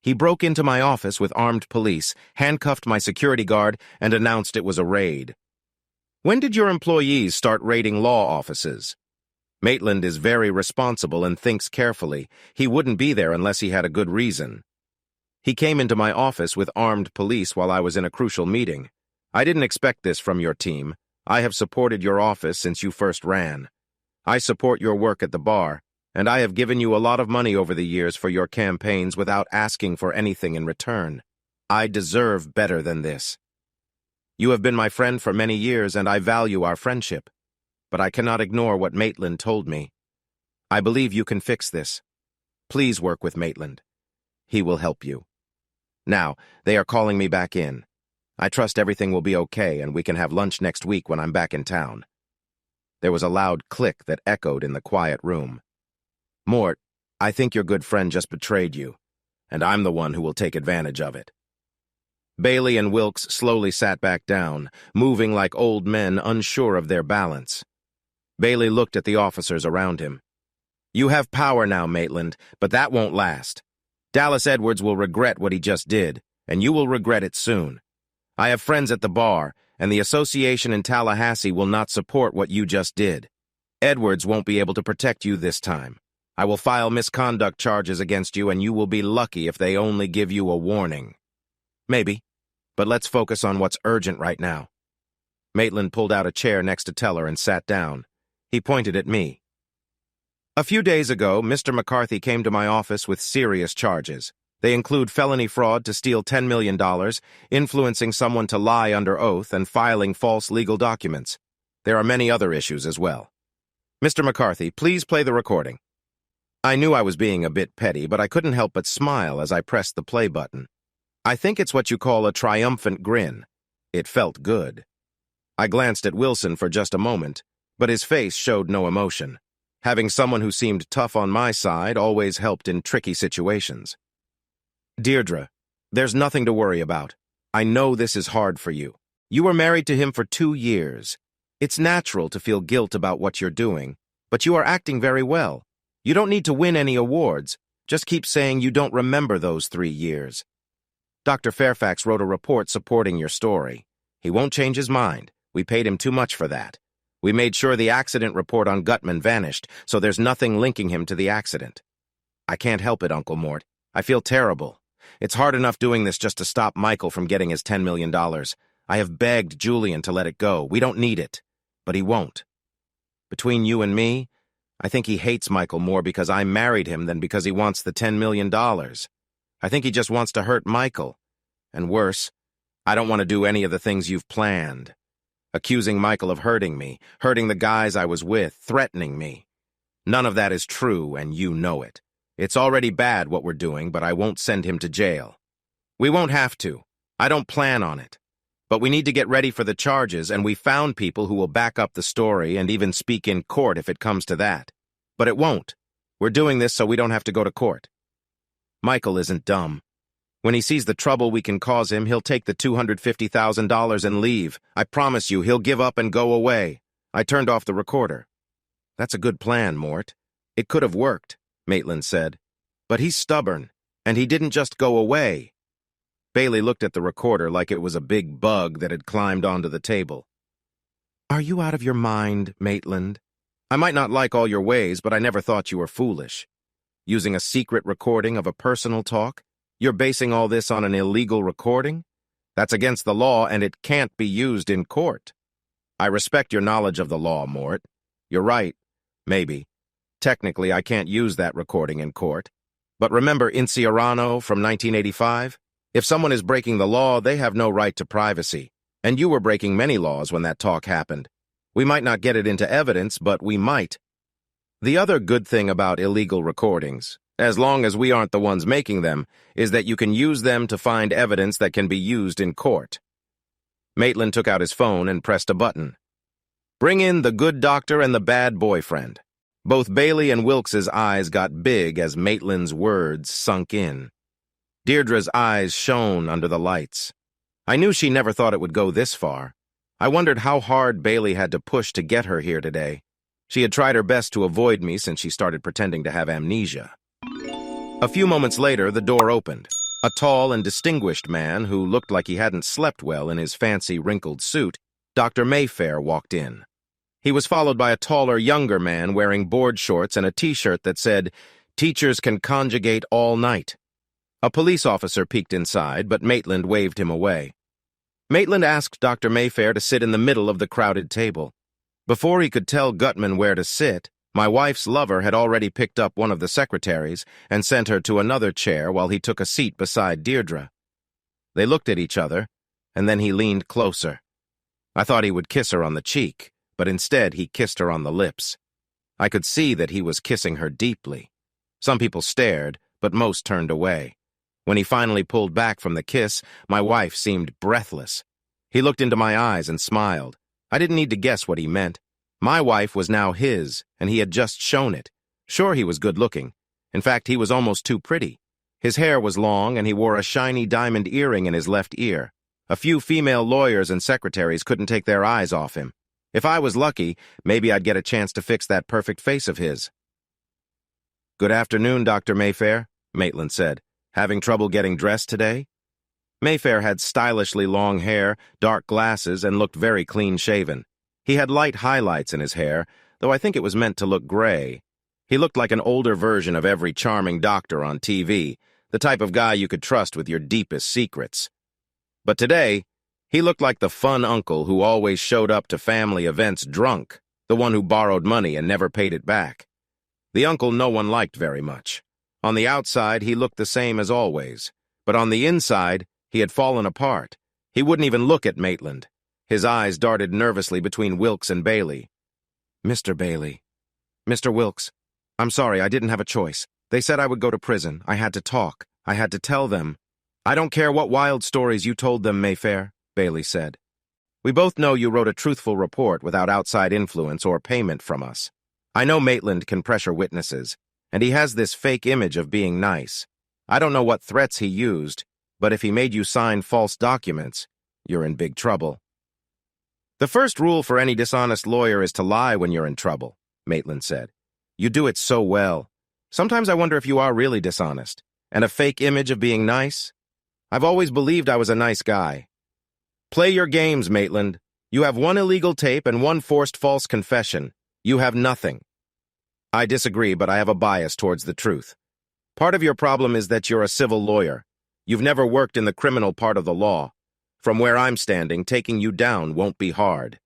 He broke into my office with armed police, handcuffed my security guard, and announced it was a raid. When did your employees start raiding law offices? Maitland is very responsible and thinks carefully. He wouldn't be there unless he had a good reason. He came into my office with armed police while I was in a crucial meeting. I didn't expect this from your team. I have supported your office since you first ran. I support your work at the bar, and I have given you a lot of money over the years for your campaigns without asking for anything in return. I deserve better than this. You have been my friend for many years, and I value our friendship. But I cannot ignore what Maitland told me. I believe you can fix this. Please work with Maitland. He will help you. Now, they are calling me back in. I trust everything will be okay and we can have lunch next week when I'm back in town." There was a loud click that echoed in the quiet room. "Mort, I think your good friend just betrayed you, and I'm the one who will take advantage of it." Bailey and Wilkes slowly sat back down, moving like old men unsure of their balance. Bailey looked at the officers around him. "You have power now, Maitland, but that won't last. Dallas Edwards will regret what he just did, and you will regret it soon. I have friends at the bar, and the association in Tallahassee will not support what you just did. Edwards won't be able to protect you this time. I will file misconduct charges against you, and you will be lucky if they only give you a warning." "Maybe, but let's focus on what's urgent right now." Maitland pulled out a chair next to Teller and sat down. He pointed at me. "A few days ago, Mr. McCarthy came to my office with serious charges. They include felony fraud to steal $10 million, influencing someone to lie under oath, and filing false legal documents. There are many other issues as well. Mr. McCarthy, please play the recording." I knew I was being a bit petty, but I couldn't help but smile as I pressed the play button. I think it's what you call a triumphant grin. It felt good. I glanced at Wilson for just a moment, but his face showed no emotion. Having someone who seemed tough on my side always helped in tricky situations. "Deirdre, there's nothing to worry about. I know this is hard for you. You were married to him for 2 years. It's natural to feel guilt about what you're doing, but you are acting very well. You don't need to win any awards. Just keep saying you don't remember those 3 years. Dr. Fairfax wrote a report supporting your story. He won't change his mind. We paid him too much for that. We made sure the accident report on Gutman vanished, so there's nothing linking him to the accident. I can't help it, Uncle Mort. I feel terrible. It's hard enough doing this just to stop Michael from getting his $10 million. I have begged Julian to let it go. We don't need it. But he won't. Between you and me, I think he hates Michael more because I married him than because he wants the $10 million. I think he just wants to hurt Michael. And worse, I don't want to do any of the things you've planned. Accusing Michael of hurting me, hurting the guys I was with, threatening me. None of that is true, and you know it. It's already bad what we're doing, but I won't send him to jail. We won't have to. I don't plan on it. But we need to get ready for the charges, and we found people who will back up the story and even speak in court if it comes to that. But it won't. We're doing this so we don't have to go to court. Michael isn't dumb. When he sees the trouble we can cause him, he'll take the $250,000 and leave. I promise you, he'll give up and go away. I turned off the recorder. That's a good plan, Mort. It could have worked, Maitland said. But he's stubborn, and he didn't just go away. Bailey looked at the recorder like it was a big bug that had climbed onto the table. Are you out of your mind, Maitland? I might not like all your ways, but I never thought you were foolish. Using a secret recording of a personal talk? You're basing all this on an illegal recording? That's against the law, and it can't be used in court. I respect your knowledge of the law, Mort. You're right, maybe. Technically, I can't use that recording in court. But remember Inciarano from 1985? If someone is breaking the law, they have no right to privacy. And you were breaking many laws when that talk happened. We might not get it into evidence, but we might. The other good thing about illegal recordings, as long as we aren't the ones making them, is that you can use them to find evidence that can be used in court. Maitland took out his phone and pressed a button. Bring in the good doctor and the bad boyfriend. Both Bailey and Wilkes's eyes got big as Maitland's words sunk in. Deirdre's eyes shone under the lights. I knew she never thought it would go this far. I wondered how hard Bailey had to push to get her here today. She had tried her best to avoid me since she started pretending to have amnesia. A few moments later, the door opened. A tall and distinguished man who looked like he hadn't slept well in his fancy wrinkled suit, Dr. Mayfair, walked in. He was followed by a taller, younger man wearing board shorts and a t-shirt that said, "Teachers can conjugate all night." A police officer peeked inside, but Maitland waved him away. Maitland asked Dr. Mayfair to sit in the middle of the crowded table. Before he could tell Gutman where to sit, my wife's lover had already picked up one of the secretaries and sent her to another chair while he took a seat beside Deirdre. They looked at each other, and then he leaned closer. I thought he would kiss her on the cheek, but instead he kissed her on the lips. I could see that he was kissing her deeply. Some people stared, but most turned away. When he finally pulled back from the kiss, my wife seemed breathless. He looked into my eyes and smiled. I didn't need to guess what he meant. My wife was now his, and he had just shown it. Sure, he was good-looking. In fact, he was almost too pretty. His hair was long, and he wore a shiny diamond earring in his left ear. A few female lawyers and secretaries couldn't take their eyes off him. If I was lucky, maybe I'd get a chance to fix that perfect face of his. "Good afternoon, Dr. Mayfair," Maitland said. "Having trouble getting dressed today?" Mayfair had stylishly long hair, dark glasses, and looked very clean-shaven. He had light highlights in his hair, though I think it was meant to look gray. He looked like an older version of every charming doctor on TV, the type of guy you could trust with your deepest secrets. But today, he looked like the fun uncle who always showed up to family events drunk, the one who borrowed money and never paid it back. The uncle no one liked very much. On the outside, he looked the same as always, but on the inside, he had fallen apart. He wouldn't even look at Maitland. His eyes darted nervously between Wilkes and Bailey. "Mr. Bailey. Mr. Wilkes. I'm sorry, I didn't have a choice. They said I would go to prison. I had to talk. I had to tell them." "I don't care what wild stories you told them, Mayfair," Bailey said. "We both know you wrote a truthful report without outside influence or payment from us. I know Maitland can pressure witnesses, and he has this fake image of being nice. I don't know what threats he used, but if he made you sign false documents, you're in big trouble." "The first rule for any dishonest lawyer is to lie when you're in trouble," Maitland said. "You do it so well. Sometimes I wonder if you are really dishonest, and a fake image of being nice. I've always believed I was a nice guy." "Play your games, Maitland. You have one illegal tape and one forced false confession. You have nothing." "I disagree, but I have a bias towards the truth. Part of your problem is that you're a civil lawyer. You've never worked in the criminal part of the law. From where I'm standing, taking you down won't be hard.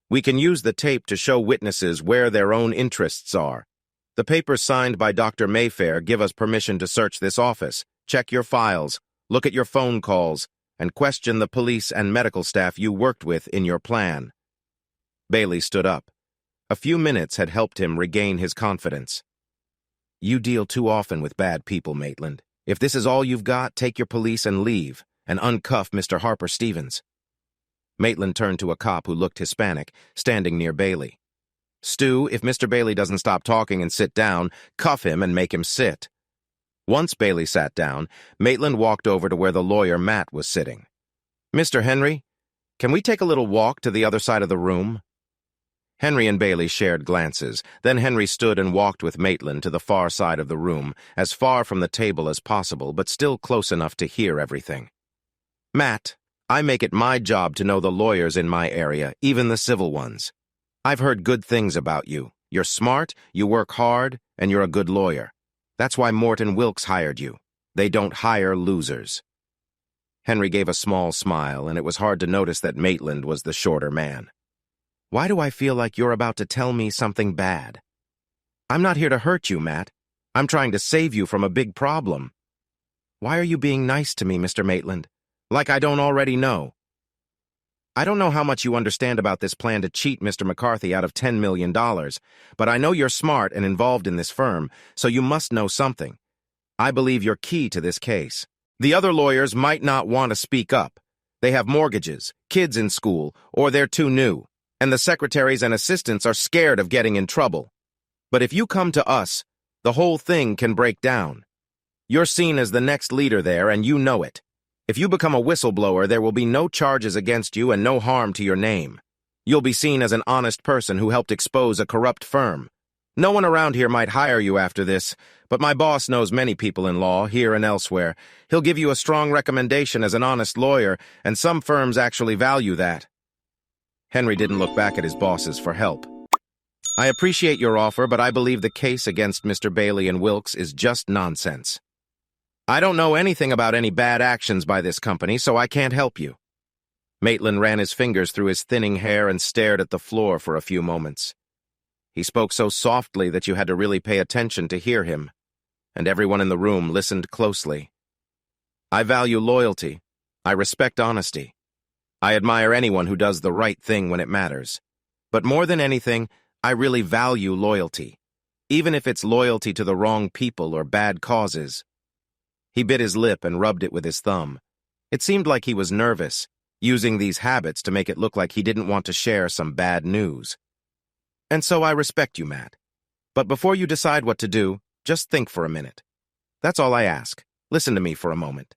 We can use the tape to show witnesses where their own interests are. The papers signed by Dr. Mayfair give us permission to search this office, check your files, look at your phone calls, and question the police and medical staff you worked with in your plan." Bailey stood up. A few minutes had helped him regain his confidence. "You deal too often with bad people, Maitland. If this is all you've got, take your police and leave, and uncuff Mr. Harper Stevens." Maitland turned to a cop who looked Hispanic, standing near Bailey. "Stu, if Mr. Bailey doesn't stop talking and sit down, cuff him and make him sit." Once Bailey sat down, Maitland walked over to where the lawyer Matt was sitting. "Mr. Henry, can we take a little walk to the other side of the room?" Henry and Bailey shared glances. Then Henry stood and walked with Maitland to the far side of the room, as far from the table as possible, but still close enough to hear everything. "Matt, I make it my job to know the lawyers in my area, even the civil ones. I've heard good things about you. You're smart, you work hard, and you're a good lawyer. That's why Morton Wilkes hired you. They don't hire losers." Henry gave a small smile, and it was hard to notice that Maitland was the shorter man. "Why do I feel like you're about to tell me something bad?" I'm not here to hurt you, Matt. I'm trying to save you from a big problem. Why are you being nice to me, Mr. Maitland? Like I don't already know. I don't know how much you understand about this plan to cheat Mr. McCarthy out of $10 million, but I know you're smart and involved in this firm, so you must know something. I believe you're key to this case. The other lawyers might not want to speak up. They have mortgages, kids in school, or they're too new, and the secretaries and assistants are scared of getting in trouble. But if you come to us, the whole thing can break down. You're seen as the next leader there, and you know it. If you become a whistleblower, there will be no charges against you and no harm to your name. You'll be seen as an honest person who helped expose a corrupt firm. No one around here might hire you after this, but my boss knows many people in law, here and elsewhere. He'll give you a strong recommendation as an honest lawyer, and some firms actually value that. Henry didn't look back at his bosses for help. I appreciate your offer, but I believe the case against Mr. Bailey and Wilkes is just nonsense. I don't know anything about any bad actions by this company, so I can't help you. Maitland ran his fingers through his thinning hair and stared at the floor for a few moments. He spoke so softly that you had to really pay attention to hear him, and everyone in the room listened closely. I value loyalty. I respect honesty. I admire anyone who does the right thing when it matters. But more than anything, I really value loyalty, even if it's loyalty to the wrong people or bad causes. He bit his lip and rubbed it with his thumb. It seemed like he was nervous, using these habits to make it look like he didn't want to share some bad news. And so I respect you, Matt. But before you decide what to do, just think for a minute. That's all I ask. Listen to me for a moment.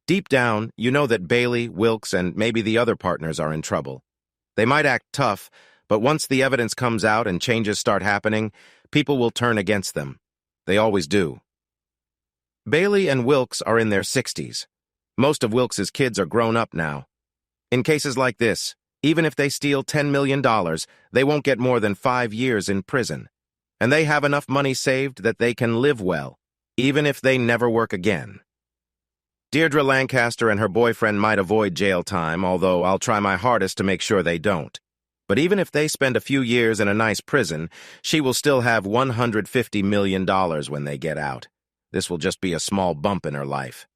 Deep down, you know that Bailey, Wilkes, and maybe the other partners are in trouble. They might act tough, but once the evidence comes out and changes start happening, people will turn against them. They always do. Bailey and Wilkes are in their 60s. Most of Wilkes's kids are grown up now. In cases like this, even if they steal $10 million, they won't get more than 5 years in prison. And they have enough money saved that they can live well, even if they never work again. Deirdre Lancaster and her boyfriend might avoid jail time, although I'll try my hardest to make sure they don't. But even if they spend a few years in a nice prison, she will still have $150 million when they get out. This will just be a small bump in her life.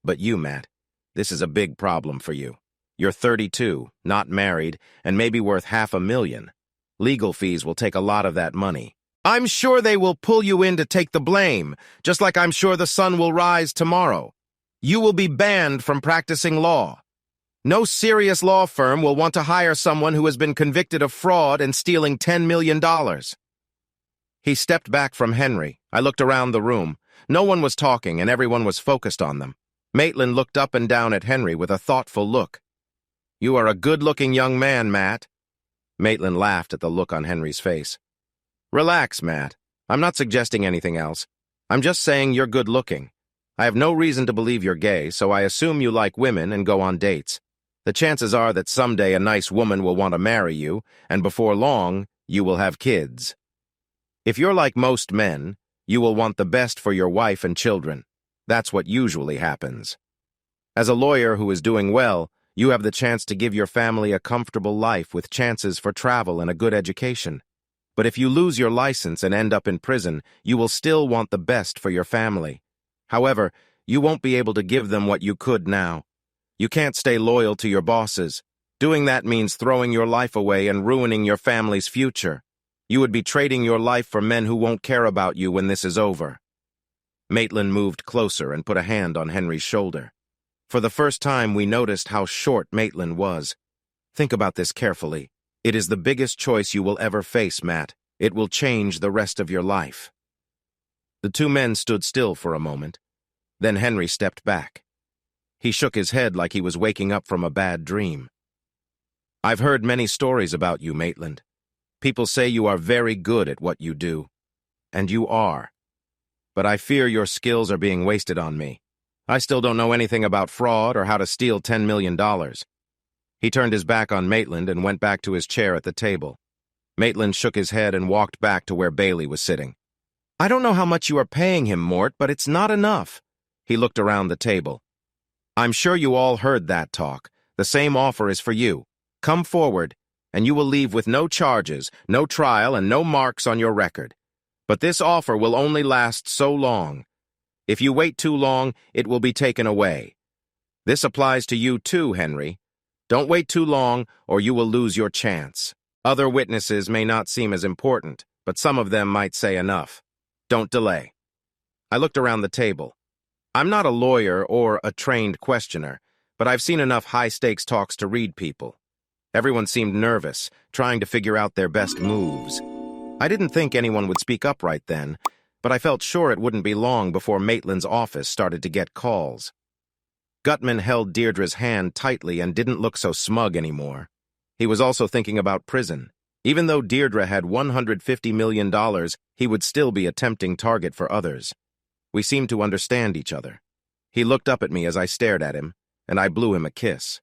But you, Matt, this is a big problem for you. You're 32, not married, and maybe worth $500,000. Legal fees will take a lot of that money. I'm sure they will pull you in to take the blame, just like I'm sure the sun will rise tomorrow. You will be banned from practicing law. No serious law firm will want to hire someone who has been convicted of fraud and stealing $10 million. He stepped back from Henry. I looked around the room. No one was talking, and everyone was focused on them. Maitland looked up and down at Henry with a thoughtful look. You are a good-looking young man, Matt. Maitland laughed at the look on Henry's face. Relax, Matt. I'm not suggesting anything else. I'm just saying you're good-looking. I have no reason to believe you're gay, so I assume you like women and go on dates. The chances are that someday a nice woman will want to marry you, and before long, you will have kids. If you're like most men, you will want the best for your wife and children. That's what usually happens. As a lawyer who is doing well, you have the chance to give your family a comfortable life with chances for travel and a good education. But if you lose your license and end up in prison, you will still want the best for your family. However, you won't be able to give them what you could now. You can't stay loyal to your bosses. Doing that means throwing your life away and ruining your family's future. You would be trading your life for men who won't care about you when this is over. Maitland moved closer and put a hand on Henry's shoulder. For the first time, we noticed how short Maitland was. Think about this carefully. It is the biggest choice you will ever face, Matt. It will change the rest of your life. The two men stood still for a moment. Then Henry stepped back. He shook his head like he was waking up from a bad dream. I've heard many stories about you, Maitland. People say you are very good at what you do. And you are. But I fear your skills are being wasted on me. I still don't know anything about fraud or how to steal $10 million. He turned his back on Maitland and went back to his chair at the table. Maitland shook his head and walked back to where Bailey was sitting. I don't know how much you are paying him, Mort, but it's not enough. He looked around the table. I'm sure you all heard that talk. The same offer is for you. Come forward, and you will leave with no charges, no trial, and no marks on your record. But this offer will only last so long. If you wait too long, it will be taken away. This applies to you too, Henry. Don't wait too long, or you will lose your chance. Other witnesses may not seem as important, but some of them might say enough. Don't delay. I looked around the table. I'm not a lawyer or a trained questioner, but I've seen enough high-stakes talks to read people. Everyone seemed nervous, trying to figure out their best moves. I didn't think anyone would speak up right then, but I felt sure it wouldn't be long before Maitland's office started to get calls. Gutman held Deirdre's hand tightly and didn't look so smug anymore. He was also thinking about prison. Even though Deirdre had $150 million, he would still be a tempting target for others. We seemed to understand each other. He looked up at me as I stared at him, and I blew him a kiss.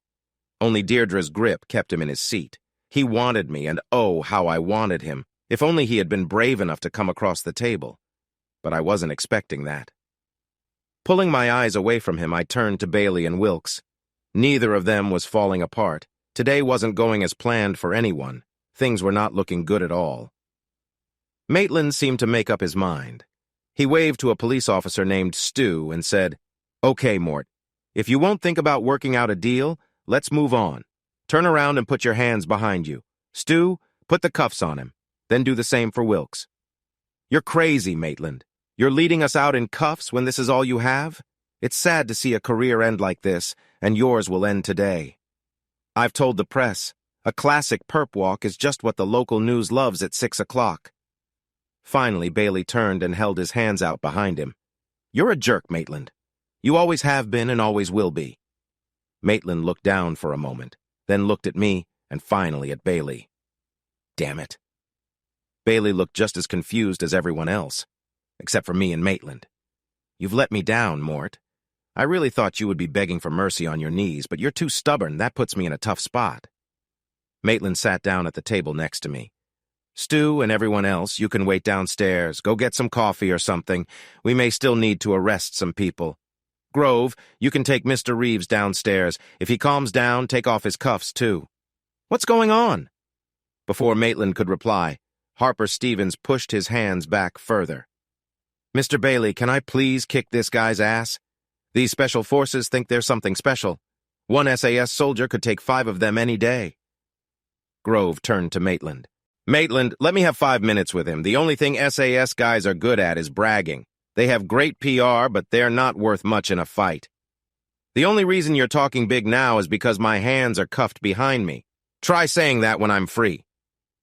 Only Deirdre's grip kept him in his seat. He wanted me, and oh, how I wanted him. If only he had been brave enough to come across the table. But I wasn't expecting that. Pulling my eyes away from him, I turned to Bailey and Wilkes. Neither of them was falling apart. Today wasn't going as planned for anyone. Things were not looking good at all. Maitland seemed to make up his mind. He waved to a police officer named Stu and said, "Okay, Mort, if you won't think about working out a deal, let's move on. Turn around and put your hands behind you. Stu, put the cuffs on him. Then do the same for Wilkes." "You're crazy, Maitland. You're leading us out in cuffs when this is all you have? It's sad to see a career end like this, and yours will end today. I've told the press, a classic perp walk is just what the local news loves at 6 o'clock. Finally, Bailey turned and held his hands out behind him. "You're a jerk, Maitland. You always have been and always will be." Maitland looked down for a moment, then looked at me, and finally at Bailey. Damn it. Bailey looked just as confused as everyone else, except for me and Maitland. "You've let me down, Mort. I really thought you would be begging for mercy on your knees, but you're too stubborn. That puts me in a tough spot." Maitland sat down at the table next to me. "Stu and everyone else, you can wait downstairs. Go get some coffee or something. We may still need to arrest some people. Grove, you can take Mr. Reeves downstairs. If he calms down, take off his cuffs, too." "What's going on?" Before Maitland could reply, Harper Stevens pushed his hands back further. "Mr. Bailey, can I please kick this guy's ass? These special forces think they're something special. One SAS soldier could take 5 of them any day." Grove turned to Maitland. "Maitland, let me have 5 minutes with him. The only thing SAS guys are good at is bragging. They have great PR, but they're not worth much in a fight. The only reason you're talking big now is because my hands are cuffed behind me. Try saying that when I'm free.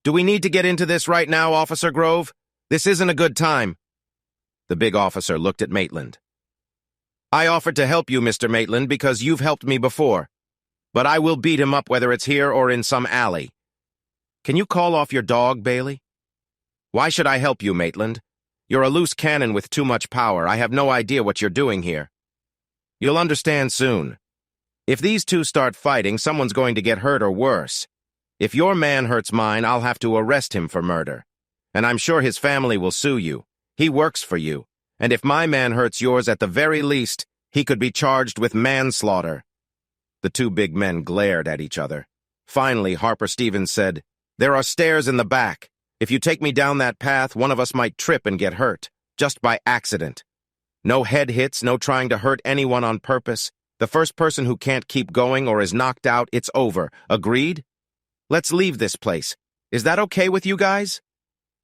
Do we need to get into this right now, Officer Grove? This isn't a good time." The big officer looked at Maitland. "I offered to help you, Mr. Maitland, because you've helped me before. But I will beat him up whether it's here or in some alley. Can you call off your dog, Bailey?" "Why should I help you, Maitland? You're a loose cannon with too much power. I have no idea what you're doing here." "You'll understand soon. If these two start fighting, someone's going to get hurt or worse. If your man hurts mine, I'll have to arrest him for murder. And I'm sure his family will sue you. He works for you. And if my man hurts yours, at the very least, he could be charged with manslaughter." The two big men glared at each other. Finally, Harper Stevens said, "There are stairs in the back. If you take me down that path, one of us might trip and get hurt, just by accident. No head hits, no trying to hurt anyone on purpose. The first person who can't keep going or is knocked out, it's over. Agreed? Let's leave this place. Is that okay with you guys?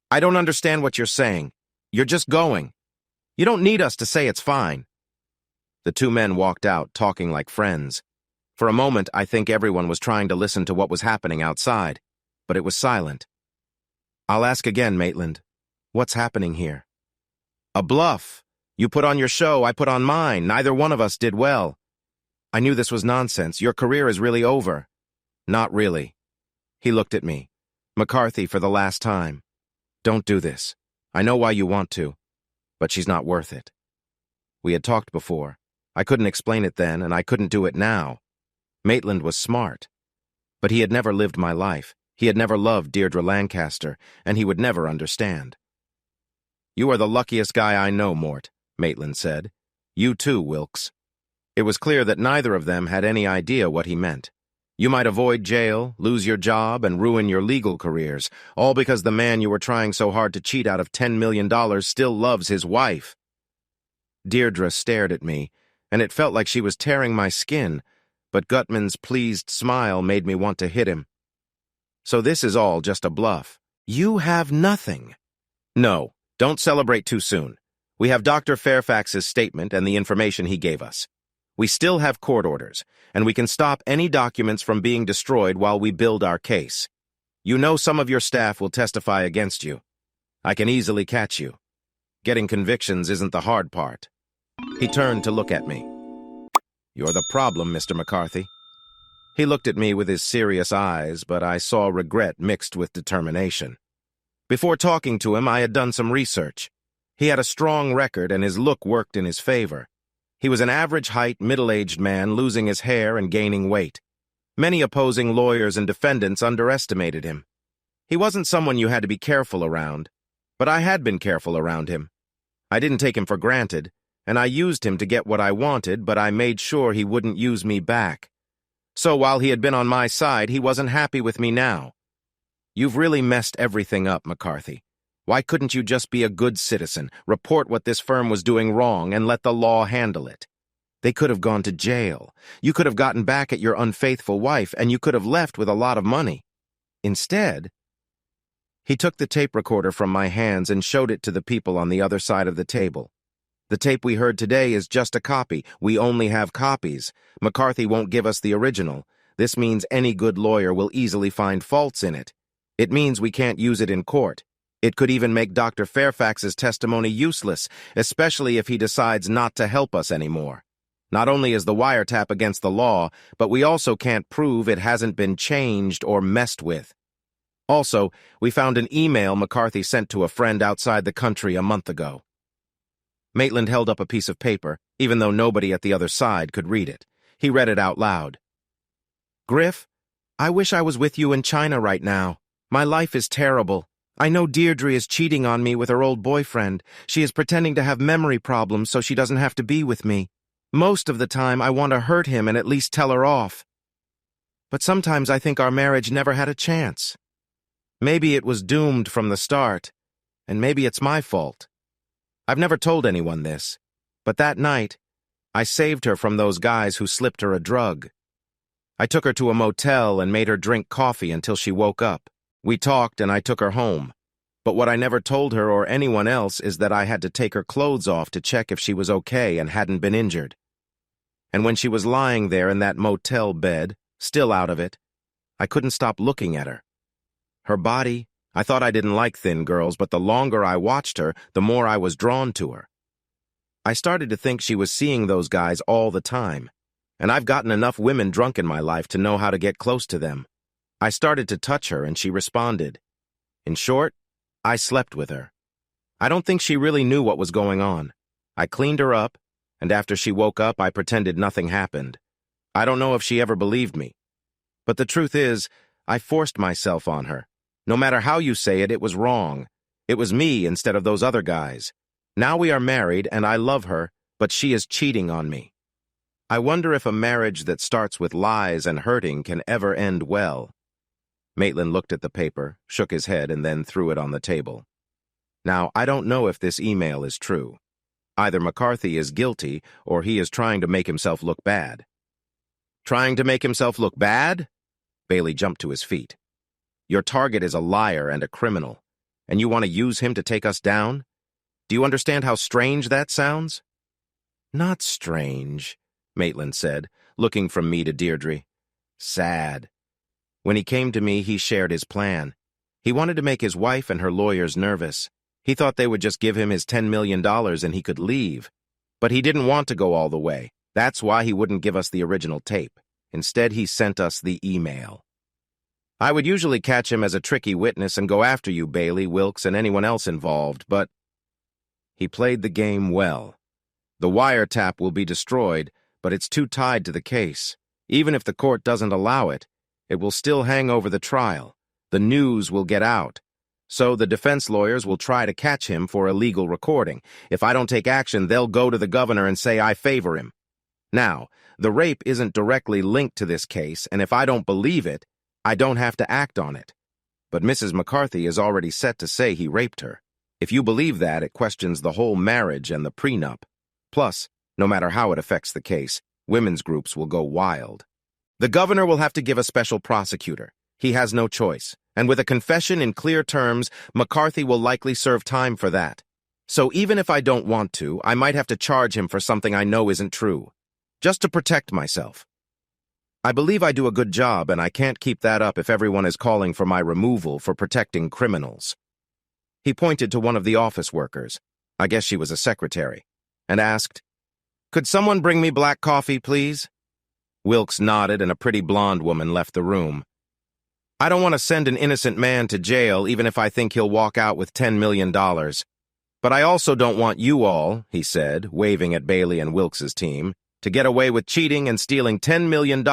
I don't understand what you're saying. You're just going. You don't need us to say it's fine." The two men walked out, talking like friends. For a moment, I think everyone was trying to listen to what was happening outside, but it was silent. "I'll ask again, Maitland. What's happening here?" "A bluff. You put on your show, I put on mine. Neither one of us did well. I knew this was nonsense. Your career is really over." "Not really." He looked at me. "McCarthy, for the last time. Don't do this. I know why you want to, but she's not worth it." We had talked before. I couldn't explain it then, and I couldn't do it now. Maitland was smart, but he had never lived my life. He had never loved Deirdre Lancaster, and he would never understand. "You are the luckiest guy I know, Mort," Maitland said. "You too, Wilkes." It was clear that neither of them had any idea what he meant. You might avoid jail, lose your job, and ruin your legal careers, all because the man you were trying so hard to cheat out of $10 million still loves his wife. Deirdre stared at me, and it felt like she was tearing my skin, but Gutman's pleased smile made me want to hit him. So this is all just a bluff. You have nothing. No, don't celebrate too soon. We have Dr. Fairfax's statement and the information he gave us. We still have court orders, and we can stop any documents from being destroyed while we build our case. You know some of your staff will testify against you. I can easily catch you. Getting convictions isn't the hard part. He turned to look at me. You're the problem, Mr. McCarthy. He looked at me with his serious eyes, but I saw regret mixed with determination. Before talking to him, I had done some research. He had a strong record, and his look worked in his favor. He was an average-height, middle-aged man losing his hair and gaining weight. Many opposing lawyers and defendants underestimated him. He wasn't someone you had to be careful around, but I had been careful around him. I didn't take him for granted, and I used him to get what I wanted, but I made sure he wouldn't use me back. So while he had been on my side, he wasn't happy with me now. You've really messed everything up, McCarthy. Why couldn't you just be a good citizen, report what this firm was doing wrong, and let the law handle it? They could have gone to jail. You could have gotten back at your unfaithful wife, and you could have left with a lot of money. Instead, he took the tape recorder from my hands and showed it to the people on the other side of the table. The tape we heard today is just a copy. We only have copies. McCarthy won't give us the original. This means any good lawyer will easily find faults in it. It means we can't use it in court. It could even make Dr. Fairfax's testimony useless, especially if he decides not to help us anymore. Not only is the wiretap against the law, but we also can't prove it hasn't been changed or messed with. Also, we found an email McCarthy sent to a friend outside the country a month ago. Maitland held up a piece of paper, even though nobody at the other side could read it. He read it out loud. Griff, I wish I was with you in China right now. My life is terrible. I know Deirdre is cheating on me with her old boyfriend. She is pretending to have memory problems so she doesn't have to be with me. Most of the time, I want to hurt him and at least tell her off. But sometimes I think our marriage never had a chance. Maybe it was doomed from the start, and maybe it's my fault. I've never told anyone this, but that night, I saved her from those guys who slipped her a drug. I took her to a motel and made her drink coffee until she woke up. We talked and I took her home. But what I never told her or anyone else is that I had to take her clothes off to check if she was okay and hadn't been injured. And when she was lying there in that motel bed, still out of it, I couldn't stop looking at her. Her body, I thought I didn't like thin girls, but the longer I watched her, the more I was drawn to her. I started to think she was seeing those guys all the time, and I've gotten enough women drunk in my life to know how to get close to them. I started to touch her, and she responded. In short, I slept with her. I don't think she really knew what was going on. I cleaned her up, and after she woke up, I pretended nothing happened. I don't know if she ever believed me. But the truth is, I forced myself on her. No matter how you say it, it was wrong. It was me instead of those other guys. Now we are married, and I love her, but she is cheating on me. I wonder if a marriage that starts with lies and hurting can ever end well. Maitland looked at the paper, shook his head, and then threw it on the table. Now, I don't know if this email is true. Either McCarthy is guilty, or he is trying to make himself look bad. Trying to make himself look bad? Bailey jumped to his feet. Your target is a liar and a criminal, and you want to use him to take us down? Do you understand how strange that sounds? Not strange, Maitland said, looking from me to Deirdre. Sad. When he came to me, he shared his plan. He wanted to make his wife and her lawyers nervous. He thought they would just give him his $10 million and he could leave. But he didn't want to go all the way. That's why he wouldn't give us the original tape. Instead, he sent us the email. I would usually catch him as a tricky witness and go after you, Bailey, Wilkes, and anyone else involved, but he played the game well. The wiretap will be destroyed, but it's too tied to the case. Even if the court doesn't allow it, it will still hang over the trial. The news will get out. So the defense lawyers will try to catch him for illegal recording. If I don't take action, they'll go to the governor and say I favor him. Now, the rape isn't directly linked to this case, and if I don't believe it, I don't have to act on it. But Mrs. McCarthy is already set to say he raped her. If you believe that, it questions the whole marriage and the prenup. Plus, no matter how it affects the case, women's groups will go wild. The governor will have to give a special prosecutor. He has no choice. And with a confession in clear terms, McCarthy will likely serve time for that. So even if I don't want to, I might have to charge him for something I know isn't true, just to protect myself. I believe I do a good job, and I can't keep that up if everyone is calling for my removal for protecting criminals. He pointed to one of the office workers, I guess she was a secretary, and asked, "Could someone bring me black coffee, please?" Wilkes nodded, and a pretty blonde woman left the room. I don't want to send an innocent man to jail even if I think he'll walk out with $10 million. But I also don't want you all, he said, waving at Bailey and Wilkes's team, to get away with cheating and stealing $10 million,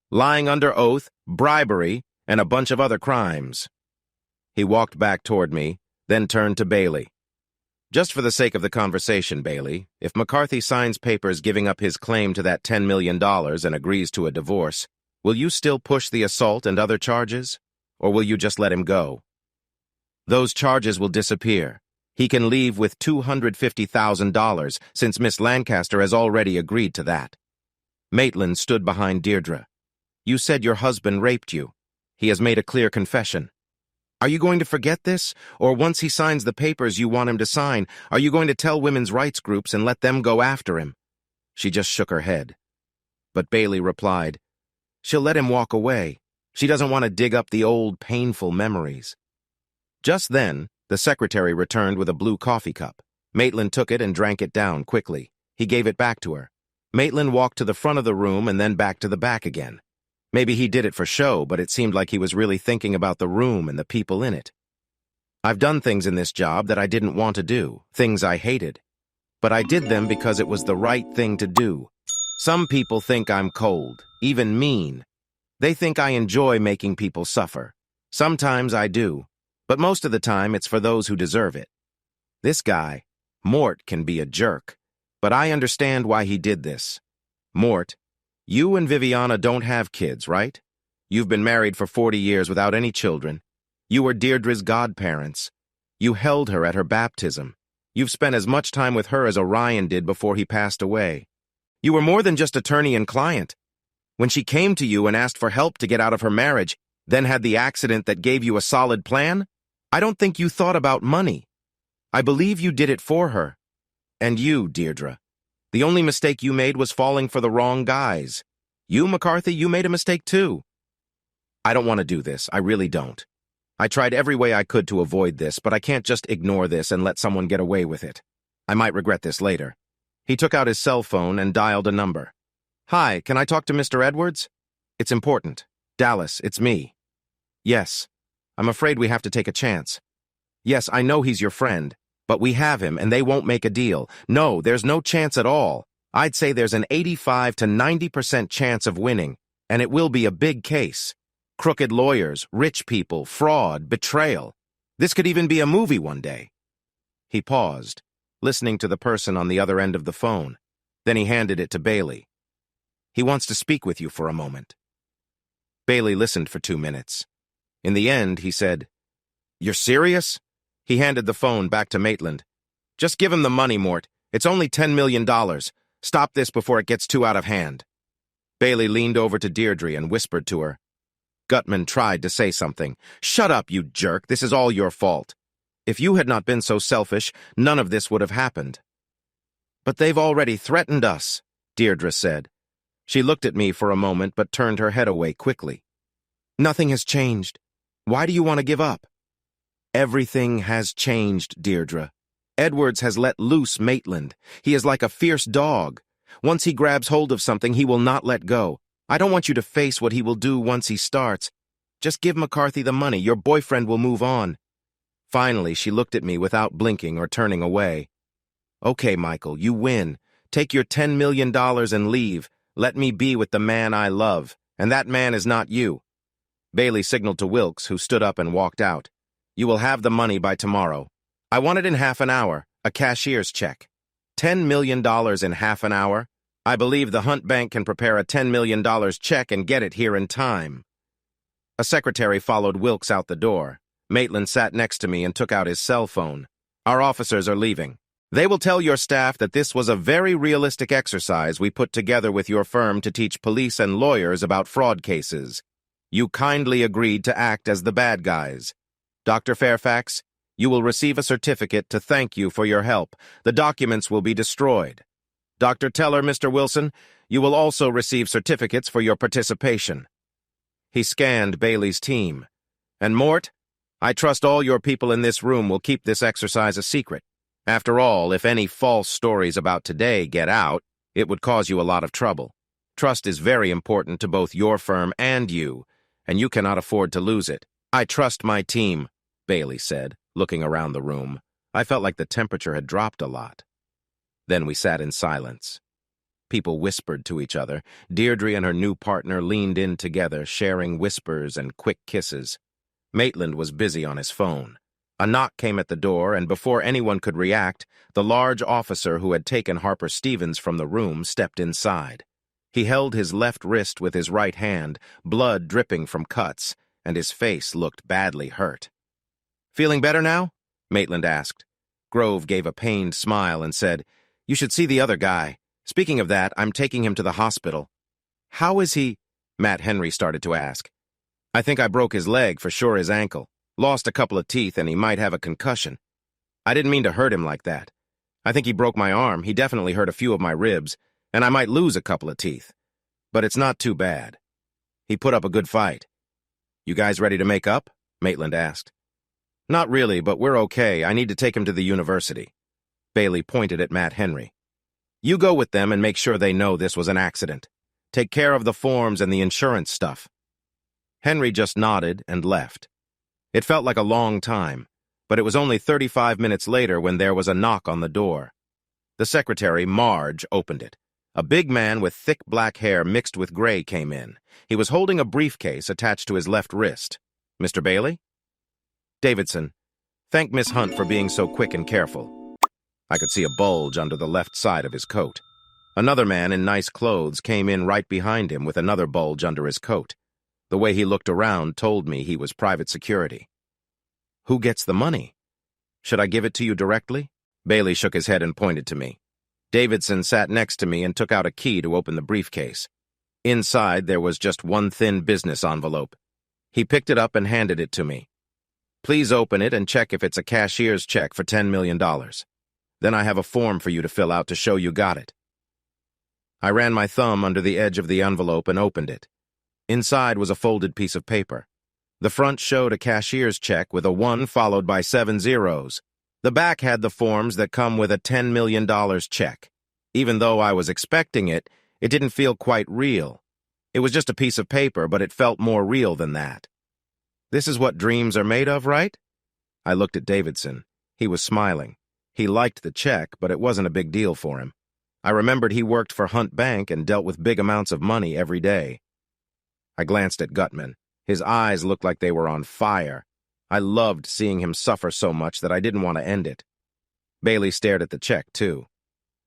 lying under oath, bribery, and a bunch of other crimes. He walked back toward me, then turned to Bailey. Just for the sake of the conversation, Bailey, if McCarthy signs papers giving up his claim to that $10 million and agrees to a divorce, will you still push the assault and other charges, or will you just let him go? Those charges will disappear. He can leave with $250,000 since Miss Lancaster has already agreed to that. Maitland stood behind Deirdre. You said your husband raped you. He has made a clear confession. Are you going to forget this, or once he signs the papers you want him to sign, are you going to tell women's rights groups and let them go after him? She just shook her head. But Bailey replied, she'll let him walk away. She doesn't want to dig up the old, painful memories. Just then, the secretary returned with a blue coffee cup. Maitland took it and drank it down quickly. He gave it back to her. Maitland walked to the front of the room and then back to the back again. Maybe he did it for show, but it seemed like he was really thinking about the room and the people in it. I've done things in this job that I didn't want to do, things I hated. But I did them because it was the right thing to do. Some people think I'm cold, even mean. They think I enjoy making people suffer. Sometimes I do, but most of the time it's for those who deserve it. This guy, Mort, can be a jerk, but I understand why he did this. Mort, you and Viviana don't have kids, right? You've been married for 40 years without any children. You were Deirdre's godparents. You held her at her baptism. You've spent as much time with her as Orion did before he passed away. You were more than just attorney and client. When she came to you and asked for help to get out of her marriage, then had the accident that gave you a solid plan, I don't think you thought about money. I believe you did it for her. And you, Deirdre. The only mistake you made was falling for the wrong guys. You, McCarthy, you made a mistake too. I don't want to do this. I really don't. I tried every way I could to avoid this, but I can't just ignore this and let someone get away with it. I might regret this later. He took out his cell phone and dialed a number. Hi, can I talk to Mr. Edwards? It's important. Dallas, it's me. Yes. I'm afraid we have to take a chance. Yes, I know he's your friend, but we have him and they won't make a deal. No, there's no chance at all. I'd say there's an 85 to 90% chance of winning, and it will be a big case. Crooked lawyers, rich people, fraud, betrayal. This could even be a movie one day. He paused, listening to the person on the other end of the phone. Then he handed it to Bailey. He wants to speak with you for a moment. Bailey listened for 2 minutes. In the end, he said, You're serious? He handed the phone back to Maitland. Just give him the money, Mort. It's only $10 million. Stop this before it gets too out of hand. Bailey leaned over to Deirdre and whispered to her. Gutman tried to say something. Shut up, you jerk. This is all your fault. If you had not been so selfish, none of this would have happened. But they've already threatened us, Deirdre said. She looked at me for a moment but turned her head away quickly. Nothing has changed. Why do you want to give up? Everything has changed, Deirdre. Edwards has let loose Maitland. He is like a fierce dog. Once he grabs hold of something, he will not let go. I don't want you to face what he will do once he starts. Just give McCarthy the money. Your boyfriend will move on. Finally, she looked at me without blinking or turning away. Okay, Michael, you win. Take your $10 million and leave. Let me be with the man I love, and that man is not you. Bailey signaled to Wilkes, who stood up and walked out. You will have the money by tomorrow. I want it in half an hour, a cashier's check. $10 million in half an hour? I believe the Hunt Bank can prepare a $10 million check and get it here in time. A secretary followed Wilkes out the door. Maitland sat next to me and took out his cell phone. Our officers are leaving. They will tell your staff that this was a very realistic exercise we put together with your firm to teach police and lawyers about fraud cases. You kindly agreed to act as the bad guys. Dr. Fairfax, you will receive a certificate to thank you for your help. The documents will be destroyed. Dr. Teller, Mr. Wilson, you will also receive certificates for your participation. He scanned Bailey's team. And Mort, I trust all your people in this room will keep this exercise a secret. After all, if any false stories about today get out, it would cause you a lot of trouble. Trust is very important to both your firm and you cannot afford to lose it. I trust my team, Bailey said, looking around the room. I felt like the temperature had dropped a lot. Then we sat in silence. People whispered to each other. Deirdre and her new partner leaned in together, sharing whispers and quick kisses. Maitland was busy on his phone. A knock came at the door, and before anyone could react, the large officer who had taken Harper Stevens from the room stepped inside. He held his left wrist with his right hand, blood dripping from cuts, and his face looked badly hurt. "Feeling better now?" Maitland asked. Grove gave a pained smile and said, "You should see the other guy. Speaking of that, I'm taking him to the hospital." "How is he?" Matt Henry started to ask. "I think I broke his leg, for sure his ankle. Lost a couple of teeth and he might have a concussion. I didn't mean to hurt him like that. I think he broke my arm, he definitely hurt a few of my ribs, and I might lose a couple of teeth. But it's not too bad. He put up a good fight." "You guys ready to make up?" Maitland asked. "Not really, but we're okay. I need to take him to the university." Bailey pointed at Matt Henry. "You go with them and make sure they know this was an accident. Take care of the forms and the insurance stuff." Henry just nodded and left. It felt like a long time, but it was only 35 minutes later when there was a knock on the door. The secretary, Marge, opened it. A big man with thick black hair mixed with gray came in. He was holding a briefcase attached to his left wrist. "Mr. Bailey?" "Davidson, thank Miss Hunt for being so quick and careful." I could see a bulge under the left side of his coat. Another man in nice clothes came in right behind him with another bulge under his coat. The way he looked around told me he was private security. "Who gets the money? Should I give it to you directly?" Bailey shook his head and pointed to me. Davidson sat next to me and took out a key to open the briefcase. Inside, there was just one thin business envelope. He picked it up and handed it to me. "Please open it and check if it's a cashier's check for $10 million. Then I have a form for you to fill out to show you got it." I ran my thumb under the edge of the envelope and opened it. Inside was a folded piece of paper. The front showed a cashier's check with a 1 followed by 7 zeros. The back had the forms that come with a $10 million check. Even though I was expecting it, it didn't feel quite real. It was just a piece of paper, but it felt more real than that. "This is what dreams are made of, right?" I looked at Davidson. He was smiling. He liked the check, but it wasn't a big deal for him. I remembered he worked for Hunt Bank and dealt with big amounts of money every day. I glanced at Gutman. His eyes looked like they were on fire. I loved seeing him suffer so much that I didn't want to end it. Bailey stared at the check, too.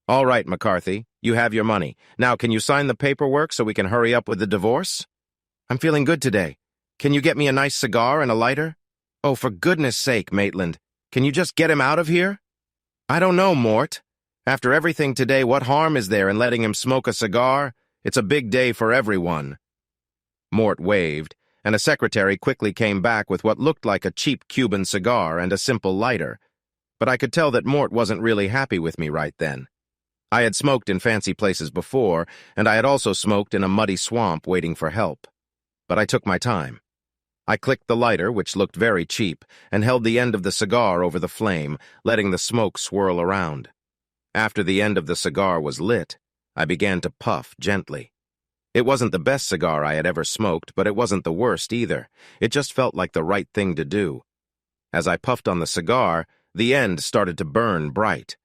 "All right, McCarthy, you have your money. Now, can you sign the paperwork so we can hurry up with the divorce?" "I'm feeling good today. Can you get me a nice cigar and a lighter?" "Oh, for goodness sake, Maitland. Can you just get him out of here?" "I don't know, Mort. After everything today, what harm is there in letting him smoke a cigar? It's a big day for everyone." Mort waved, and a secretary quickly came back with what looked like a cheap Cuban cigar and a simple lighter. But I could tell that Mort wasn't really happy with me right then. I had smoked in fancy places before, and I had also smoked in a muddy swamp waiting for help. But I took my time. I clicked the lighter, which looked very cheap, and held the end of the cigar over the flame, letting the smoke swirl around. After the end of the cigar was lit, I began to puff gently. It wasn't the best cigar I had ever smoked, but it wasn't the worst either. It just felt like the right thing to do. As I puffed on the cigar, the end started to burn bright.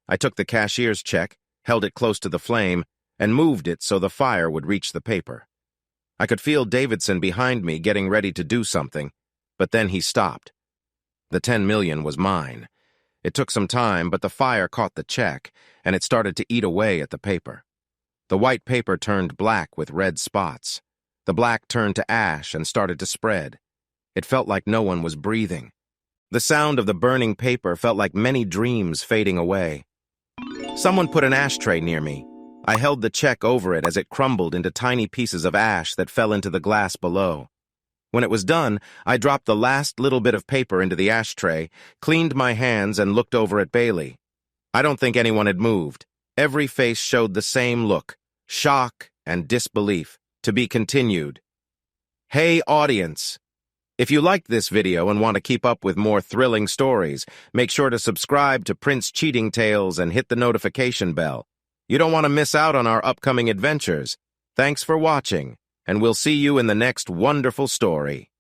I took the cashier's check, held it close to the flame, and moved it so the fire would reach the paper. I could feel Davidson behind me getting ready to do something, but then he stopped. The $10 million was mine. It took some time, but the fire caught the check, and it started to eat away at the paper. The white paper turned black with red spots. The black turned to ash and started to spread. It felt like no one was breathing. The sound of the burning paper felt like many dreams fading away. Someone put an ashtray near me. I held the check over it as it crumbled into tiny pieces of ash that fell into the glass below. When it was done, I dropped the last little bit of paper into the ashtray, cleaned my hands, and looked over at Bailey. I don't think anyone had moved. Every face showed the same look, shock and disbelief. To be continued. Hey, audience! If you liked this video and want to keep up with more thrilling stories, make sure to subscribe to Prince Cheating Tales and hit the notification bell. You don't want to miss out on our upcoming adventures. Thanks for watching, and we'll see you in the next wonderful story.